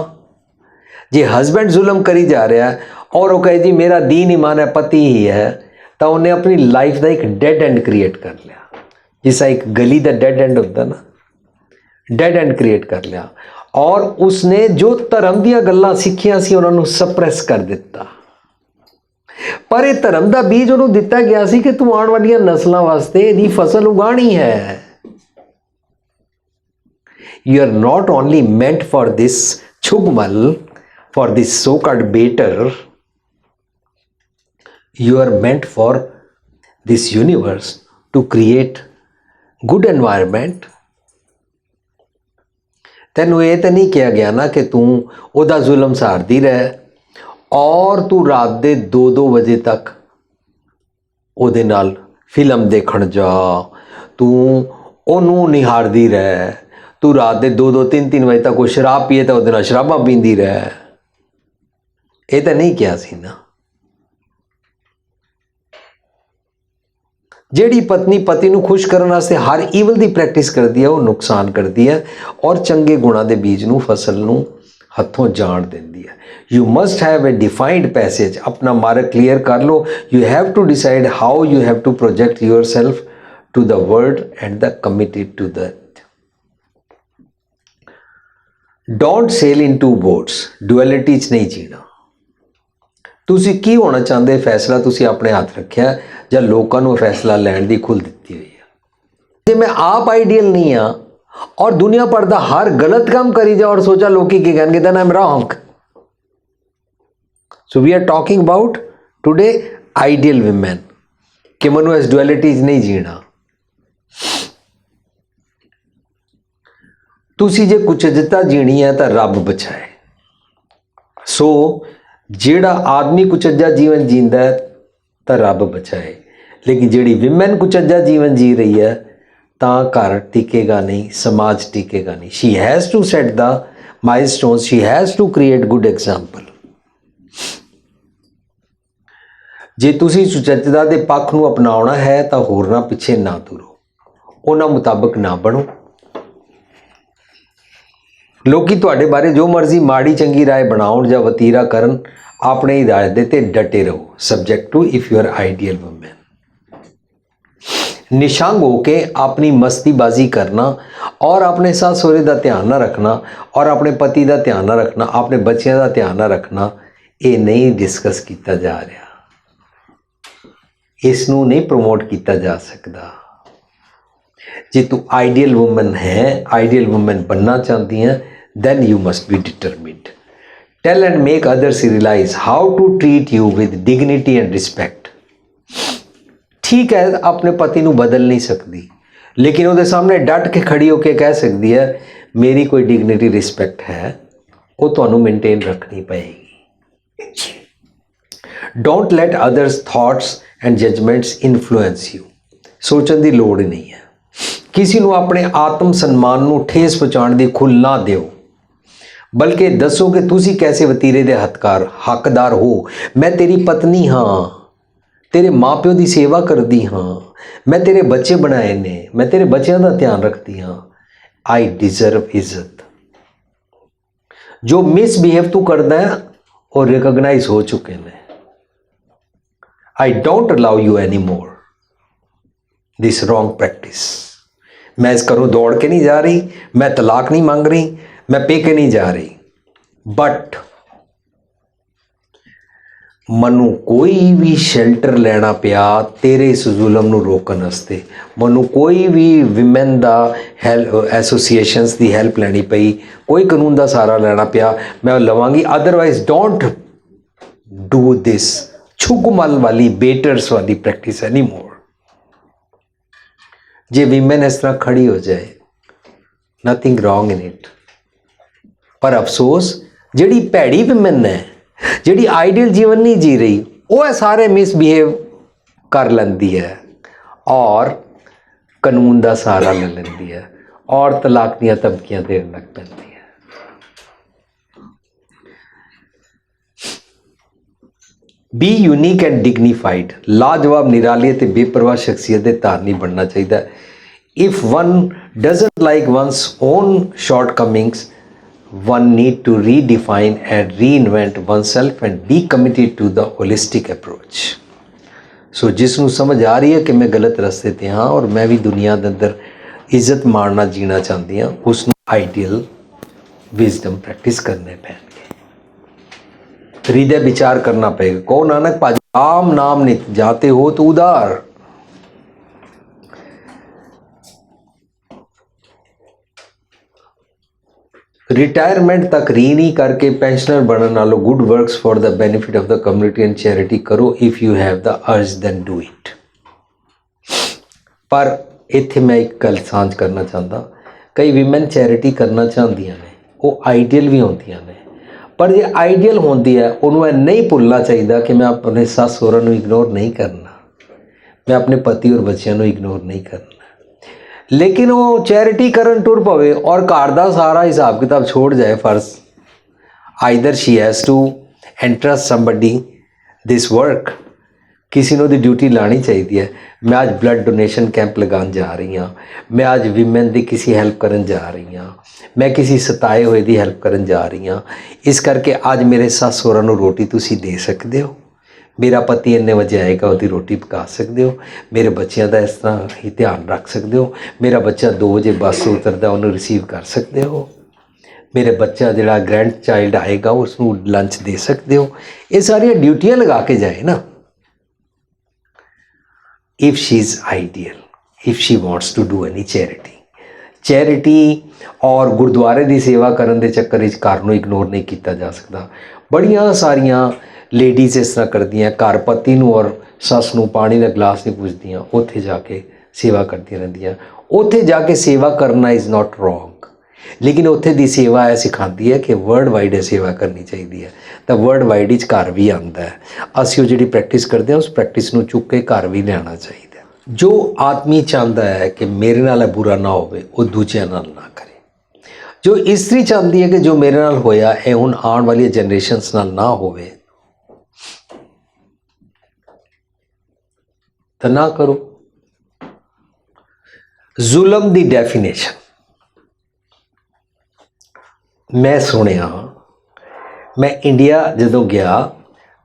जे हस्बैंड जुल्म करी जा रहा है और वो कहे जी मेरा दीन ईमान है पति ही है, तो उन्हें अपनी लाइफ का एक डेड एंड क्रिएट कर लिया। जिसा एक गली का डेड एंड होता ना, डेड एंड क्रिएट कर लिया, और उसने जो धर्म दी गल्लां सीखियां सी उन्होंने सप्रेस कर दिता। पर यह धर्म का बीज उन्होंने दिता गया सी कि तू आने वाली नस्लों वास्ते इहदी फसल उगानी है। You are not only meant for this chugmal, for this so-called baiter, you are meant for this universe to create good environment। तैनू ये तो नहीं किया गया ना कि तू उहदा जुल्म सहारदी रह और तू रात दे 2-2 बजे तक उहदे नाल फिल्म देखण जा, तू ओनू निहारदी रह, तू रात के 2-2 3-3 बजे तक कोई शराब पीए तो वो शराबा पींदी रहे। ये तो नहीं किया सी ना। जेड़ी पत्नी पति नूं खुश करने वास्ते हर ईवल की प्रैक्टिस करती है वो नुकसान करती है, और चंगे गुणा के बीज नूं फसल नूं हथों जान देंदी है। You must have a defined passage, अपना मार्ग क्लीयर कर लो। You have to decide how you have to project yourself to the world and the committed to the. Don't sail in two boats, duality च नहीं जीना। तुसी की होना चाहते फैसला तुसी अपने हाथ रखा या लोगों को फैसला लैण की खुल दी हुई है। जे मैं आप आइडियल नहीं हाँ और दुनिया भर का हर गलत काम करी जा और सोचा लोग की कहेंगे then I am wrong. So we are talking about today ideal women कि मनु इस डुअलिटी च नहीं जीना। तुसी जे कुचजता जीनी है तो रब बचाए। सो जेड़ा आदमी कुचजा जीवन जींदा है तो रब बचाए, लेकिन जेड़ी विमेन कुचजा जीवन जी रही है तो घर टिकेगा नहीं, समाज टिकेगा नहीं। She has to set the milestones, she has to create good example. जे तुसी सुचजता के पक्ष नूं अपनाउणा है तो होरना पिछे ना तुरो, उन्हां मुताबिक ना बनो। ਲੋਕੀ ਤੁਹਾਡੇ ਬਾਰੇ ਜੋ ਮਰਜ਼ੀ ਮਾੜੀ ਚੰਗੀ ਰਾਏ ਬਣਾਉਣ ਜਾਂ ਵਤੀਰਾ ਕਰਨ, ਆਪਣੇ ਇਰਾਦੇ ਤੇ ਡਟੇ ਰਹੋ। Subject to if you are ideal woman. निशंग होके अपनी मस्तीबाजी करना और अपने सास सहुरे का ध्यान ना रखना और अपने पति का ध्यान ना रखना, अपने बच्चों का ध्यान ना रखना, ये नहीं डिस्कस किया जा रहा, इसनूं नहीं प्रमोट किया जा सकता। जे तू आइडियल वूमन है, आइडियल वूमन बनना चाहती है, then you must be determined. Tell and make others realize how to treat you with dignity and respect. ठीक है, अपने पति ਨੂੰ बदल नहीं सकती, लेकिन ਉਹਦੇ ਸਾਹਮਣੇ ਡਟ ਕੇ ਖੜੀ ਹੋ ਕੇ ਕਹਿ ਸਕਦੀ ਹੈ ਮੇਰੀ ਕੋਈ ਡਿਗਨਿਟੀ ਰਿਸਪੈਕਟ ਹੈ, ਉਹ ਤੁਹਾਨੂੰ ਮੇਨਟੇਨ ਰੱਖਣੀ ਪਏਗੀ। Don't let others thoughts and judgements influence you. ਸੋਚਣ ਦੀ ਲੋੜ ਹੀ ਨਹੀਂ ਹੈ। ਕਿਸੇ ਨੂੰ ਆਪਣੇ ਆਤਮ ਸਨਮਾਨ ਨੂੰ ਠੇਸ ਪਹੁੰਚਾਉਣ ਦੀ ਖੁੱਲ੍ਹ ਨਾ ਦਿਓ, ਬਲਕਿ ਦੱਸੋ ਕਿ ਤੁਸੀਂ ਕੈਸੇ ਵਤੀਰੇ ਦੇ ਹੱਕਦਾਰ ਹੋ। ਮੈਂ ਤੇਰੀ ਪਤਨੀ ਹਾਂ, तेरे माँ प्यो की सेवा करती हाँ, मैं तेरे बच्चे बनाए ने, मैं तेरे बच्चों का ध्यान रखती हाँ, आई डिजर्व इज्जत। जो मिसबिहेव तू करता है और रिकॉग्नाइज हो चुके हैं। I don't allow you any more this wrong practice. मैं इस घरों दौड़ के नहीं जा रही, मैं तलाक नहीं मांग रही, मैं पेके नहीं जा रही, बट मनु कोई भी शेल्टर लेना पिया तेरे इस जुलम नूं रोकण वास्ते, मनु कोई भी विमेन दा एसोसीएशनस की हैल्प लैनी पई, कोई कानून का सहारा लेना पिया, मैं लवांगी। अदरवाइज डोंट डू दिस छुगमल वाली बेटर्स वाली प्रैक्टिस एनी मोर। जे विमेन इस तरह खड़ी हो जाए, नथिंग रॉन्ग इन इट, पर अफसोस जिहड़ी भैड़ी विमेन है, जिहड़ी आइडियल जीवन नहीं जी रही, वो सारे मिसबिहेव कर लेंदी है और कानून का सहारा ले लेंदी है और तलाक दी धमकियां देने लग पैंदी है। Be unique and dignified. लाजवाब, निराली ते बेपरवाह शख्सियत के धारनी बनना चाहिए। If one doesn't like one's own shortcomings, one need to redefine and reinvent oneself and be committed to the holistic approach. So जिसनों समझ आ रही है कि मैं गलत रास्ते ते हाँ और मैं भी दुनिया के अंदर इज्जत मारना जीना चाहती हाँ, उसनों आइडियल विजडम प्रैक्टिस करने पैणगे, हृदय विचार करना पड़ेगा। कहो नानक भाजी आम नाम नित जाते हो तो उदार। रिटायरमेंट तक री नहीं करके पेंशनर बनने नालों good works for the benefit of the community and charity करो। If you have the urge then do it. पर इत्थे मैं एक गल सांझ करना चाहता, कई विमेन चैरिटी करना चाहदियां ने, वो आइडियल भी होंदियां ने, पर जे आइडियल होंदी है उन्होंने नहीं भुलना चाहिए कि मैं अपने सस सहुरा नूं इग्नोर नहीं करना, मैं अपने पति और बच्चों नूं इग्नोर नहीं करना। लेकिन वो चैरिटी करन टुर पवे और घर का सारा हिसाब किताब छोड़ जाए फर्ज, either she has to entrust somebody this work. किसी ने ड्यूटी लानी चाहिए है। मैं आज ब्लड डोनेशन कैंप लगान जा रही हाँ, मैं आज विमेन की किसी हेल्प करन जा रही हाँ, मैं किसी सताए हुए की हेल्प करन जा रही हाँ। इस करके आज मेरे सस सहुरा नूं रोटी तुसी दे सकते हो, मेरा पति इन्ने बजे आएगा उसकी रोटी पका सकते हो, मेरे बच्चों का इस तरह ही ध्यान रख सकते हो, मेरा बच्चा 2 बजे बस उतरता उन्होंने रिसीव कर सकते हो, मेरे बच्चा जिहड़ा ग्रैंड चाइल्ड आएगा उसनूं लंच दे सकते हो। ये सारिया ड्यूटियां लगा के जाए ना। If she is ideal, if she wants to do any charity और गुरुद्वारे की सेवा करने के चक्कर में घर नूं इग्नोर नहीं किया जा सकता। बड़ियां सारियां लेडीज़ इस तरह करदियां, घर पति नूं और सस नूं पानी का गिलास नहीं पुछदियां, उत्थे जाके सेवा करती रहंदियां। उत्थे जाके सेवा करना इज़ नॉट रॉन्ग, लेकिन उत्थे दी सेवा यह सिखाती है कि वर्ल्ड वाइड सेवा करनी चाहिए है। तो वर्ल्ड वाइड घर भी आता है, असीं जिहड़ी प्रैक्टिस करते हैं उस प्रैक्टिस नूं चुक के घर भी लियाना चाहिए। जो आदमी चाहता है कि मेरे नाल बुरा ना होवे, वो दूजियां नाल ना करे। जो इस्त्री चाहती है कि जो मेरे नाल होया है हुण आने वाली जनरेशनस नाल ना होवे, तो ना करो। जुल्म दी डेफिनेशन, मैं सुनिया, मैं इंडिया जदों गया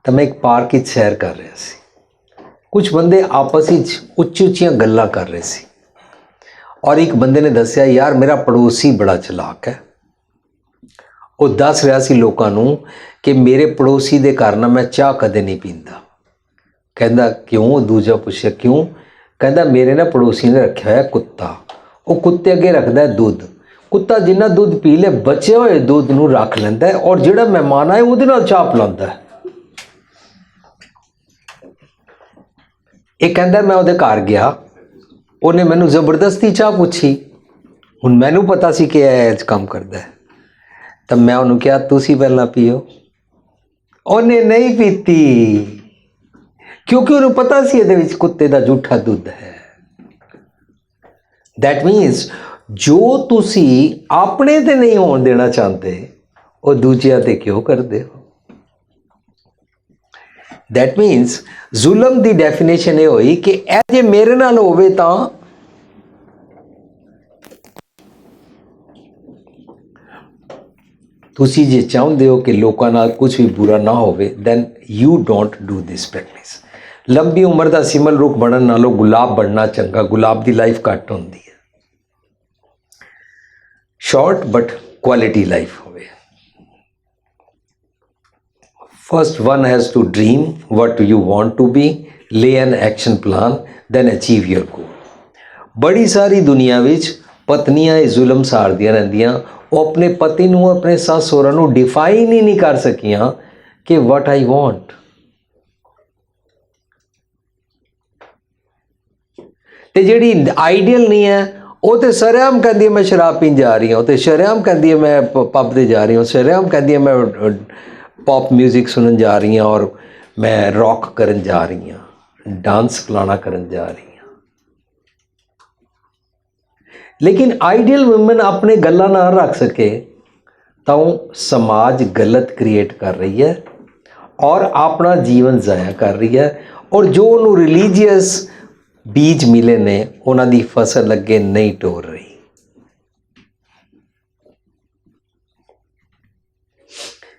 तो मैं एक पार्क विच सैर कर रहा सी। कुछ बंदे आपस में उच्ची उच्चियां गल्लां कर रहे सी और एक बंदे ने दसिया, यार मेरा पड़ोसी बड़ा चलाक है। वो दस रहा सी लोगों नूं कि मेरे पड़ोसी दे घर ना मैं चाह कदे नहीं पींदा। कहंदा क्यों? दूजा पुछया क्यों? कहंदा मेरे ना पड़ोसी ने रखा है कुत्ता, वो कुत्ते अगे रखता है दुध। कुत्ता जिन्ना दुध पी ले बचे हुए दुध नूं रख लैंदा है और जिहड़ा मेहमान आए उहदे नाल चाह पिलांदा है। ये कहंदा मैं उहदे घर गया, उन्हें मैनू जबरदस्ती चाह पूछी। हुण मैनू पता सी कि इह काम करदा है, तो मैं उन्होंने कहा तुसी पहला पियो। उन्हें नहीं पीती क्योंकि उन्हें पता सी इहदे विच कुत्ते दा झूठा दुध है। दैट मीनस जो तुसी अपने ते नहीं होण देना चाहते वो दूजिया ते क्यों करदे हो? दैट मीनस जुलम दी डेफिनेशन ये हुई कि ए जे मेरे नाल होवे तां तुसी जे चाहते हो कि लोगों नाल कुछ भी बुरा ना होवे, then you don't do this practice. लंबी उम्र का सिमल रुख बनन नालों गुलाब बनना चंगा। गुलाब की लाइफ घट होंदी है, शॉर्ट बट क्वालिटी लाइफ होवे। First one has to dream what you want to be, lay an action plan, then achieve your goal. बड़ी सारी दुनिया विच पत्नियां जुलम सारदियां रहिंदियां, वो अपने पति नूं अपने सस सहुरा नूं डिफाइन ही नहीं कर सकियां कि वट आई वॉन्ट। ते जिहड़ी आइडियल नहीं है वो तो शरेआम कहती है मैं शराब पीन जा रही हूँ, तो शरेआम कहती है मैं पब ते जा रही हूँ, शरेआम कहती है मैं पॉप म्यूजिक सुनन जा रही हूँ और मैं रॉक करन जा रही हूँ, डांस फलाना करन जा रही हूँ। लेकिन आइडियल वुमन अपने गल्ला ना रख सके तो समाज गलत क्रिएट कर रही है और अपना जीवन ज़ाया कर रही है। और जो उन्होंने रिलीजियस बीज मिले ने उन्हों की फसल अगे नहीं टोर रही।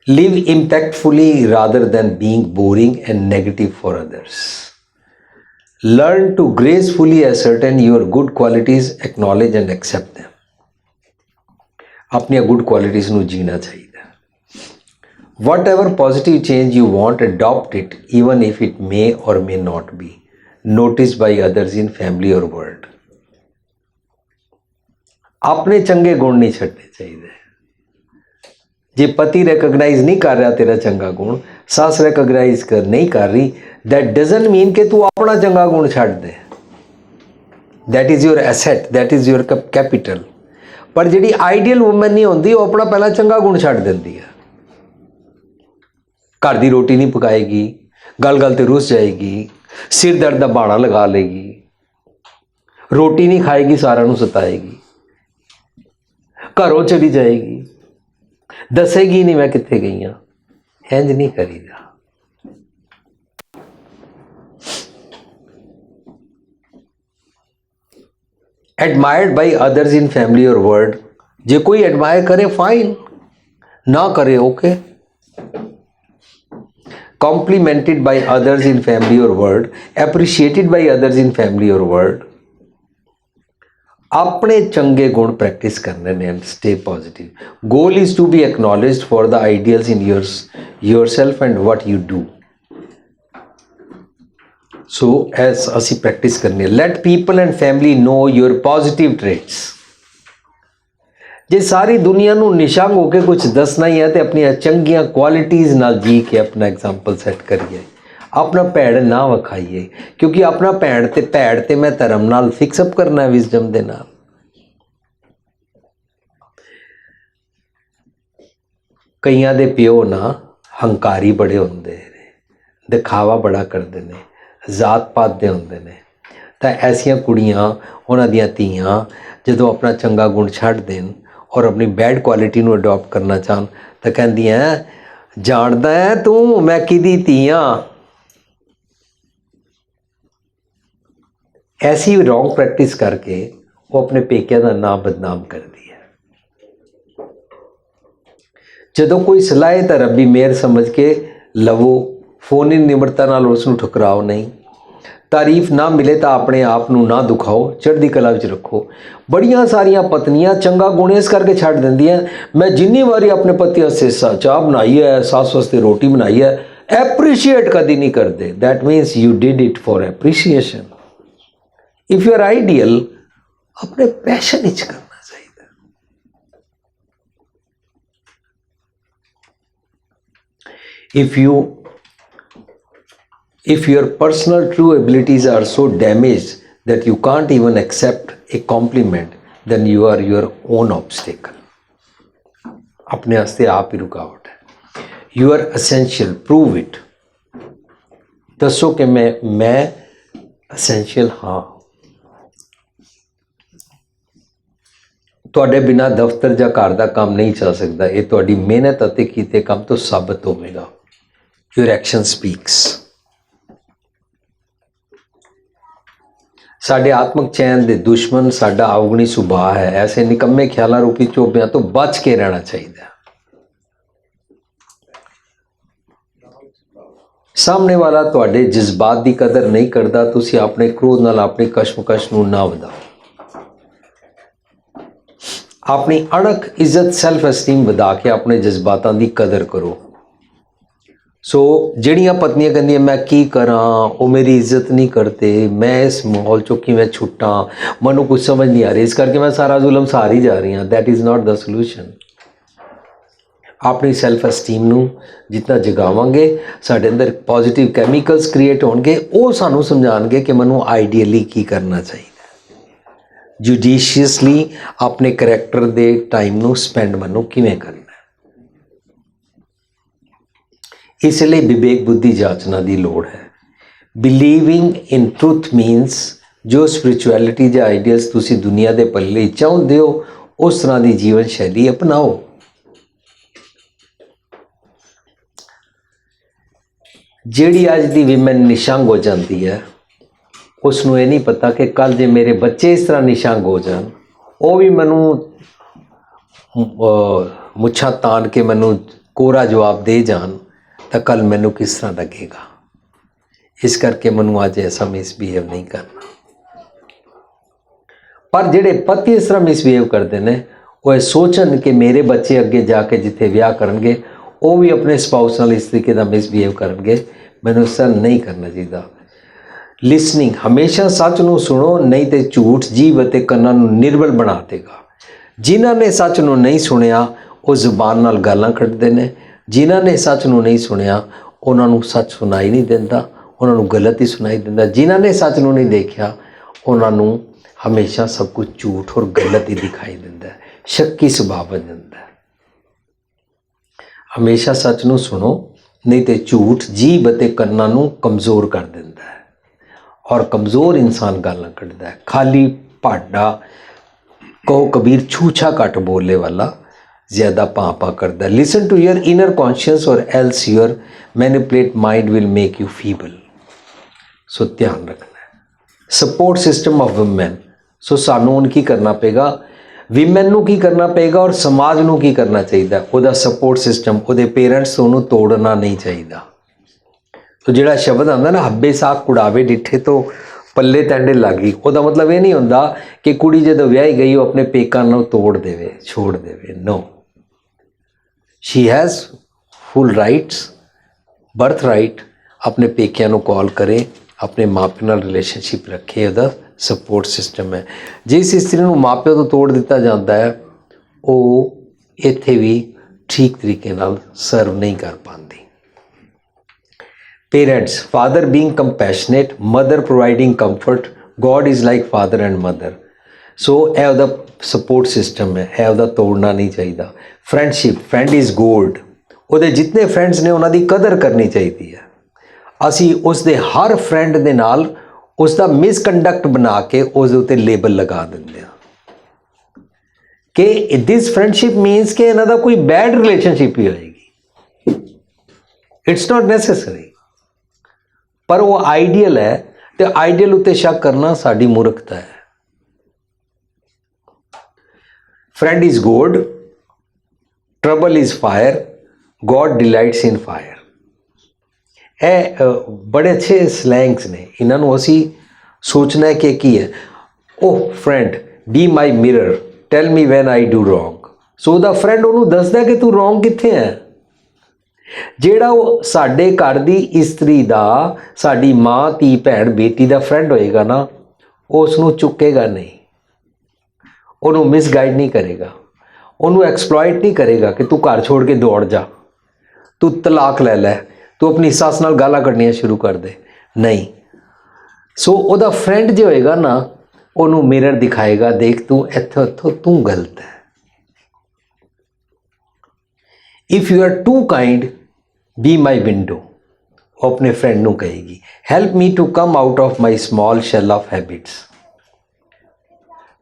Live impactfully rather than being boring and negative for others. Learn to gracefully ascertain your good qualities, acknowledge and accept them. अपनी गुड क्वालिटीज़ नूं जीना चाहिए। Whatever positive change you want, adopt it even if it may or may not be noticed by others in family or world. अपने चंगे गुण नहीं छड्डने चाहिए। जे पति रिकॉग्नाइज नहीं कर रहा तेरा चंगा गुण, सस रिकॉग्नाइज नहीं कर रही, दैट डजंट मीन कि तू अपना चंगा गुण छड्ड दे। That is your asset, that is your capital. पर जिहड़ी आइडियल वुमन नहीं होंदी वो अपना पहला चंगा गुण छड्ड दिंदी है। घर की रोटी नहीं पकाएगी, गल गल ते रुस जाएगी, सिर दर्द का बहाना लगा लेगी, रोटी नहीं खाएगी, सारा नूं सताएगी, घरों चली जाएगी, दसेगी नहीं मैं कित्थे गई हाँ। इंज नहीं करीदा। Admired by others in family or world, जे कोई एडमायर करे फाइन, ना करे okay. Complimented by others in family or world, appreciated by others in family or world. अपने चंगे गुण प्रैक्टिस करने ने and stay positive. Goal is to be acknowledged for the ideals in yourself and what you do. So as असी प्रैक्टिस करनी है, let people and family know your positive traits. जे सारी दुनिया नूं निशंग होकर कुछ दसना ही है तो अपनी चंगियां क्वालिटीज़ नाल जी के अपना एग्जाम्पल सैट करिए, अपना भैड़ ना विखाइए, क्योंकि अपना भैड़ ते मैं धर्म नाल फिक्सअप करना है, विजडम दे नाल। कईयां दे प्यो ना हंकारी बड़े होंदे ने, दिखावा बड़ा करते हैं, जात पात दे होंदे ने, तां ऐसियां कुड़ियां उन्हां दियां धीआं जदों अपना चंगा गुण छड्ड देन और अपनी बैड क्वालिटी नूं अडॉप्ट करना चाहन तां कहंदियां जानदा है तू मैं किहदी धी आं। ऐसी रॉन्ग प्रैक्टिस करके वो अपने पेकिया का नाम बदनाम कर दिया। ਜਦੋਂ ਕੋਈ ਸਲਾਹੇ ਤਾਂ ਰੱਬੀ ਮਿਹਰ ਸਮਝ ਕੇ ਲਵੋ, ਫੋਨੀ ਨਿਮਰਤਾ ਨਾਲ ਉਸ ਨੂੰ ਠੁਕਰਾਓ ਨਹੀਂ। ਤਾਰੀਫ ਨਾ ਮਿਲੇ ਤਾਂ ਆਪਣੇ ਆਪ ਨੂੰ ਨਾ ਦੁਖਾਓ, ਚੜ੍ਹਦੀ ਕਲਾ ਵਿੱਚ ਰੱਖੋ। ਬੜੀਆਂ ਸਾਰੀਆਂ ਪਤਨੀਆਂ ਚੰਗਾ ਗੁਣ ਇਸ ਕਰਕੇ ਛੱਡ ਦਿੰਦੀਆਂ, ਮੈਂ ਜਿੰਨੀ ਵਾਰੀ ਆਪਣੇ ਪਤੀ ਵਾਸਤੇ ਚਾਹ ਬਣਾਈ ਹੈ, ਸੱਸ ਵਾਸਤੇ ਰੋਟੀ ਬਣਾਈ ਹੈ, ਐਪਰੀਸ਼ੀਏਟ ਕਦੀ ਨਹੀਂ ਕਰਦੇ। That means you did it for appreciation. If you are ideal, ਆਪਣੇ ਪੈਸ਼ਨ ਵਿੱਚ ਕਰਨਾ ਚਾਹੀਦਾ। If your personal true abilities are so damaged that you can't even accept a compliment, then you are your own obstacle. अपने वास्ते आप ही रुकावट है। You are essential, prove it. दसो कि मैं essential हाँ। ਤੁਹਾਡੇ ਬਿਨਾਂ ਦਫ਼ਤਰ ਜਾਂ ਘਰ ਦਾ ਕੰਮ ਨਹੀਂ ਚੱਲ ਸਕਦਾ। ਇਹ ਤੁਹਾਡੀ ਮਿਹਨਤ ਅਤੇ ਕੀਤੇ ਕੰਮ ਤੋਂ ਸਾਬਤ ਹੋਵੇਗਾ। Your action speaks. ਸਾਡੇ ਆਤਮਿਕ ਚੈਨ ਦੇ ਦੁਸ਼ਮਣ ਸਾਡਾ ਅਵਗੁਣੀ ਸੁਭਾਅ ਹੈ। ਐਸੇ ਨਿਕੰਮੇ ਖਿਆਲਾਂ ਰੂਪੀ ਚੋਬਿਆਂ ਤੋਂ ਬਚ ਕੇ ਰਹਿਣਾ ਚਾਹੀਦਾ। ਸਾਹਮਣੇ ਵਾਲਾ ਤੁਹਾਡੇ ਜਜ਼ਬਾਤ ਦੀ ਕਦਰ ਨਹੀਂ ਕਰਦਾ। ਤੁਸੀਂ ਆਪਣੇ ਕ੍ਰੋਧ ਨਾਲ ਆਪਣੀ ਕਸ਼ਮਕਸ਼ ਨੂੰ ਨਾ ਵਧਾਓ। ਆਪਣੀ ਅਣਖ, ਇੱਜ਼ਤ, ਸੈਲਫ ਐਸਟੀਮ ਵਧਾ ਕੇ ਆਪਣੇ ਜਜ਼ਬਾਤਾਂ ਦੀ ਕਦਰ ਕਰੋ। ਸੋ ਜਿਹੜੀਆਂ ਪਤਨੀਆਂ ਕਹਿੰਦੀਆਂ ਮੈਂ ਕੀ ਕਰਾਂ, ਉਹ ਮੇਰੀ ਇੱਜ਼ਤ ਨਹੀਂ ਕਰਦੇ, ਮੈਂ ਇਸ ਮਾਹੌਲ ਚੋਂ ਕਿਵੇਂ ਛੁੱਟਾਂ, ਮੈਨੂੰ ਕੁਝ ਸਮਝ ਨਹੀਂ ਆ ਰਹੀ, ਇਸ ਕਰਕੇ ਮੈਂ ਸਾਰਾ ਜ਼ੁਲਮ ਸਹਾਰੀ ਜਾ ਰਹੀ ਹਾਂ। That is not the solution. ਆਪਣੀ ਸੈਲਫ ਐਸਟੀਮ ਨੂੰ ਜਿੰਨਾ ਜਗਾਵਾਂਗੇ, ਸਾਡੇ ਅੰਦਰ ਪੋਜ਼ਿਟਿਵ ਕੈਮੀਕਲਸ ਕ੍ਰੀਏਟ ਹੋਣਗੇ। ਉਹ ਸਾਨੂੰ ਸਮਝਾਉਣਗੇ ਕਿ ਮੈਨੂੰ ਆਈਡੀਅਲੀ ਕੀ ਕਰਨਾ ਚਾਹੀਦਾ। ਜੁਡੀਸ਼ੀਅਸਲੀ ਆਪਣੇ ਕਰੈਕਟਰ ਦੇ ਟਾਈਮ ਨੂੰ ਸਪੈਂਡ ਮੈਨੂੰ ਕਿਵੇਂ ਕਰਨਾ। ਇਸ ਲਈ ਵਿਵੇਕ ਬੁੱਧੀ ਜਾਚਨਾ ਦੀ ਲੋੜ ਹੈ। ਬਿਲੀਵਿੰਗ ਇਨ ਟਰੂਥ ਮੀਨਸ ਜੋ ਸਪਿਰਿਚੁਅਲਿਟੀ ਜਾਂ ਆਈਡੀਅਲਸ ਤੁਸੀਂ ਦੁਨੀਆ ਦੇ ਭਲੇ ਲਈ ਚਾਹੁੰਦੇ ਹੋ, ਉਸ ਤਰ੍ਹਾਂ ਦੀ ਜੀਵਨ ਸ਼ੈਲੀ ਅਪਣਾਓ। ਜਿਹੜੀ ਅੱਜ ਦੀ ਵਿਮਨ ਨਿਸ਼ੰਗ ਹੋ ਜਾਂਦੀ ਹੈ, ਉਸ ਨੂੰ ਇਹ ਨਹੀਂ ਪਤਾ ਕਿ ਕੱਲ੍ਹ ਜੇ ਮੇਰੇ ਬੱਚੇ ਇਸ ਤਰ੍ਹਾਂ ਨਿਸ਼ੰਗ ਹੋ ਜਾਣ, ਉਹ ਵੀ ਮੈਨੂੰ ਮੁੱਛਾਂ ਤਾਣ ਕੇ ਮੈਨੂੰ ਕੋਰਾ ਜਵਾਬ ਦੇ ਜਾਣ, ਤਾਂ ਕੱਲ੍ਹ ਮੈਨੂੰ ਕਿਸ ਤਰ੍ਹਾਂ ਲੱਗੇਗਾ। ਇਸ ਕਰਕੇ ਮੈਨੂੰ ਅੱਜ ਐਸਾ ਮਿਸਬਿਹੇਵ ਨਹੀਂ ਕਰਨਾ। ਪਰ ਜਿਹੜੇ ਪਤੀ ਇਸ ਤਰ੍ਹਾਂ ਮਿਸਬਿਹੇਵ ਕਰਦੇ ਨੇ, ਉਹ ਇਹ ਸੋਚਣ ਕਿ ਮੇਰੇ ਬੱਚੇ ਅੱਗੇ ਜਾ ਕੇ ਜਿੱਥੇ ਵਿਆਹ ਕਰਨਗੇ, ਉਹ ਵੀ ਆਪਣੇ ਸਪਾਊਸ ਨਾਲ ਇਸ ਤਰੀਕੇ ਦਾ ਮਿਸਬਿਹੇਵ ਕਰਨਗੇ। ਮੈਨੂੰ ਇਸ ਤਰ੍ਹਾਂ ਨਹੀਂ ਕਰਨਾ ਚਾਹੀਦਾ। ਲਿਸਨਿੰਗ, ਹਮੇਸ਼ਾ ਸੱਚ ਨੂੰ ਸੁਣੋ, ਨਹੀਂ ਤੇ ਝੂਠ ਜੀਭ ਅਤੇ ਕੰਨਾਂ ਨੂੰ ਨਿਰਬਲ ਬਣਾ ਦੇਗਾ। ਜਿਨ੍ਹਾਂ ਨੇ ਸੱਚ ਨੂੰ ਨਹੀਂ ਸੁਣਿਆ, ਉਹ ਜ਼ੁਬਾਨ ਨਾਲ ਗਾਲਾਂ ਕੱਢਦੇ ਨੇ। ਜਿਨ੍ਹਾਂ ਨੇ ਸੱਚ ਨੂੰ ਨਹੀਂ ਸੁਣਿਆ, ਉਹਨਾਂ ਨੂੰ ਸੱਚ ਸੁਣਾਈ ਨਹੀਂ ਦਿੰਦਾ, ਉਹਨਾਂ ਨੂੰ ਗਲਤ ਹੀ ਸੁਣਾਈ ਦਿੰਦਾ। ਜਿਨ੍ਹਾਂ ਨੇ ਸੱਚ ਨੂੰ ਨਹੀਂ ਦੇਖਿਆ, ਉਹਨਾਂ ਨੂੰ ਹਮੇਸ਼ਾ ਸਭ ਕੁਝ ਝੂਠ ਔਰ ਗਲਤ ਹੀ ਦਿਖਾਈ ਦਿੰਦਾ। ਸ਼ੱਕੀ ਸੁਭਾਅ ਬਣ ਜਾਂਦਾ। ਹਮੇਸ਼ਾ ਸੱਚ ਨੂੰ ਸੁਣੋ, ਨਹੀਂ ਤੇ ਝੂਠ ਜੀਭ ਅਤੇ ਕੰਨਾਂ ਨੂੰ ਕਮਜ਼ੋਰ ਕਰ ਦਿੰਦਾ ਹੈ, ਔਰ ਕਮਜ਼ੋਰ ਇਨਸਾਨ ਗਾਲਾਂ ਕੱਢਦਾ ਹੈ। ਖਾਲੀ ਭਾਡਾ, ਕਹੋ ਕਬੀਰ ਛੂਛਾ ਘੱਟ ਬੋਲੇ ਵਾਲਾ ਜ਼ਿਆਦਾ ਭਾਂ ਕਰਦਾ। Listen to your inner conscious or else your manipulate mind will make you feeble. So ਧਿਆਨ ਰੱਖਣਾ ਹੈ। Support system of women. So ਸਾਨੂੰ ਹੁਣ ਕੀ ਕਰਨਾ ਪਏਗਾ, ਵਿਮੈਨ ਨੂੰ ਕੀ ਕਰਨਾ ਪਏਗਾ ਔਰ ਸਮਾਜ ਨੂੰ ਕੀ ਕਰਨਾ ਚਾਹੀਦਾ। ਉਹਦਾ ਸਪੋਰਟ ਸਿਸਟਮ, ਉਹਦੇ ਪੇਰੈਂਟਸ ਉਹਨੂੰ ਤੋੜਨਾ ਨਹੀਂ ਚਾਹੀਦਾ। ਸੋ ਜਿਹੜਾ ਸ਼ਬਦ ਆਉਂਦਾ ਨਾ, ਹੱਬੇ ਸਾਕ ਕੁੜਾਵੇ ਡਿੱਠੇ ਤੋਂ ਪੱਲੇ ਟੈਂਡੇ ਲੱਗ ਗਈ, ਉਹਦਾ ਮਤਲਬ ਇਹ ਨਹੀਂ ਹੁੰਦਾ ਕਿ ਕੁੜੀ ਜਦੋਂ ਵਿਆਹੀ ਗਈ ਉਹ ਆਪਣੇ ਪੇਕਾਂ ਨੂੰ ਤੋੜ ਦੇਵੇ, ਛੋੜ ਦੇਵੇ। No, she has full rights, birth right. ਆਪਣੇ ਪੇਕਿਆਂ ਨੂੰ ਕਾਲ ਕਰੇ, ਆਪਣੇ ਮਾਪਿਆਂ ਨਾਲ ਰਿਲੇਸ਼ਨਸ਼ਿਪ ਰੱਖੇ, ਉਹਦਾ ਸਪੋਰਟ ਸਿਸਟਮ ਹੈ। ਜਿਸ ਇਸਤਰੀ ਨੂੰ ਮਾਪਿਆਂ ਤੋਂ ਤੋੜ ਦਿੱਤਾ ਜਾਂਦਾ ਹੈ, ਉਹ ਇੱਥੇ ਵੀ ਠੀਕ ਤਰੀਕੇ ਨਾਲ ਸਰਵ ਨਹੀਂ ਕਰ ਪਾਉਂਦੀ। Parents, father being compassionate, mother providing comfort, God is like father and mother. So ਇਹ ਉਹਦਾ ਸਪੋਰਟ ਸਿਸਟਮ ਹੈ, ਇਹ ਉਹਦਾ ਤੋੜਨਾ ਨਹੀਂ ਚਾਹੀਦਾ। Friendship, friend is gold. ਉਹਦੇ ਜਿਤਨੇ ਫਰੈਂਡਸ ਨੇ ਉਹਨਾਂ ਦੀ ਕਦਰ ਕਰਨੀ ਚਾਹੀਦੀ ਹੈ। ਅਸੀਂ ਉਸ ਦੇ ਹਰ ਫਰੈਂਡ ਦੇ ਨਾਲ ਉਸ ਦਾ ਮਿਸਕੰਡਕਟ ਬਣਾ ਕੇ ਉਸ ਦੇ ਉੱਤੇ ਲੇਬਲ ਲਗਾ ਦਿੰਦੇ ਹਾਂ ਕਿ ਦਿਸ ਫਰੈਂਡਸ਼ਿਪ ਮੀਨਸ ਕਿ ਇਹਨਾਂ ਦਾ ਕੋਈ ਬੈਡ ਰਿਲੇਸ਼ਨਸ਼ਿਪ ਹੀ ਹੋਏਗੀ। It's not necessary. ਪਰ ਉਹ ਆਈਡੀਅਲ ਹੈ, ਤੇ ਆਈਡੀਅਲ ਉੱਤੇ ਸ਼ੱਕ ਕਰਨਾ ਸਾਡੀ ਮੂਰਖਤਾ ਹੈ। Friend is God, trouble is fire, God delights in fire. ਇਹ बड़े अच्छे स्लैंग्स ने, इन्हों असी सोचना है कि की है। Oh friend be my mirror tell me when I do wrong. So the friend उन्होंने दसदा कि तू रॉन्ग कित्थे है। ਜਿਹੜਾ ਉਹ ਸਾਡੇ ਘਰ ਦੀ ਇਸਤਰੀ ਦਾ, ਸਾਡੀ ਮਾਂ ਧੀ ਭੈਣ ਬੇਟੀ ਦਾ ਫਰੈਂਡ ਹੋਏਗਾ ਨਾ, ਉਹ ਉਸ ਨੂੰ ਚੁੱਕੇਗਾ ਨਹੀਂ, ਉਹਨੂੰ ਮਿਸਗਾਈਡ ਨਹੀਂ ਕਰੇਗਾ, ਉਹਨੂੰ ਐਕਸਪਲੋਇਟ ਨਹੀਂ ਕਰੇਗਾ ਕਿ ਤੂੰ ਘਰ ਛੋੜ ਕੇ ਦੌੜ ਜਾ, ਤੂੰ ਤਲਾਕ ਲੈ ਲੈ, ਤੂੰ ਆਪਣੀ ਸੱਸ ਨਾਲ ਗਾਲਾਂ ਕੱਢਣੀਆਂ ਸ਼ੁਰੂ ਕਰ ਦੇ, ਨਹੀਂ। ਸੋ ਉਹਦਾ ਫਰੈਂਡ ਜੇ ਹੋਏਗਾ ਨਾ, ਉਹਨੂੰ ਮਿਰਰ ਦਿਖਾਏਗਾ, ਦੇਖ ਤੂੰ ਇੱਥੋਂ ਇੱਥੋਂ ਤੂੰ ਗਲਤ ਹੈ। If you are too kind be my window, वो अपने फ्रेंड नू कहेगी, help me to come out of my small shell of habits.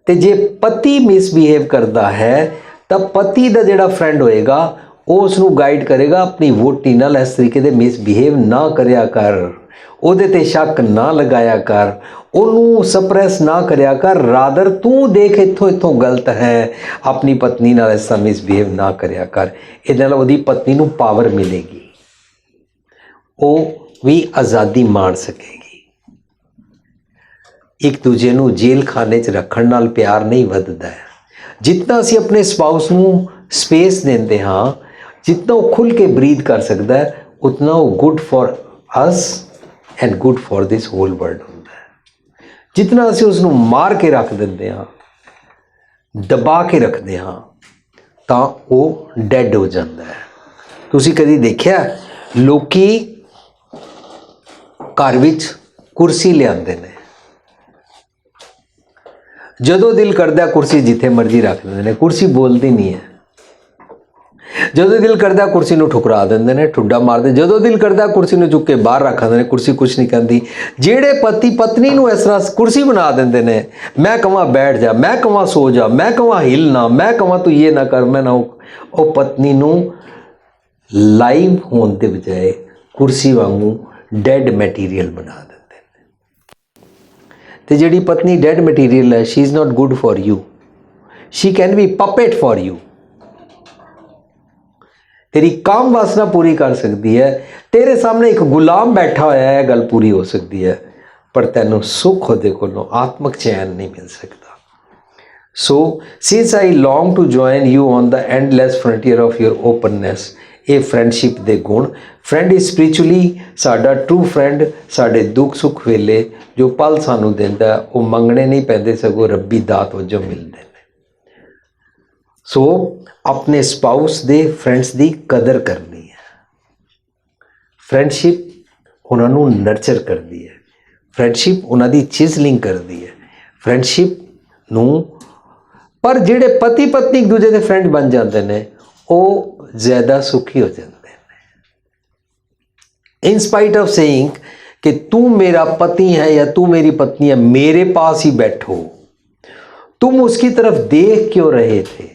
तो जे पति मिसबिहेव करता है तो पति का जिहड़ा फ्रेंड होएगा वो उसनू गाइड करेगा, अपनी वोटी नाल इस तरीके दे मिसबिहेव ना करया कर, ਉਹਦੇ ਤੇ शक ना लगाया कर, ਉਹਨੂੰ सप्रेस ना करया कर, रादर तू देख इत्थों इत्थों गलत है, अपनी पत्नी नाल इस तरह मिसबिहेव ना करया कर। इहदे नाल ਉਹਦੀ पत्नी नू पावर मिलेगी, वो भी आज़ादी माण सकेगी। एक दूजे नू जेल खाने च रखण नाल प्यार नहीं वधदा है। जितना असी अपने स्पाउस नू स्पेस देंदे हाँ, जितना वो खुल के ब्रीथ कर सकता है, उतना वो good for us and good for this whole world होंदा है। जितना असी उसनू मार के रख देंदे हाँ, दबा के रखते हाँ, तो वो डैड हो जाता है। तुसी कदी देखिया लोकी घर विच कुर्सी लियाते ने, जदों दिल करदा कुर्सी जिथे मर्जी रख देंदे ने, कुर्सी बोलती नहीं है। जदों दिल करदा कुर्सी नूं ठुकरा देंदे ने, ठुड्डा मारदे, जदों दिल करदा कुर्सी नूं चुक के बाहर रख देंदे ने, कुर्सी कुछ नहीं कहती। जेड़े पति पत्नी नूं इस तरह कुर्सी बना देंदे ने, मैं कहां बैठ जा, मैं कहां सो जा, मैं कहां हिल ना, मैं कहां तू ये ना कर, मैं ना, वो पत्नी नूं लाइव होने के बजाय कुर्सी वांगू डेड मटीरियल बना देते हैं। तो जिहड़ी पत्नी डेड मटीरियल है, she is not good for you, she can be puppet for you. तेरी काम वासना पूरी कर सकती है, तेरे सामने एक गुलाम बैठा होया है, गल पूरी हो सकती है, पर तैनू सुख उहदे कोलों आत्मक चैन नहीं मिल सकता। So since I long to join you on the endless frontier of your openness, ये फ्रेंडशिप के गुण। फ्रेंड इज स्पिरिचुअली साडा ट्रू फ्रेंड, साडे दुख सुख वेले जो पल सानू देंदा, वो मंगने नहीं पैंदे, सगों रब्बी दात वजों मिलदे ने। सो अपने स्पाउस दे फ्रेंड्स दी कदर करनी है। फ्रेंडशिप उन्हां नू नर्चर करदी है, फ्रेंडशिप उन्हां दी चिजलिंग करदी है, फ्रेंडशिप नू। पर जिहड़े पति पत्नी एक दूजे दे फ्रेंड बन जाते हैं, वो ज़्यादा सुखी हो जाते हैं। इन स्पाइट ऑफ सेइंग कि तू मेरा पति है या तू मेरी पत्नी है, मेरे पास ही बैठो, तुम उसकी तरफ देख क्यों रहे थे,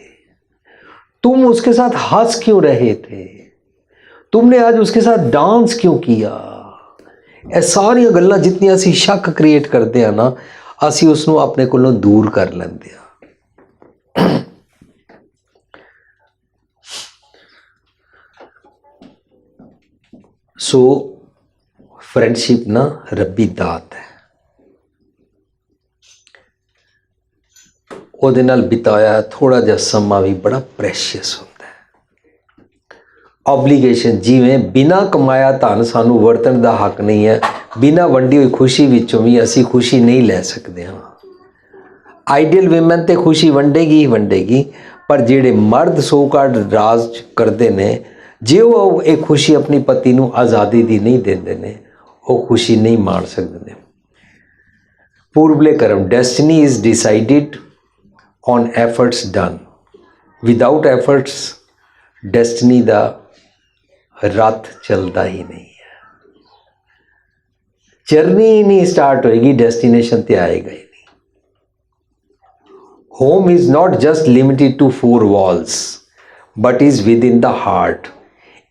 तुम उसके साथ हंस क्यों रहे थे, तुमने आज उसके साथ डांस क्यों किया। ये सारी गल्लां जितनी असी शक क्रिएट करते हैं ना, असी उसनों अपने कोलों दूर कर लेंदे हैं। सो फ्रेंडशिप ना रब्बी दात है, ਉਹਦੇ ਨਾਲ ਬਿਤਾਇਆ थोड़ा ਜਿਹਾ ਸਮਾਂ भी बड़ा ਪ੍ਰੈਸ਼ੀਅਸ ਹੁੰਦਾ है। ऑबलीगेशन, जिवें बिना कमाया धन सानू वरतन का हक नहीं है, बिना वंडी हुई खुशी विचों भी असी खुशी नहीं ले सकते हाँ। आइडियल विमेन तो खुशी वंडेगी ही वंडेगी, पर जेड़े मर्द सो कार्ड राज करते ने, जे वो एक खुशी अपनी पति नू आज़ादी दी नहीं देंदे ने, वो खुशी नहीं माण सकते। पूर्वले कर्म, destiny is decided on efforts done, without efforts destiny दा रथ चलता ही नहीं है। जर्नी ही नहीं स्टार्ट होएगी, डेस्टिनेशन ते आएगा ही नहीं। Home is not just limited to four walls, but is within the heart.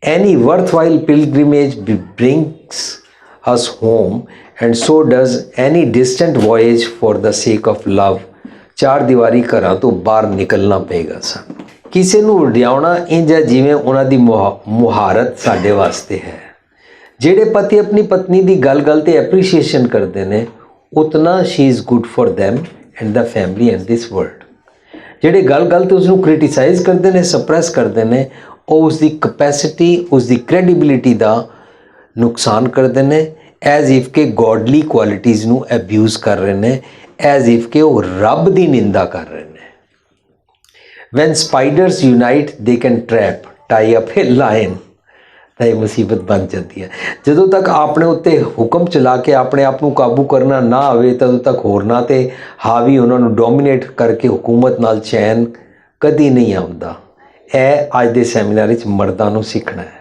Any worthwhile pilgrimage brings us home, and so does any distant voyage for the sake of love। चार दीवारी घरां तो बाहर निकलना पेगा सन। ਕਿਸੇ ਨੂੰ ਉਡਿਆਉਣਾ ਇੰਜ ਹੈ ਜਿਵੇਂ ਉਹਨਾਂ ਦੀ ਮੁਹਾਰਤ ਸਾਡੇ ਵਾਸਤੇ ਹੈ। ਜਿਹੜੇ ਪਤੀ ਆਪਣੀ ਪਤਨੀ ਦੀ ਗੱਲ ਤੇ ਐਪਰੀਸ਼ੀਏਸ਼ਨ ਕਰਦੇ ਨੇ, ਉਤਨਾ she is good for them and the family and this world. ਜਿਹੜੇ ਗੱਲ ਤੇ ਉਸ ਨੂੰ ਕ੍ਰਿਟਿਸਾਈਜ਼ ਕਰਦੇ ਨੇ, ਸਪਰੈਸ ਕਰਦੇ ਨੇ, ਉਹ ਉਸ ਦੀ ਕਪੈਸਿਟੀ, ਉਸ ਦੀ ਕ੍ਰੈਡੀਬਿਲਿਟੀ ਦਾ ਨੁਕਸਾਨ ਕਰਦੇ ਨੇ, ਐਜ਼ ਇਫ ਕਿ ਗੋਡਲੀ ਕੁਆਲਿਟੀਜ਼ ਨੂੰ ਐਬਿਊਜ਼ ਕਰ ਰਹੇ ਨੇ, ਐਜ਼ ਇਫ ਕਿ ਉਹ ਰੱਬ ਦੀ ਨਿੰਦਾ ਕਰ ਰਹੇ ਨੇ। When spiders unite they can trap tie up a lion, ਤਾਂ ਇਹ ਮੁਸੀਬਤ ਬਣ ਜਾਂਦੀ ਹੈ। ਜਦੋਂ ਤੱਕ ਆਪਣੇ ਉੱਤੇ ਹੁਕਮ ਚਲਾ ਕੇ ਆਪਣੇ ਆਪ ਨੂੰ ਕਾਬੂ ਕਰਨਾ ਨਾ ਆਵੇ, ਤਦੋਂ ਤੱਕ ਹੋਰਨਾਂ 'ਤੇ ਹਾਵੀ ਉਹਨਾਂ ਨੂੰ ਡੋਮੀਨੇਟ ਕਰਕੇ ਹੁਕੂਮਤ ਨਾਲ ਚੈਨ ਕਦੀ ਨਹੀਂ ਆਉਂਦਾ। ਇਹ ਅੱਜ ਦੇ ਸੈਮੀਨਾਰ ਵਿੱਚ ਮਰਦਾਂ ਨੂੰ ਸਿੱਖਣਾ ਹੈ।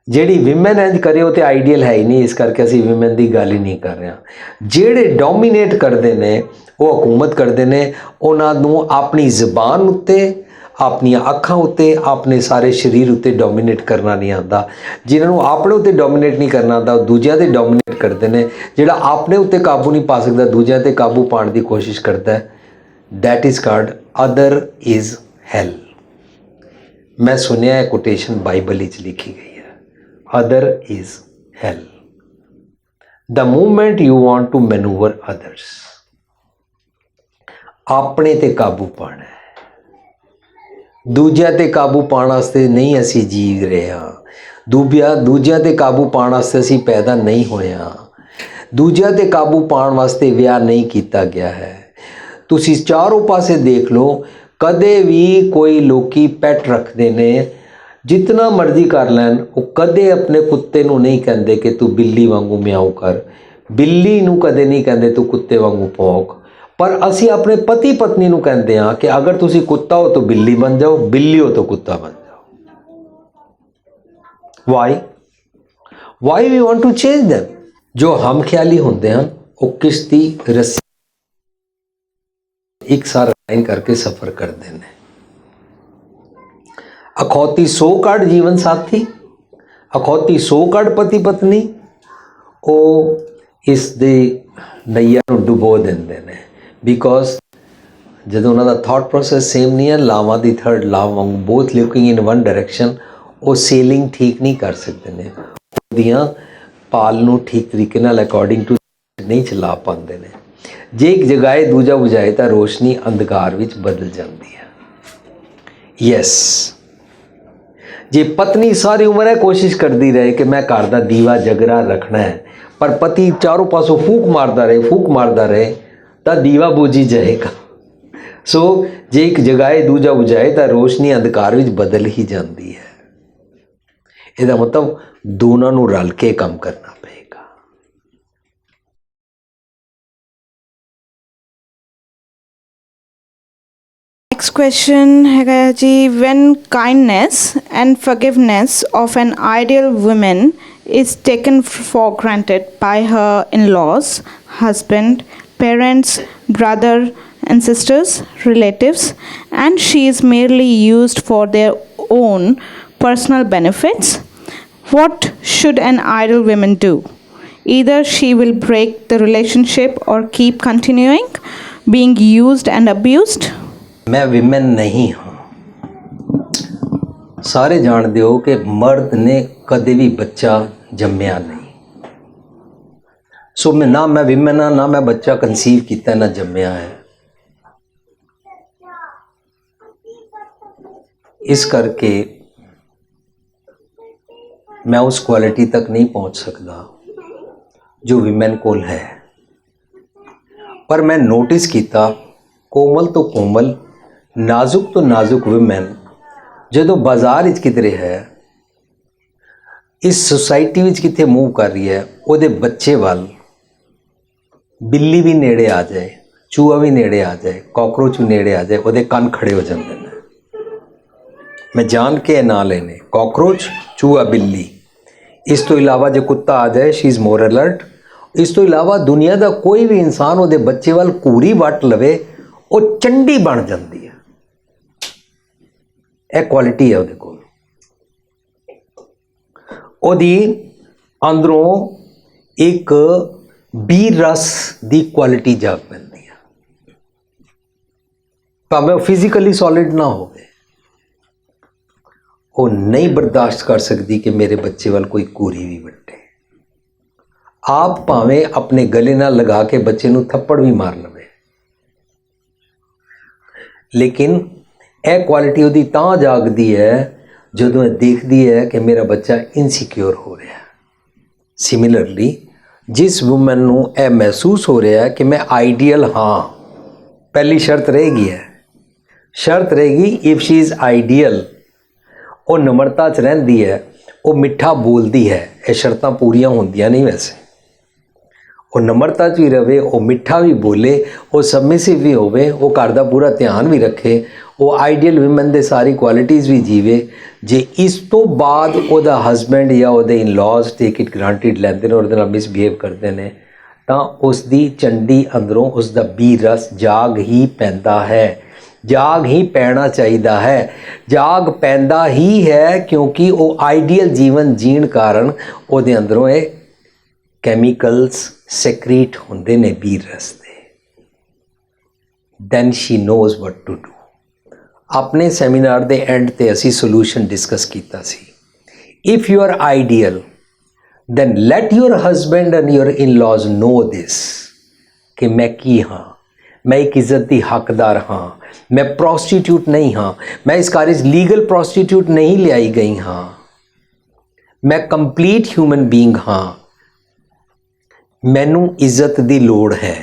ਜਿਹੜੀ ਵਿਮਨ ਇੰਜ ਕਰੇ ਉਹ ਤਾਂ ਆਈਡੀਅਲ ਹੈ ਹੀ ਨਹੀਂ, ਇਸ ਕਰਕੇ ਅਸੀਂ ਵਿਮਨ ਦੀ ਗੱਲ ਹੀ ਨਹੀਂ ਕਰ ਰਹੇ ਹਾਂ। ਜਿਹੜੇ ਡੋਮੀਨੇਟ ਕਰਦੇ ਨੇ, ਉਹ ਹਕੂਮਤ ਕਰਦੇ ਨੇ, ਉਹਨਾਂ ਨੂੰ ਆਪਣੀ ਜ਼ਬਾਨ ਉੱਤੇ, ਆਪਣੀਆਂ ਅੱਖਾਂ ਉੱਤੇ, ਆਪਣੇ ਸਾਰੇ ਸਰੀਰ ਉੱਤੇ ਡੋਮੀਨੇਟ ਕਰਨਾ ਨਹੀਂ ਆਉਂਦਾ। ਜਿਨ੍ਹਾਂ ਨੂੰ ਆਪਣੇ ਉੱਤੇ ਡੋਮੀਨੇਟ ਨਹੀਂ ਕਰਨਾ ਆਉਂਦਾ, ਉਹ ਦੂਜਿਆਂ 'ਤੇ ਡੋਮੀਨੇਟ ਕਰਦੇ ਨੇ। ਜਿਹੜਾ ਆਪਣੇ ਉੱਤੇ ਕਾਬੂ ਨਹੀਂ ਪਾ ਸਕਦਾ, ਦੂਜਿਆਂ 'ਤੇ ਕਾਬੂ ਪਾਉਣ ਦੀ ਕੋਸ਼ਿਸ਼ ਕਰਦਾ, that is called other is ਹੈਲ। ਮੈਂ ਸੁਣਿਆ ਇਹ ਕੋਟੇਸ਼ਨ ਬਾਈਬਲ ਵਿੱਚ ਲਿਖੀ ਗਈ ਹੈ, other is hell. The movement you want to maneuver others, ਆਪਣੇ 'ਤੇ ਕਾਬੂ ਪਾਉਣਾ ਹੈ। ਦੂਜਿਆਂ 'ਤੇ ਕਾਬੂ ਪਾਉਣ ਵਾਸਤੇ ਨਹੀਂ ਅਸੀਂ ਜੀ ਰਹੇ ਹਾਂ। ਦੂਜਿਆਂ 'ਤੇ ਕਾਬੂ ਪਾਉਣ ਵਾਸਤੇ ਅਸੀਂ ਪੈਦਾ ਨਹੀਂ ਹੋਏ ਹਾਂ। ਦੂਜਿਆਂ 'ਤੇ ਕਾਬੂ ਪਾਉਣ ਵਾਸਤੇ ਵਿਆਹ ਨਹੀਂ ਕੀਤਾ ਗਿਆ ਹੈ। ਤੁਸੀਂ ਚਾਰੋਂ ਪਾਸੇ ਦੇਖ ਲਓ, ਕਦੇ ਵੀ ਕੋਈ ਲੋਕੀ ਪੈਟ ਰੱਖਦੇ ਨੇ, ਜਿਤਨਾ ਮਰਜ਼ੀ ਕਰ ਲੈਣ, ਉਹ ਕਦੇ ਆਪਣੇ ਕੁੱਤੇ ਨੂੰ ਨਹੀਂ ਕਹਿੰਦੇ ਕਿ ਤੂੰ ਬਿੱਲੀ ਵਾਂਗੂ ਮਿਆਉ ਕਰ, ਬਿੱਲੀ ਨੂੰ ਕਦੇ ਨਹੀਂ ਕਹਿੰਦੇ ਤੂੰ ਕੁੱਤੇ ਵਾਂਗੂ ਭੌਂਕ। ਪਰ ਅਸੀਂ ਆਪਣੇ ਪਤੀ ਪਤਨੀ ਨੂੰ ਕਹਿੰਦੇ ਹਾਂ ਕਿ ਅਗਰ ਤੁਸੀਂ ਕੁੱਤਾ ਹੋ ਤਾਂ ਬਿੱਲੀ ਬਣ ਜਾਓ, ਬਿੱਲੀ ਹੋ ਤਾਂ ਕੁੱਤਾ ਬਣ ਜਾਓ। Why we want to change them। ਜੋ ਹਮ ਖਿਆਲੀ ਹੁੰਦੇ ਹਨ, ਉਹ ਕਿਸ਼ਤੀ ਰੱਸੀ ਇੱਕ ਸਾਰ ਲਾਈਨ ਕਰਕੇ ਸਫ਼ਰ ਕਰਦੇ ਨੇ। ਅਖੌਤੀ ਸੌ ਕੱਢ ਜੀਵਨ ਸਾਥੀ, ਅਖੌਤੀ ਸੌ ਕੱਢ ਪਤੀ ਪਤਨੀ, ਉਹ ਇਸ ਦੇ ਨਈਆ ਨੂੰ ਡੁਬੋ ਦਿੰਦੇ ਨੇ। ਬਿਕੋਜ਼ ਜਦੋਂ ਉਹਨਾਂ ਦਾ ਥਾਟ ਪ੍ਰੋਸੈਸ ਸੇਮ ਨਹੀਂ ਹੈ, ਲਾਵਾਂ ਦੀ ਥਰਡ ਲਾਅ ਵਾਂਗੂ ਬੋਥ ਲੁਕਿੰਗ ਇਨ ਵਨ ਡਾਇਰੈਕਸ਼ਨ, ਉਹ ਸੇਲਿੰਗ ਠੀਕ ਨਹੀਂ ਕਰ ਸਕਦੇ ਨੇ, ਉਹਦੀਆਂ ਪਾਲ ਨੂੰ ਠੀਕ ਤਰੀਕੇ ਨਾਲ ਅਕੋਰਡਿੰਗ ਟੂ ਨਹੀਂ ਚਲਾ ਪਾਉਂਦੇ ਨੇ। ਜੇ ਇੱਕ ਜਗਾਏ ਦੂਜਾ ਬੁਝਾਏ ਤਾਂ ਰੋਸ਼ਨੀ ਅੰਧਕਾਰ ਵਿੱਚ ਬਦਲ ਜਾਂਦੀ ਹੈ। ਯੈਸ, ਜੇ ਪਤਨੀ ਸਾਰੀ ਉਮਰ ਇਹ ਕੋਸ਼ਿਸ਼ ਕਰਦੀ ਰਹੇ ਕਿ ਮੈਂ ਘਰ ਦਾ ਦੀਵਾ ਜਗਰਾ ਰੱਖਣਾ ਹੈ, ਪਰ ਪਤੀ ਚਾਰੋਂ ਪਾਸੋਂ ਫੂਕ ਮਾਰਦਾ ਰਹੇ ਤਾਂ ਦੀਵਾ ਬੁਝੀ ਜਾਏਗਾ। ਸੋ ਜੇ ਇੱਕ ਜਗਾਏ ਦੂਜਾ ਬੁਝਾਏ ਤਾਂ ਰੋਸ਼ਨੀ ਅੰਧਕਾਰ ਵਿੱਚ ਬਦਲ ਹੀ ਜਾਂਦੀ ਹੈ। ਇਹਦਾ ਮਤਲਬ ਦੋਨਾਂ ਨੂੰ ਰਲ ਕੇ ਕੰਮ ਕਰਨਾ ਪਏਗਾ। Next question है जी, when kindness and forgiveness of an ideal woman is taken for granted by her in-laws, husband, parents, brother and sisters, relatives, and she is merely used for their own personal benefits, what should an ideal woman do? Either she will break the relationship or keep continuing being used and abused. मैं विमेन नहीं हूँ। ਸਾਰੇ ਜਾਣਦੇ ਹੋ ਕਿ ਮਰਦ ਨੇ ਕਦੇ ਵੀ ਬੱਚਾ ਜੰਮਿਆ ਨਹੀਂ। ਸੋ ਨਾ ਮੈਂ ਵਿਮਨ ਹਾਂ, ਨਾ ਮੈਂ ਬੱਚਾ ਕਨਸੀਵ ਕੀਤਾ, ਨਾ ਜੰਮਿਆ ਹੈ। ਇਸ ਕਰਕੇ ਮੈਂ ਉਸ ਕੁਆਲਿਟੀ ਤੱਕ ਨਹੀਂ ਪਹੁੰਚ ਸਕਦਾ ਜੋ ਵਿਮਨ ਕੋਲ ਹੈ। ਪਰ ਮੈਂ ਨੋਟਿਸ ਕੀਤਾ, ਕੋਮਲ ਤੋਂ ਕੋਮਲ, ਨਾਜ਼ੁਕ ਤੋਂ ਨਾਜ਼ੁਕ ਵਿਮਨ ਜਦੋਂ ਬਾਜ਼ਾਰ ਵਿੱਚ ਕਿਧਰੇ ਹੈ, ਇਸ ਸੁਸਾਇਟੀ ਵਿੱਚ ਕਿੱਥੇ ਮੂਵ ਕਰ ਰਹੀ ਹੈ, ਉਹਦੇ ਬੱਚੇ ਵੱਲ ਬਿੱਲੀ ਵੀ ਨੇੜੇ ਆ ਜਾਏ, ਚੂਹਾ ਵੀ ਨੇੜੇ ਆ ਜਾਏ, ਕਾਕਰੋਚ ਵੀ ਨੇੜੇ ਆ ਜਾਏ, ਉਹਦੇ ਕੰਨ ਖੜੇ ਹੋ ਜਾਂਦੇ ਨੇ। ਮੈਂ ਜਾਣ ਕੇ ਨਾਂ ਲੈਣੇ, ਕਾਕਰੋਚ, ਚੂਹਾ, ਬਿੱਲੀ। ਇਸ ਤੋਂ ਇਲਾਵਾ ਜੇ ਕੁੱਤਾ ਆ ਜਾਏ, ਸ਼ੀ ਇਜ਼ ਮੋਰ ਅਲਰਟ। ਇਸ ਤੋਂ ਇਲਾਵਾ ਦੁਨੀਆ ਦਾ ਕੋਈ ਵੀ ਇਨਸਾਨ ਉਹਦੇ ਬੱਚੇ ਵੱਲ ਘੂਰੀ ਵੱਟ ਲਵੇ, ਉਹ ਚੰਡੀ ਬਣ ਜਾਂਦੀ ਹੈ। ਇਹ ਕੁਆਲਿਟੀ ਹੈ ਉਹਦੇ ਕੋਲ। ਉਹਦੀ ਅੰਦਰੋਂ ਇੱਕ ਬੀਰ ਰਸ ਦੀ ਕੁਆਲਿਟੀ ਜਾਗ ਪੈਂਦੀ ਹੈ। ਭਾਵੇਂ ਉਹ ਫਿਜ਼ੀਕਲੀ ਸੋਲਿਡ ਨਾ ਹੋਵੇ, ਉਹ ਨਹੀਂ ਬਰਦਾਸ਼ਤ ਕਰ ਸਕਦੀ ਕਿ ਮੇਰੇ ਬੱਚੇ ਵੱਲ ਕੋਈ ਕੂਰੀ ਵੀ ਵੱਟੇ। ਆਪ ਭਾਵੇਂ ਆਪਣੇ ਗਲੇ ਨਾਲ ਲਗਾ ਕੇ ਬੱਚੇ ਨੂੰ ਥੱਪੜ ਵੀ ਮਾਰ ਲਵੇ, ਲੇਕਿਨ ਇਹ ਕੁਆਲਿਟੀ ਉਹਦੀ ਤਾਂ ਜਾਗਦੀ ਹੈ ਜਦੋਂ ਇਹ ਦੇਖਦੀ ਹੈ ਕਿ ਮੇਰਾ ਬੱਚਾ ਇਨਸਿਕਿਉਰ ਹੋ ਰਿਹਾ। ਸਿਮਿਲਰਲੀ ਜਿਸ ਵੂਮਨ ਨੂੰ ਇਹ ਮਹਿਸੂਸ ਹੋ ਰਿਹਾ ਹੈ ਕਿ ਮੈਂ ਆਈਡੀਅਲ ਹਾਂ, ਪਹਿਲੀ ਸ਼ਰਤ ਰਹੇਗੀ ਇਫ ਸ਼ੀ ਇਜ਼ ਆਈਡੀਅਲ, ਉਹ ਨਮਰਤਾ 'ਚ ਰਹਿੰਦੀ ਹੈ, ਉਹ ਮਿੱਠਾ ਬੋਲਦੀ ਹੈ। ਇਹ ਸ਼ਰਤਾਂ ਪੂਰੀਆਂ ਹੁੰਦੀਆਂ ਨਹੀਂ ਵੈਸੇ, ਉਹ ਨਮਰਤਾ 'ਚ ਵੀ ਰਵੇ, ਉਹ ਮਿੱਠਾ ਵੀ ਬੋਲੇ, ਉਹ ਸਬਮਿਸਿਵ ਵੀ ਹੋਵੇ, ਉਹ ਘਰ ਦਾ ਪੂਰਾ ਧਿਆਨ ਵੀ ਰੱਖੇ, ਉਹ ਆਈਡੀਅਲ ਵਿਮਨ ਦੇ ਸਾਰੀ ਕੁਆਲਿਟੀਜ਼ ਵੀ ਜੀਵੇ। ਜੇ ਇਸ ਤੋਂ ਬਾਅਦ ਉਹਦਾ ਹਸਬੈਂਡ ਜਾਂ ਉਹਦੇ ਇਨ-ਲॉज ਟੇਕ ਇਟ ਗ੍ਰਾਂਟਿਡ ਲੈਂਦੇ ਨੇ, ਉਹਦੇ ਨਾਲ ਮਿਸਬਿਹੇਵ ਕਰਦੇ ਨੇ, ਤਾਂ ਉਸ ਦੀ ਚੰਡੀ ਅੰਦਰੋਂ ਉਸ ਦਾ ਬੀ ਰਸ ਜਾਗ ਹੀ ਪੈਂਦਾ ਹੈ, ਜਾਗ ਹੀ ਪੈਣਾ ਚਾਹੀਦਾ ਹੈ, ਜਾਗ ਪੈਂਦਾ ਹੀ ਹੈ, ਕਿਉਂਕਿ ਉਹ ਆਈਡੀਅਲ ਜੀਵਨ ਜੀਣ ਕਾਰਨ ਉਹਦੇ ਅੰਦਰੋਂ ਇਹ ਕੈਮੀਕਲਸ ਸੈਕਰੀਟ ਹੁੰਦੇ ਨੇ ਬੀ ਰਸ ਦੇ। Then she knows what to do. ਆਪਣੇ ਸੈਮੀਨਾਰ ਦੇ ਐਂਡ ਤੇ ਅਸੀਂ ਸੋਲੂਸ਼ਨ ਡਿਸਕਸ ਕੀਤਾ ਸੀ। If you are ideal then let your husband and your in-laws know this कि मैं की हाँ, मैं एक इज्जत दी हकदार हाँ, मैं प्रोस्टिट्यूट नहीं हाँ, मैं इस कार लीगल प्रोस्टिट्यूट नहीं ले आई गई हाँ, मैं कंप्लीट ह्यूमन बीइंग हाँ, मैनू इज्जत दी लोड़ है,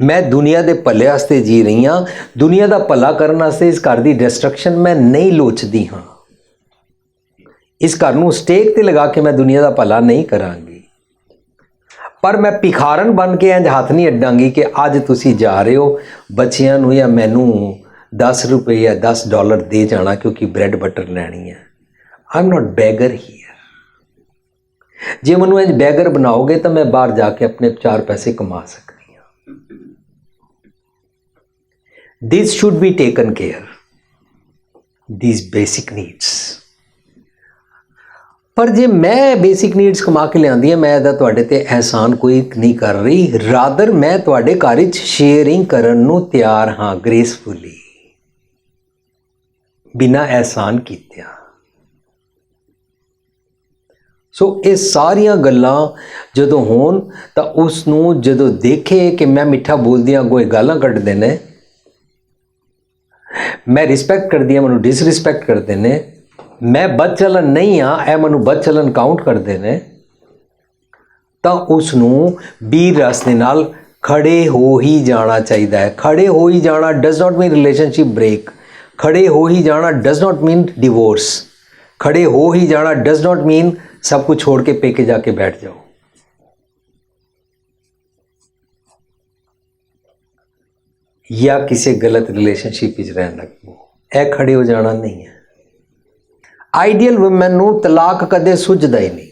मैं दुनिया दे भले वास्ते जी रही हाँ, दुनिया दा भला करन वास्ते इस घर दी डिस्ट्रक्शन मैं नहीं लोचदी हाँ, इस घर नूं स्टेक ते लगा के मैं दुनिया दा भला नहीं करांगी, पर मैं भिखारन बन के इंज हाथ नहीं अड्डांगी कि अज तुसी जा रहे हो बच्चियां नूं या मैनू 10 रुपए या $10 दे जाना क्योंकि ब्रेड बटर लैनी है। I am not beggar here. जे मैनू इंज बैगर बनाओगे तो मैं बाहर जाके अपने 4 पैसे कमा सकती हाँ। This should be taken care, these basic needs. पर जे मैं बेसिक नीड्स कमा के लियांदी है, मैं ਇਹਦਾ ਤੁਹਾਡੇ ਤੇ एहसान कोई नहीं कर रही, रादर मैं ਤੁਹਾਡੇ ਘਰ ਵਿੱਚ शेयरिंग ਕਰਨ ਨੂੰ ਤਿਆਰ ਹਾਂ ग्रेसफुली, बिना एहसान कीतिया। सो ये सारियां गल्लां जदों होण तां उस नूं जदों देखे कि मैं मिठा बोलदियां अगों गालां कड्डदे ने, मैं रिस्पैक्ट करदी हां मैनूं डिसरिस्पैक्ट करदे ने, मैं बदचलन नहीं हाँ ए मैनू बदचलन काउंट करते हैं, तो उसनूं बी रस दे नाल खड़े हो ही जाना चाहिए है। खड़े हो ही जाना does not mean relationship break, खड़े हो ही जाना डज नॉट मीन डिवोर्स, खड़े हो ही जाना डज नॉट मीन सब कुछ छोड़ के पेके जाके बैठ जाओ। या किसी गलत रिलेशनशिप में रहने लगो, ए खड़े हो जाना नहीं है। आइडियल वुमन नूं तलाक कदे सुझदा ही नहीं।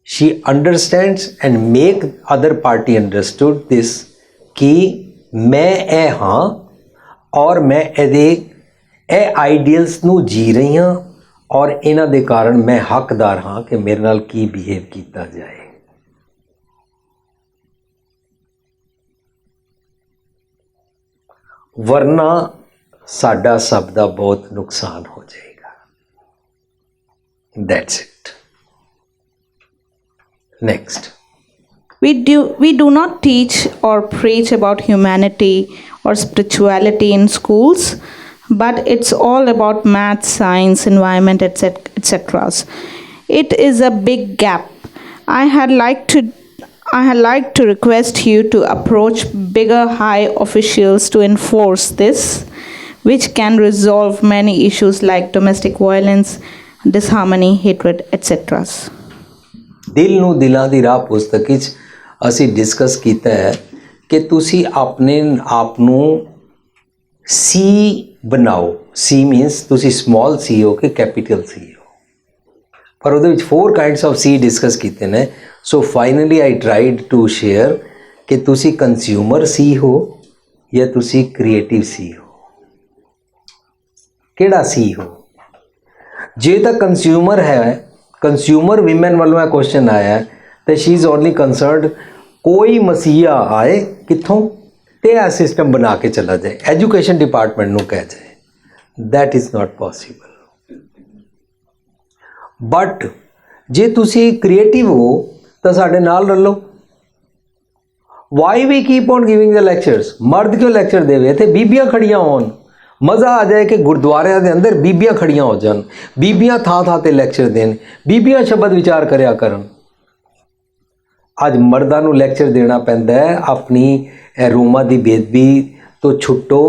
She understands and make other party understood this कि मैं ए हाँ और मैं ए आइडियल्स नूं जी रही हाँ और इन्हां दे कारण मैं हकदार हाँ कि मेरे नाल की बिहेव किया जाए। वरना साडा सब दा बहुत नुकसान हो जाएगा। That's it. Next. We do not teach or preach about humanity or spirituality in schools, but it's all about math, science, environment, etc. It is a big gap. I had liked to request you to approach bigger high officials to enforce this, which can resolve many issues like domestic violence, disharmony, hatred, etc. दिल नूं दिलां दी राह पुस्तक विच असी डिस्कस कीता है कि तुसी अपने आप नूं सी बनाओ। सी मीनस तुसी स्मॉल सी हो कि कैपिटल सी हो, पर उहदे विच 4 काइंड्स ऑफ सी डिस्कस कीते ने। So finally I tried to share कि तुसी कंज्यूमर सी हो या तुसी क्रिएटिव सी हो, केड़ा सी हो। जे तो कंज्यूमर है, कंज्यूमर विमेन वालों क्वेश्चन आया है तो शी इज़ ओनली कंसर्नड कोई मसीहा आए कित्थों ते यह सिस्टम बना के चला जाए, एजुकेशन डिपार्टमेंट नूं कह जाए, that is not possible. But जे तुसी क्रिएटिव हो तो साडे नाल रलो। Why we keep on giving the lectures? मर्द क्यों लेक्चर देवे? इत्थे बीबियां खड़ियां होण, मज़ा आ जाए कि गुरुद्वारियां दे अंदर बीबियां खड़ियां हो जान, बीबियां थां ते लेक्चर देन, बीबियां शब्द विचार करया करन। अज मर्दां नूं लेक्चर देना पैंदा है अपनी रोमा दी बेदबी तो छुट्टो,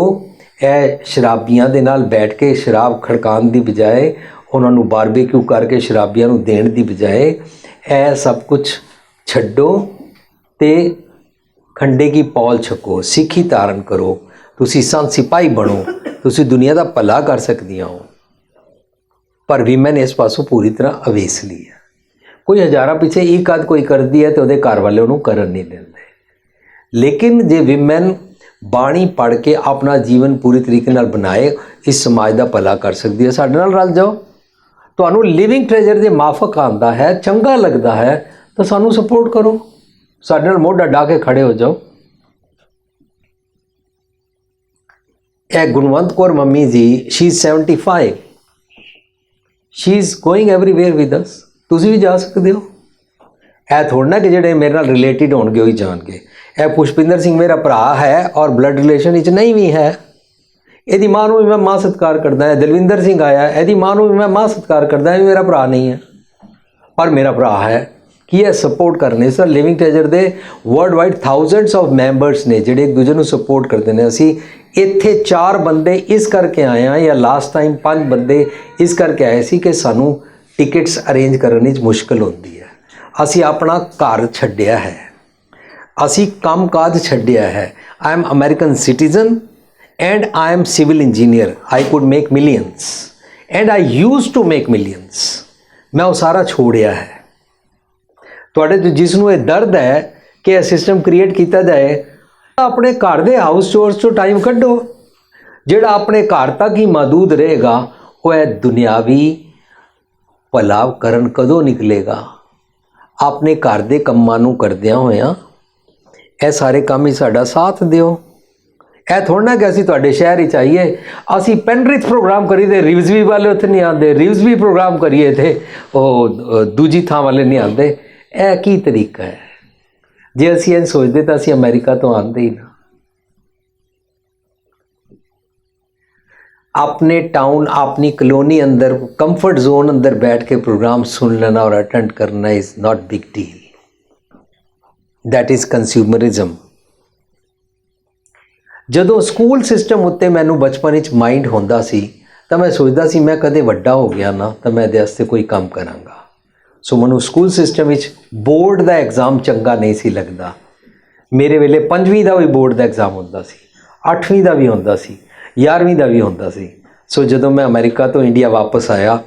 ए शराबियां दे नाल बैठ के शराब खड़कान दी बजाए, उन्हां नूं बारबेक्यू करके शराबियां नूं देण दी बजाए ए सब कुछ छड्डो ते खंडे की पौल छको, सिੱਖੀ धारण करो, तुसी संत सिपाही बनो, तुसी दुनिया का भला कर सकदियां हो। पर विमेन इस पासों पूरी तरह अवेसली है। कोई हज़ारां पिछे एक आध कोई करती है तो उहदे घर वाले उहनूं करन नहीं देंदे। लेकिन जे विमेन बाणी पढ़ के अपना जीवन पूरी तरीके नाल बनाए, इस समाज का भला कर सकती है। साडे नाल रल जाओ, तुहानूं लिविंग ट्रेजर जे माफक आंदा है, चंगा लगता है तो सानूं सपोर्ट करो, साडे नाल मोढा ढा के खड़े हो जाओ। ए Gunwant Kaur mummy ji, she is 75, she is going everywhere with us, तुसी भी जा सकते हो। ए थोड़ा ना कि जेडे मेरे नाल रिलेटेड होणगे वही जाणगे। ए पुष्पिंदर सिंह मेरा भरा है और ब्लड रिलेशन विच नहीं भी है, ਇਹਦੀ मां नूं भी मैं मां सत्कार करदा है। दलविंदर सिंह आया, ਇਹਦੀ मां नूं भी मैं मां सत्कार करदा है, मेरा भरा नहीं है पर मेरा भरा है। की है सपोर्ट करने sir. Living treasure they world wide thousands of members ने ਜਿਹੜੇ एक दूजे ਨੂੰ सपोर्ट करते हैं। असी ਇੱਥੇ 4 ਬੰਦੇ इस करके आए हैं, या लास्ट टाइम 5 ਬੰਦੇ इस करके आए सी कि सानू टिकट्स अरेंज करने में मुश्किल होती है। असी अपना घर छड्डिया है, असी काम काज छड्डिया है। I am American citizen and I am civil engineer, I could make millions and I use to make millions. मैं वो सारा छोड़िया है। ਤੁਹਾਡੇ ਤੋਂ ਜਿਸ ਨੂੰ ਇਹ ਦਰਦ ਹੈ ਕਿ ਇਹ ਸਿਸਟਮ ਕ੍ਰੀਏਟ ਕੀਤਾ ਜਾਏ, ਆਪਣੇ ਘਰ ਦੇ ਹਾਊਸ ਚੋਰਸ ਤੋਂ ਟਾਈਮ ਕੱਢੋ। ਜਿਹੜਾ ਆਪਣੇ ਘਰ ਤੱਕ ਹੀ ਮਹਦੂਦ ਰਹੇਗਾ ਉਹ ਇਹ ਦੁਨਿਆਵੀ ਭਲਾ ਕਰਨ ਕਦੋਂ ਨਿਕਲੇਗਾ? ਆਪਣੇ ਘਰ ਦੇ ਕੰਮਾਂ ਨੂੰ ਕਰਦਿਆਂ ਹੋਇਆਂ ਇਹ ਸਾਰੇ ਕੰਮ ਹੀ ਸਾਡਾ ਸਾਥ ਦਿਓ। ਇਹ ਥੋੜ੍ਹਾ ਨਾ ਕਿ ਅਸੀਂ ਤੁਹਾਡੇ ਸ਼ਹਿਰ ਵਿੱਚ ਆਈਏ, ਅਸੀਂ ਪੈਨਰਿਥ ਪ੍ਰੋਗਰਾਮ ਕਰੀਏ, ਰਿਵਜ਼ਵੀ ਵਾਲੇ ਉੱਥੇ ਨਹੀਂ ਆਉਂਦੇ, ਰਿਵਜ਼ਵੀ ਪ੍ਰੋਗਰਾਮ ਕਰੀਏ ਤੇ ਉਹ ਦੂਜੀ ਥਾਂ ਵਾਲੇ ਨਹੀਂ ਆਉਂਦੇ। ਇਹ ਕੀ ਤਰੀਕਾ ਹੈ? ਜੇ ਅਸੀਂ ਇਹ ਸੋਚਦੇ ਤਾਂ ਅਸੀਂ ਅਮਰੀਕਾ ਤੋਂ ਆਉਂਦੇ ਹੀ ਨਾ। अपने टाउन, अपनी कॉलोनी अंदर कंफर्ट जोन अंदर बैठ के प्रोग्राम सुन लेना और अटेंड करना is not big deal, that is consumerism. ਜਦੋਂ ਸਕੂਲ ਸਿਸਟਮ ਉੱਤੇ ਮੈਨੂੰ ਬਚਪਨ ਵਿੱਚ ਮਾਈਂਡ ਹੁੰਦਾ ਸੀ ਤਾਂ ਮੈਂ ਸੋਚਦਾ ਸੀ ਮੈਂ ਕਦੇ ਵੱਡਾ ਹੋ ਗਿਆ ਨਾ ਤਾਂ ਮੈਂ ਇਹਦੇ ਵਾਸਤੇ ਕੋਈ ਕੰਮ ਕਰਾਂਗਾ। ਸੋ ਮੈਨੂੰ ਸਕੂਲ ਸਿਸਟਮ ਵਿੱਚ ਬੋਰਡ ਦਾ ਐਗਜ਼ਾਮ ਚੰਗਾ ਨਹੀਂ ਸੀ ਲੱਗਦਾ। ਮੇਰੇ ਵੇਲੇ 5ਵੀਂ ਦਾ ਵੀ ਬੋਰਡ ਦਾ ਐਗਜ਼ਾਮ ਹੁੰਦਾ ਸੀ, 8ਵੀਂ ਦਾ ਵੀ ਹੁੰਦਾ ਸੀ, 11ਵੀਂ ਦਾ ਵੀ ਹੁੰਦਾ ਸੀ। ਸੋ ਜਦੋਂ ਮੈਂ ਅਮਰੀਕਾ ਤੋਂ ਇੰਡੀਆ ਵਾਪਸ ਆਇਆ,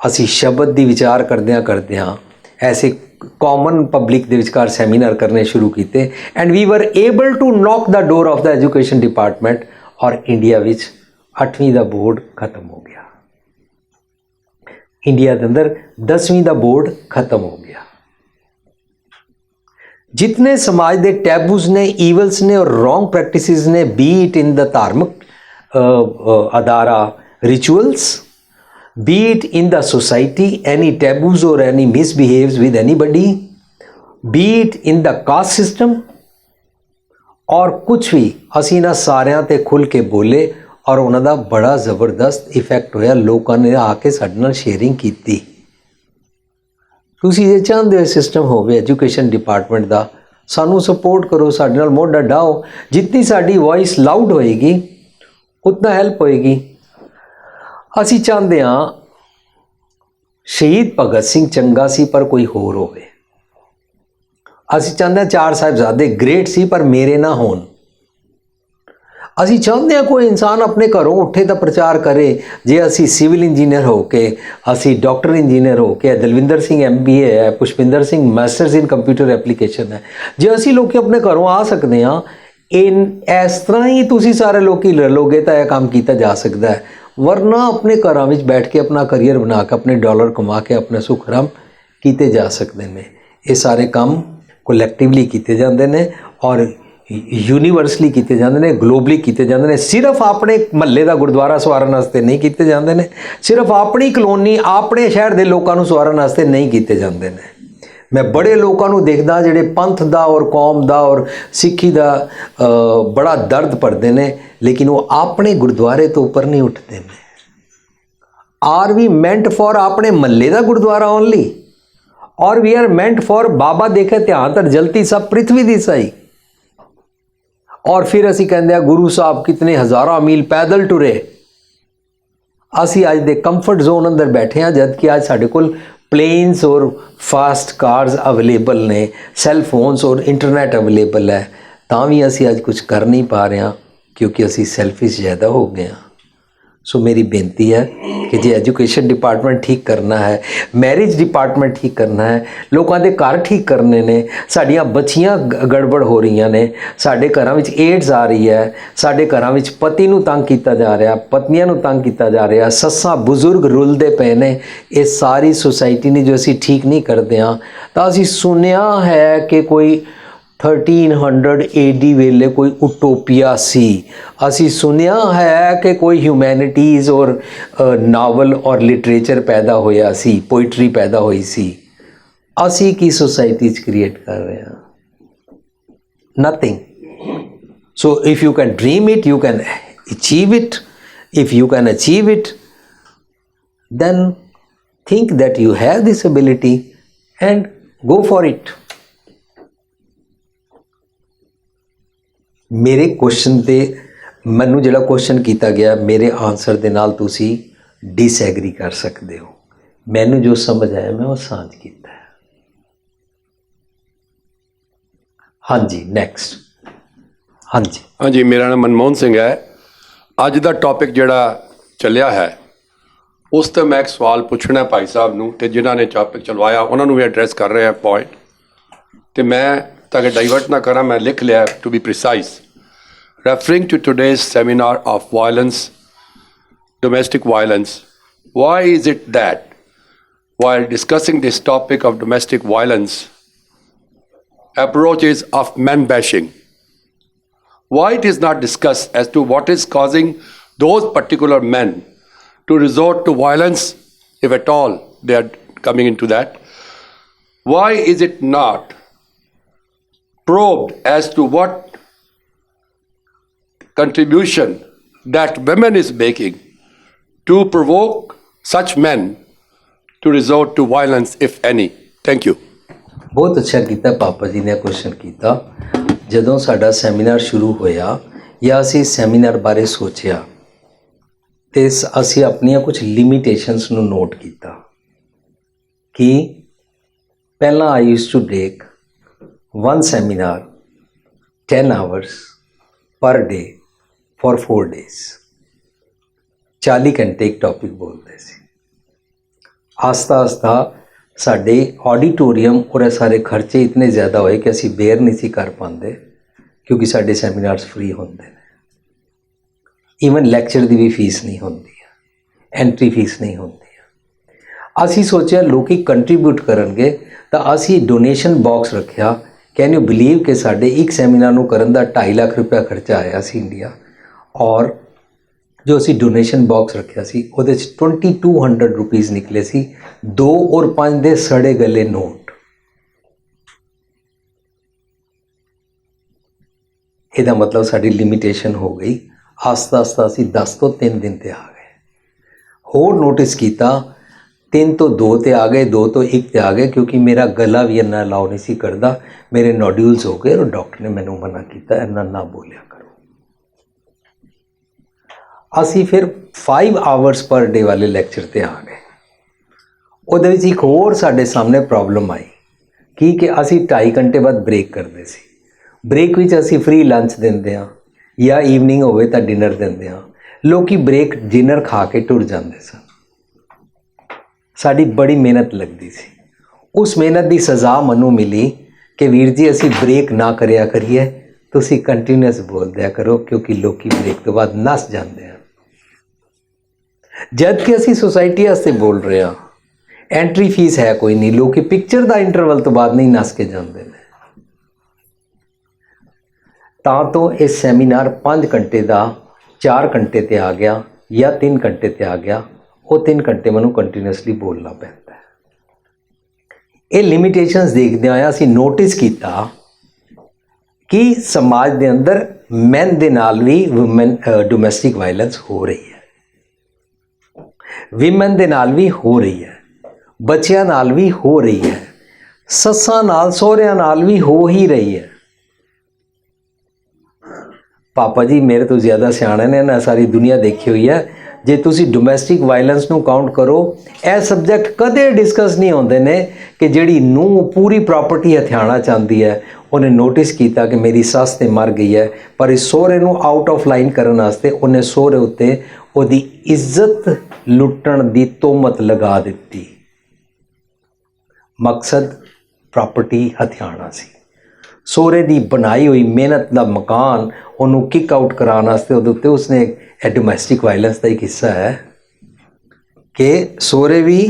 ਅਸੀਂ ਸ਼ਬਦ ਦੀ ਵਿਚਾਰ ਕਰਦਿਆਂ ਐਸੇ कॉमन पब्लिक ਦੇ ਵਿਚਕਾਰ ਸੈਮੀਨਾਰ ਕਰਨੇ ਸ਼ੁਰੂ ਕੀਤੇ and we were able to knock the door of the education department. ਔਰ ਇੰਡੀਆ ਵਿੱਚ 8ਵੀਂ ਦਾ ਬੋਰਡ ਖਤਮ ਹੋ ਗਿਆ, ਇੰਡੀਆ ਦੇ ਅੰਦਰ 10ਵੀਂ ਦਾ ਬੋਰਡ ਖਤਮ ਹੋ ਗਿਆ। जितने समाज के टैबूज ने, ईवल्स ने और रॉन्ग प्रैक्टिसेस ने, बी इट इन द धार्मिक अदारा rituals, be it in the society, any taboos or any misbehaves with anybody, be it in the caste system, और कुछ भी असी ना सारियां ते खुल के बोले और उन्हां दा बड़ा ज़बरदस्त इफेक्ट होया। लोगों ने आके साडे नाल शेयरिंग कीती। तुसीं जे चाहते हो सिस्टम होवे एजुकेशन डिपार्टमेंट का, सानू सपोर्ट करो, साडे नाल मोढा ढाओ। जितनी साडी वॉइस लाउड होएगी उतना हेल्प होएगी। ਅਸੀਂ ਚਾਹੁੰਦੇ ਹਾਂ ਸ਼ਹੀਦ ਭਗਤ ਸਿੰਘ ਚੰਗਾ ਸੀ ਪਰ ਕੋਈ ਹੋਰ ਹੋਵੇ। ਅਸੀਂ ਚਾਹੁੰਦੇ ਹਾਂ 4 ਸਾਹਿਬਜ਼ਾਦੇ ਗ੍ਰੇਟ ਸੀ ਪਰ ਮੇਰੇ ਨਾ ਹੋਣ। ਅਸੀਂ ਚਾਹੁੰਦੇ ਹਾਂ ਕੋਈ ਇਨਸਾਨ ਆਪਣੇ ਘਰੋਂ ਉੱਠੇ ਤਾਂ ਪ੍ਰਚਾਰ ਕਰੇ। ਜੇ ਅਸੀਂ ਸਿਵਲ ਇੰਜੀਨੀਅਰ ਹੋ ਕੇ, ਅਸੀਂ ਡਾਕਟਰ ਇੰਜੀਨੀਅਰ ਹੋ ਕੇ, ਦਲਵਿੰਦਰ ਸਿੰਘ MBA ਹੈ, Pushpinder Singh masters in computer application ਹੈ, ਜੇ ਅਸੀਂ ਲੋਕ ਆਪਣੇ ਘਰੋਂ ਆ ਸਕਦੇ ਹਾਂ, ਇਸ ਤਰ੍ਹਾਂ ਹੀ ਤੁਸੀਂ ਸਾਰੇ ਲੋਕੀ ਰਲੋਗੇ ਤਾਂ ਇਹ ਕੰਮ ਕੀਤਾ ਜਾ ਸਕਦਾ ਹੈ। वरना अपने घरों में बैठ के अपना करियर बना के अपने डॉलर कमा के अपने सुख आराम किए जा सकते हैं। ये सारे काम ਕਲੈਕਟਿਵਲੀ ਕੀਤੇ ਜਾਂਦੇ ਨੇ ਔਰ ਯੂਨੀਵਰਸਲੀ ਕੀਤੇ ਜਾਂਦੇ ਨੇ, ਗਲੋਬਲੀ ਕੀਤੇ ਜਾਂਦੇ ਨੇ। ਸਿਰਫ ਆਪਣੇ ਮਹੱਲੇ ਦਾ ਗੁਰਦੁਆਰਾ ਸਵਾਰਨ ਵਾਸਤੇ ਨਹੀਂ ਕੀਤੇ ਜਾਂਦੇ ਨੇ, ਸਿਰਫ ਆਪਣੀ ਕਲੋਨੀ ਆਪਣੇ ਸ਼ਹਿਰ ਦੇ ਲੋਕਾਂ ਨੂੰ ਸਵਾਰਨ ਵਾਸਤੇ ਨਹੀਂ ਕੀਤੇ ਜਾਂਦੇ ਨੇ। ਮੈਂ ਬੜੇ ਲੋਕਾਂ ਨੂੰ ਦੇਖਦਾ ਜਿਹੜੇ ਪੰਥ ਦਾ ਔਰ ਕੌਮ ਦਾ ਔਰ ਸਿੱਖੀ ਦਾ ਬੜਾ ਦਰਦ ਭਰਦੇ ਨੇ, ਲੇਕਿਨ ਉਹ ਆਪਣੇ ਗੁਰਦੁਆਰੇ ਤੋਂ ਉੱਪਰ ਨਹੀਂ ਉੱਠਦੇ ਨੇ। ਆਰ ਵੀ ਮੈਂਟ ਫॉर ਆਪਣੇ ਮਹੱਲੇ ਦਾ ਗੁਰਦੁਆਰਾ ਓਨਲੀ, ਔਰ ਵੀ ਆਰ ਮੈਂਟ ਫॉर ਬਾਬਾ ਦੇਖੇ ਧਿਆਨ ਧਰ ਜਲਤੀ ਸਭ ਪ੍ਰਿਥਵੀ ਦੀ ਸਹੀ। ਔਰ ਫਿਰ ਅਸੀਂ ਕਹਿੰਦੇ ਆ ਗੁਰੂ ਸਾਹਿਬ ਕਿਤਨੇ ਹਜ਼ਾਰਾਂ ਮੀਲ ਪੈਦਲ ਟੁਰੇ। ਅਸੀਂ ਅੱਜ ਦੇ ਕੰਫਰਟ ਜ਼ੋਨ ਅੰਦਰ ਬੈਠੇ ਹਾਂ, ਜਦ ਕਿ ਅੱਜ ਸਾਡੇ ਕੋਲ ਪਲੇਨਸ ਔਰ ਫਾਸਟ ਕਾਰਸ ਅਵੇਲੇਬਲ ਨੇ, ਸੈੱਲ ਫੋਨਸ ਔਰ ਇੰਟਰਨੈਟ ਅਵੇਲੇਬਲ ਹੈ, ਤਾਂ ਵੀ ਅਸੀਂ ਅੱਜ ਕੁਝ ਕਰ ਨਹੀਂ ਪਾ ਰਹੇ ਹਾਂ ਕਿਉਂਕਿ ਅਸੀਂ ਸੈਲਫਿਸ਼ ਜ਼ਿਆਦਾ ਹੋ ਗਏ ਹਾਂ। ਸੋ ਮੇਰੀ ਬੇਨਤੀ ਹੈ ਕਿ ਜੇ ਐਜੂਕੇਸ਼ਨ ਡਿਪਾਰਟਮੈਂਟ ਠੀਕ ਕਰਨਾ ਹੈ, ਮੈਰਿਜ ਡਿਪਾਰਟਮੈਂਟ ਠੀਕ ਕਰਨਾ ਹੈ, ਲੋਕਾਂ ਦੇ ਘਰ ਠੀਕ ਕਰਨੇ ਨੇ, ਸਾਡੀਆਂ ਬੱਚੀਆਂ ਗੜਬੜ ਹੋ ਰਹੀਆਂ ਨੇ, ਸਾਡੇ ਘਰਾਂ ਵਿੱਚ ਏਡਸ ਆ ਰਹੀ ਹੈ, ਸਾਡੇ ਘਰਾਂ ਵਿੱਚ ਪਤੀ ਨੂੰ ਤੰਗ ਕੀਤਾ ਜਾ ਰਿਹਾ, ਪਤਨੀਆਂ ਨੂੰ ਤੰਗ ਕੀਤਾ ਜਾ ਰਿਹਾ, ਸੱਸਾਂ ਬਜ਼ੁਰਗ ਰੁਲਦੇ ਪਏ ਨੇ, ਇਹ ਸਾਰੀ ਸੁਸਾਇਟੀ ਨੇ ਜੋ ਅਸੀਂ ਠੀਕ ਨਹੀਂ ਕਰਦੇ ਹਾਂ। ਤਾਂ ਅਸੀਂ ਸੁਣਿਆ ਹੈ ਕਿ ਕੋਈ 1300 AD ਵੇਲੇ ਕੋਈ ਉਟੋਪੀਆ ਸੀ, ਅਸੀਂ ਸੁਣਿਆ ਹੈ ਕਿ ਕੋਈ ਹਿਊਮੈਨਿਟੀਜ਼ ਔਰ ਨਾਵਲ ਔਰ ਲਿਟਰੇਚਰ ਪੈਦਾ ਹੋਇਆ ਸੀ, ਪੋਇਟਰੀ ਪੈਦਾ ਹੋਈ ਸੀ। ਅਸੀਂ ਕੀ ਸੋਸਾਇਟੀ 'ਚ ਕ੍ਰੀਏਟ ਕਰ ਰਹੇ ਹਾਂ? Nothing. So if you can dream it you can achieve it. If you can achieve it then think that you have this ability and go for it। ਮੇਰੇ ਕੁਐਸਚਨ ਤੇ ਮੈਨੂੰ ਜਿਹੜਾ ਕੁਐਸਚਨ ਕੀਤਾ ਗਿਆ, ਮੇਰੇ ਆਨਸਰ ਦੇ ਨਾਲ ਤੁਸੀਂ ਡਿਸਐਗਰੀ ਕਰ ਸਕਦੇ ਹੋ। ਮੈਨੂੰ ਜੋ ਸਮਝ ਆਇਆ ਮੈਂ ਉਹ ਸਾਂਝ ਕੀਤਾ ਹੈ। ਹਾਂਜੀ ਨੈਕਸਟ। ਹਾਂਜੀ ਮੇਰਾ ਨਾਮ ਮਨਮੋਹਨ ਸਿੰਘ ਹੈ। ਅੱਜ ਦਾ ਟੌਪਿਕ ਜਿਹੜਾ ਚੱਲਿਆ ਹੈ ਉਸ ਤੇ ਮੈਂ ਇੱਕ ਸਵਾਲ ਪੁੱਛਣਾ ਭਾਈ ਸਾਹਿਬ ਨੂੰ, ਤੇ ਜਿਨ੍ਹਾਂ ਨੇ ਟੌਪਿਕ ਚਲਵਾਇਆ ਉਹਨਾਂ ਨੂੰ ਵੀ ਐਡਰੈਸ ਕਰ ਰਿਹਾ ਪੁਆਇੰਟ, ਤੇ ਮੈਂ ਤਾਂ ਕਿ ਡਾਈਵਰਟ ਨਾ ਕਰਾਂ ਮੈਂ ਲਿਖ ਲਿਆ to be precise. Referring to today's seminar of violence, domestic violence, why is it that while discussing this topic of domestic violence, approaches of men bashing, why it is not discussed as to what is causing those particular men to resort to violence, if at all they are coming into that? Why is it not probed as to what contribution that women is making to provoke such men to resort to violence, if any? Thank you. ਬਹੁਤ ਅੱਛਾ ਕੀਤਾ ਪਾਪਾ ਜੀ ਨੇ ਕੁਐਸਚਨ ਕੀਤਾ। ਜਦੋਂ ਸਾਡਾ ਸੈਮੀਨਾਰ ਸ਼ੁਰੂ ਹੋਇਆ ਜਾਂ ਅਸੀਂ ਸੈਮੀਨਾਰ ਬਾਰੇ ਸੋਚਿਆ ਤੇ ਅਸੀਂ ਆਪਣੀਆਂ ਕੁਝ ਲਿਮਿਟੇਸ਼ਨਸ ਨੂੰ ਨੋਟ ਕੀਤਾ ਕਿ ਪਹਿਲਾਂ I used to take one seminar 10 hours per day for 4 days, 40 ਘੰਟੇ ਇੱਕ ਟੌਪਿਕ ਬੋਲਦੇ ਸੀ। ਆਸਤਾ ਆਸਤਾ ਸਾਡੇ ਆਡੀਟੋਰੀਅਮ ਔਰ ਸਾਰੇ ਖਰਚੇ ਇਤਨੇ ਜ਼ਿਆਦਾ ਹੋਏ ਕਿ ਅਸੀਂ ਬੇਅਰ ਨਹੀਂ ਸੀ ਕਰ ਪਾਉਂਦੇ, ਕਿਉਂਕਿ ਸਾਡੇ ਸੈਮੀਨਾਰਸ ਫ੍ਰੀ ਹੁੰਦੇ ਨੇ। ਈਵਨ ਲੈਕਚਰ ਦੀ ਵੀ ਫੀਸ ਨਹੀਂ ਹੁੰਦੀ ਹੈ, ਐਂਟਰੀ ਫੀਸ ਨਹੀਂ ਹੁੰਦੀ ਹੈ। ਅਸੀਂ ਸੋਚਿਆ ਲੋਕੀ ਕੰਟਰੀਬਿਊਟ ਕਰਨਗੇ ਤਾਂ ਅਸੀਂ ਡੋਨੇਸ਼ਨ ਬਾਕਸ ਰੱਖਿਆ। ਕੈਨ ਯੂ ਬਿਲੀਵ ਕਿ ਸਾਡੇ ਇੱਕ ਸੈਮੀਨਾਰ ਨੂੰ ਕਰਨ ਦਾ 2.5 ਲੱਖ ਰੁਪਇਆ ਖਰਚਾ ਆਇਆ ਸੀ ਇੰਡੀਆ, ਔਰ ਜੋ ਅਸੀਂ ਡੋਨੇਸ਼ਨ ਬਾਕਸ ਰੱਖਿਆ ਸੀ ਉਹਦੇ 'ਚ 2200 ਰੁਪੀਜ਼ ਨਿਕਲੇ ਸੀ, 2 ਔਰ 5 ਦੇ ਸੜੇ ਗਲੇ ਨੋਟ। ਇਹਦਾ ਮਤਲਬ ਸਾਡੀ ਲਿਮਿਟੇਸ਼ਨ ਹੋ ਗਈ। ਆਸਤਾ ਆਸਤਾ ਅਸੀਂ 10 ਤੋਂ 3 ਦਿਨ ਤੇ ਆ ਗਏ। ਹੋਰ ਨੋਟਿਸ ਕੀਤਾ 3 ਤੋਂ 2 ਤੇ ਆ ਗਏ, 2 ਤੋਂ 1 ਤੇ ਆ ਗਏ, ਕਿਉਂਕਿ ਮੇਰਾ ਗਲਾ ਵੀ ਇੰਨਾ ਅਲਾਉ ਨਹੀਂ ਸੀ ਕਰਦਾ। ਮੇਰੇ ਨੋਡਿਊਲਸ ਹੋ ਗਏ ਔਰ ਡਾਕਟਰ ਨੇ ਮੈਨੂੰ ਮਨਾ ਕੀਤਾ ਇੰਨਾ ਨਾ ਬੋਲਿਆ ਕਰੋ। ਅਸੀਂ ਫਿਰ 5 ਆਵਰਸ ਪਰ ਡੇ ਵਾਲੇ ਲੈਕਚਰ ਤੇ ਆ ਗਏ। ਉਹਦੇ ਵਿੱਚ ਇੱਕ ਹੋਰ ਸਾਡੇ ਸਾਹਮਣੇ ਪ੍ਰੋਬਲਮ ਆਈ ਕਿ ਅਸੀਂ 2.5 ਘੰਟੇ ਬਾਅਦ ਬ੍ਰੇਕ ਕਰਦੇ ਸੀ। ਬ੍ਰੇਕ ਵਿੱਚ ਅਸੀਂ ਫ੍ਰੀ ਲੰਚ ਦਿੰਦੇ ਹਾਂ ਜਾਂ ਈਵਨਿੰਗ ਹੋਵੇ ਤਾਂ ਡਿਨਰ ਦਿੰਦੇ ਹਾਂ। ਲੋਕੀ ਬ੍ਰੇਕ ਡਿਨਰ ਖਾ ਕੇ ਟੁਰ ਜਾਂਦੇ ਸਨ। ਸਾਡੀ ਬੜੀ ਮਿਹਨਤ ਲੱਗਦੀ ਸੀ। ਉਸ ਮਿਹਨਤ ਦੀ ਸਜ਼ਾ ਮੈਨੂੰ ਮਿਲੀ ਕਿ ਵੀਰ ਜੀ ਅਸੀਂ ਬ੍ਰੇਕ ਨਾ ਕਰਿਆ ਕਰੀਏ, ਤੁਸੀਂ ਕੰਟੀਨਿਊਸ ਬੋਲਦਿਆ ਕਰੋ, ਕਿਉਂਕਿ ਲੋਕੀ ਬ੍ਰੇਕ ਤੋਂ ਬਾਅਦ ਨੱਸ ਜਾਂਦੇ ਹਨ। ਜਦ ਕਿ ਅਸੀਂ ਸੁਸਾਇਟੀ ਵਾਸਤੇ ਬੋਲ ਰਹੇ ਹਾਂ, ਐਂਟਰੀ ਫੀਸ ਹੈ ਕੋਈ ਨਹੀਂ, ਲੋਕੀ ਪਿਕਚਰ ਦਾ ਇੰਟਰਵਲ ਤੋਂ ਬਾਅਦ ਨਹੀਂ ਨੱਸ ਕੇ ਜਾਂਦੇ ਨੇ। ਤਾਂ ਤੋਂ ਇਹ ਸੈਮੀਨਾਰ 5 ਘੰਟੇ ਦਾ 4 ਘੰਟੇ ਤੇ ਆ ਗਿਆ ਜਾਂ 3 ਘੰਟੇ ਤੇ ਆ ਗਿਆ। ਉਹ 3 ਘੰਟੇ ਮੈਨੂੰ ਕੰਟੀਨਿਊਸਲੀ ਬੋਲਣਾ ਪੈਂਦਾ ਹੈ। ਇਹ ਲਿਮਿਟੇਸ਼ਨਸ ਦੇਖਦੇ ਹੋਏ ਅਸੀਂ ਨੋਟਿਸ ਕੀਤਾ ਕਿ ਸਮਾਜ ਦੇ ਅੰਦਰ ਮੈਨ ਦੇ ਨਾਲ ਵੀ ਵੂਮਨ ਡੋਮੈਸਟਿਕ ਵਾਇਲੈਂਸ ਹੋ ਰਹੀ ਹੈ, ਵਿਮਨ ਦੇ ਨਾਲ ਵੀ ਹੋ ਰਹੀ ਹੈ, ਬੱਚਿਆਂ ਨਾਲ ਵੀ ਹੋ ਰਹੀ ਹੈ, ਸੱਸਾਂ ਨਾਲ ਸਹੁਰਿਆਂ ਨਾਲ ਵੀ ਹੋ ਹੀ ਰਹੀ ਹੈ। ਪਾਪਾ ਜੀ ਮੇਰੇ ਤੋਂ ਜ਼ਿਆਦਾ ਸਿਆਣੇ ਨੇ ਨਾ, ਸਾਰੀ ਦੁਨੀਆ ਦੇਖੀ ਹੋਈ ਹੈ। ਜੇ ਤੁਸੀਂ ਡੋਮੈਸਟਿਕ ਵਾਇਲੈਂਸ ਨੂੰ ਕਾਊਂਟ ਕਰੋ, ਇਹ ਸਬਜੈਕਟ ਕਦੇ ਡਿਸਕਸ ਨਹੀਂ ਹੁੰਦੇ ਨੇ ਕਿ ਜਿਹੜੀ ਨੂੰਹ ਪੂਰੀ ਪ੍ਰਾਪਰਟੀ ਹਥਿਆਣਾ ਚਾਹੁੰਦੀ ਹੈ, ਉਹਨੇ ਨੋਟਿਸ ਕੀਤਾ ਕਿ ਮੇਰੀ ਸੱਸ ਤੇ ਮਰ ਗਈ ਹੈ, ਪਰ ਇਸ ਸਹੁਰੇ ਨੂੰ ਆਊਟ ਆਫ ਲਾਈਨ ਕਰਨ ਵਾਸਤੇ ਉਹਨੇ ਸਹੁਰੇ ਉੱਤੇ ਉਹਦੀ ਇੱਜ਼ਤ ਲੁੱਟਣ ਦੀ ਤੋਹਮਤ ਲਗਾ ਦਿੱਤੀ। ਮਕਸਦ ਪ੍ਰਾਪਰਟੀ ਹਥਿਆਣਾ ਸੀ। ਸਹੁਰੇ ਦੀ ਬਣਾਈ ਹੋਈ ਮਿਹਨਤ ਦਾ ਮਕਾਨ ਉਹਨੂੰ ਕਿਕ ਆਊਟ ਕਰਾਉਣ ਵਾਸਤੇ ਉਹਦੇ ਉੱਤੇ ਉਸਨੇ ਇਹ ਡੋਮੈਸਟਿਕ ਵਾਇਲੈਂਸ ਦਾ ਇੱਕ ਹਿੱਸਾ ਹੈ ਕਿ ਸਹੁਰੇ ਵੀ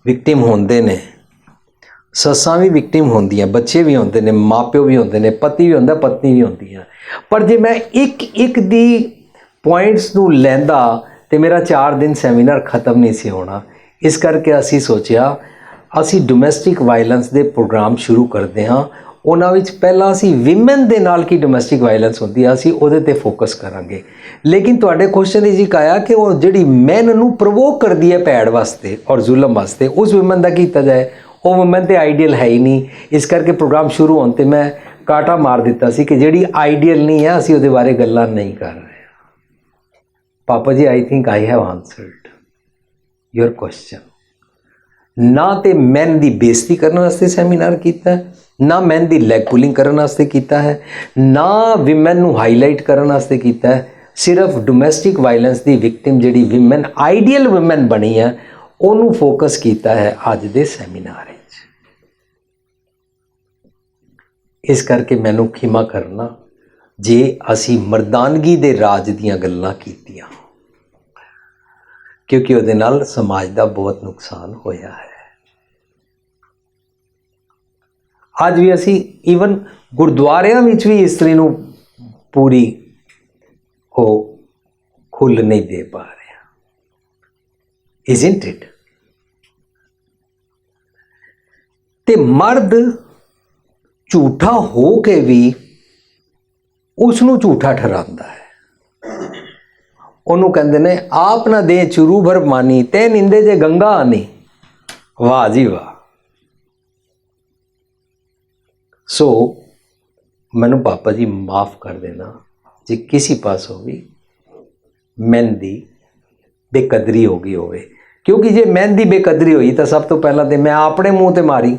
ਵਿਕਟਿਮ ਹੁੰਦੇ ਨੇ, ਸੱਸਾਂ ਵੀ ਵਿਕਟਿਮ ਹੁੰਦੀਆਂ, ਬੱਚੇ ਵੀ ਹੁੰਦੇ ਨੇ, ਮਾਪਿਓ ਵੀ ਹੁੰਦੇ ਨੇ, ਪਤੀ ਵੀ ਹੁੰਦਾ, ਪਤਨੀ ਵੀ ਹੁੰਦੀ ਹੈ। ਪਰ ਜੇ ਮੈਂ ਇੱਕ ਦੀ ਪੁਆਇੰਟਸ ਨੂੰ ਲੈਂਦਾ ਤੇ ਮੇਰਾ 4 ਦਿਨ ਸੈਮੀਨਾਰ ਖਤਮ ਨਹੀਂ ਸੀ ਹੋਣਾ। ਇਸ ਕਰਕੇ ਅਸੀਂ ਸੋਚਿਆ ਅਸੀਂ ਡੋਮੈਸਟਿਕ ਵਾਇਲੈਂਸ ਦੇ ਪ੍ਰੋਗਰਾਮ ਸ਼ੁਰੂ ਕਰਦੇ ਹਾਂ। ਉਹਨਾਂ ਵਿੱਚ ਪਹਿਲਾਂ ਅਸੀਂ ਵਿਮਨ ਦੇ ਨਾਲ ਕੀ ਡੋਮੈਸਟਿਕ ਵਾਇਲੈਂਸ ਹੁੰਦੀ ਆ, ਅਸੀਂ ਉਹਦੇ ਤੇ ਫੋਕਸ ਕਰਾਂਗੇ। ਲੇਕਿਨ ਤੁਹਾਡੇ ਕੁਐਸਚਨ ਇਹ ਆਇਆ ਕਿ ਉਹ ਜਿਹੜੀ ਮੈਨ ਨੂੰ ਪ੍ਰਵੋਕ ਕਰਦੀ ਹੈ ਭੈੜ ਵਾਸਤੇ ਔਰ ਜ਼ੁਲਮ ਵਾਸਤੇ, ਉਸ ਵਿਮਨ ਦਾ ਕੀਤਾ ਜਾਏ। ਉਹ ਵਿਮਨ ਤੇ ਆਈਡੀਅਲ ਹੈ ਹੀ ਨਹੀਂ। ਇਸ ਕਰਕੇ ਪ੍ਰੋਗਰਾਮ ਸ਼ੁਰੂ ਹੋਣ ਤੇ ਮੈਂ ਕਾਟਾ ਮਾਰ ਦਿੱਤਾ ਸੀ ਕਿ ਜਿਹੜੀ ਆਈਡੀਅਲ ਨਹੀਂ ਹੈ ਅਸੀਂ ਉਹਦੇ ਬਾਰੇ ਗੱਲਾਂ ਨਹੀਂ ਕਰ ਰਹੇ। ਪਾਪਾ ਜੀ I think I have ਆਨਸਰਡ your question. ਨਾ ਤੇ ਮੈਨ ਦੀ ਬੇਇੱਜ਼ਤੀ ਕਰਨ ਵਾਸਤੇ ਸੈਮੀਨਾਰ ਕੀਤਾ, ਨਾ ਮੈਨ ਦੀ ਲੈਗ ਪੁਲਿੰਗ ਕਰਨ ਵਾਸਤੇ ਕੀਤਾ ਹੈ, ਨਾ ਵਿਮਨ ਨੂੰ ਹਾਈਲਾਈਟ ਕਰਨ ਵਾਸਤੇ ਕੀਤਾ ਹੈ। ਸਿਰਫ ਡੋਮੈਸਟਿਕ ਵਾਇਲੈਂਸ ਦੀ ਵਿਕਟਿਮ ਜਿਹੜੀ ਵਿਮਨ ਆਈਡੀਅਲ ਵਿਮਨ ਬਣੀ ਹੈ ਉਹਨੂੰ ਫੋਕਸ ਕੀਤਾ ਹੈ ਅੱਜ ਦੇ ਸੈਮੀਨਾਰ ਵਿੱਚ। ਇਸ ਕਰਕੇ ਮੈਨੂੰ ਖਿਮਾ ਕਰਨਾ ਜੇ ਅਸੀਂ ਮਰਦਾਨਗੀ ਦੇ ਰਾਜ ਦੀਆਂ ਗੱਲਾਂ ਕੀਤੀਆਂ, ਕਿਉਂਕਿ ਉਹਦੇ ਨਾਲ ਸਮਾਜ ਦਾ ਬਹੁਤ ਨੁਕਸਾਨ ਹੋਇਆ ਹੈ। ਅੱਜ ਵੀ ਅਸੀਂ ਈਵਨ ਗੁਰਦੁਆਰਿਆਂ ਵਿੱਚ ਵੀ ਇਸਤਰੀ ਨੂੰ ਪੂਰੀ ਉਹ ਖੁੱਲ੍ਹ ਨਹੀਂ ਦੇ ਪਾ ਰਹੇ। Isn't it? ਤੇ ਮਰਦ ਝੂਠਾ ਹੋ ਕੇ ਵੀ ਉਸ ਨੂੰ ਝੂਠਾ ਠਹਿਰਾਉਂਦਾ ਹੈ। ਉਹਨੂੰ ਕਹਿੰਦੇ ਨੇ ਆਪ ਨਾ ਦੇ ਚੁਰੂ ਭਰ ਮਾਨੀ ਤੇ ਨਿੰਦੇ ਜੇ ਗੰਗਾ ਆਨੀ। ਵਾਹ ਜੀ ਵਾਹ। ਸੋ ਮੈਨੂੰ ਪਾਪਾ ਜੀ ਮਾਫ ਕਰ ਦੇਣਾ ਜੇ ਕਿਸੇ ਪਾਸੋਂ ਵੀ ਮੈਨ ਦੀ ਬੇਕਦਰੀ ਹੋ ਗਈ ਹੋਵੇ, ਕਿਉਂਕਿ ਜੇ ਮੈਨ ਦੀ ਬੇਕਦਰੀ ਹੋਈ ਤਾਂ ਸਭ ਤੋਂ ਪਹਿਲਾਂ ਤੇ ਮੈਂ ਆਪਣੇ ਮੂੰਹ ਤੇ ਮਾਰੀ।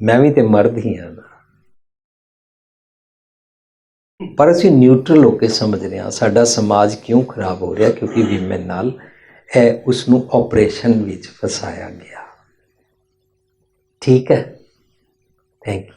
ਮੈਂ ਵੀ ਤੇ ਮਰਦ ਹੀ ਹਾਂ ਨਾ। ਪਰ ਅਸੀਂ ਨਿਊਟਰਲ ਹੋ ਕੇ ਸਮਝ ਰਹੇ ਹਾਂ ਸਾਡਾ ਸਮਾਜ ਕਿਉਂ ਖਰਾਬ ਹੋ ਰਿਹਾ, ਕਿਉਂਕਿ ਵਿਮਨ ਨਾਲ ਇਹ ਉਸ ਨੂੰ ਆਪਰੇਸ਼ਨ ਵਿੱਚ ਫਸਾਇਆ ਗਿਆ। ਠੀਕ ਹੈ, ਥੈਂਕ ਯੂ।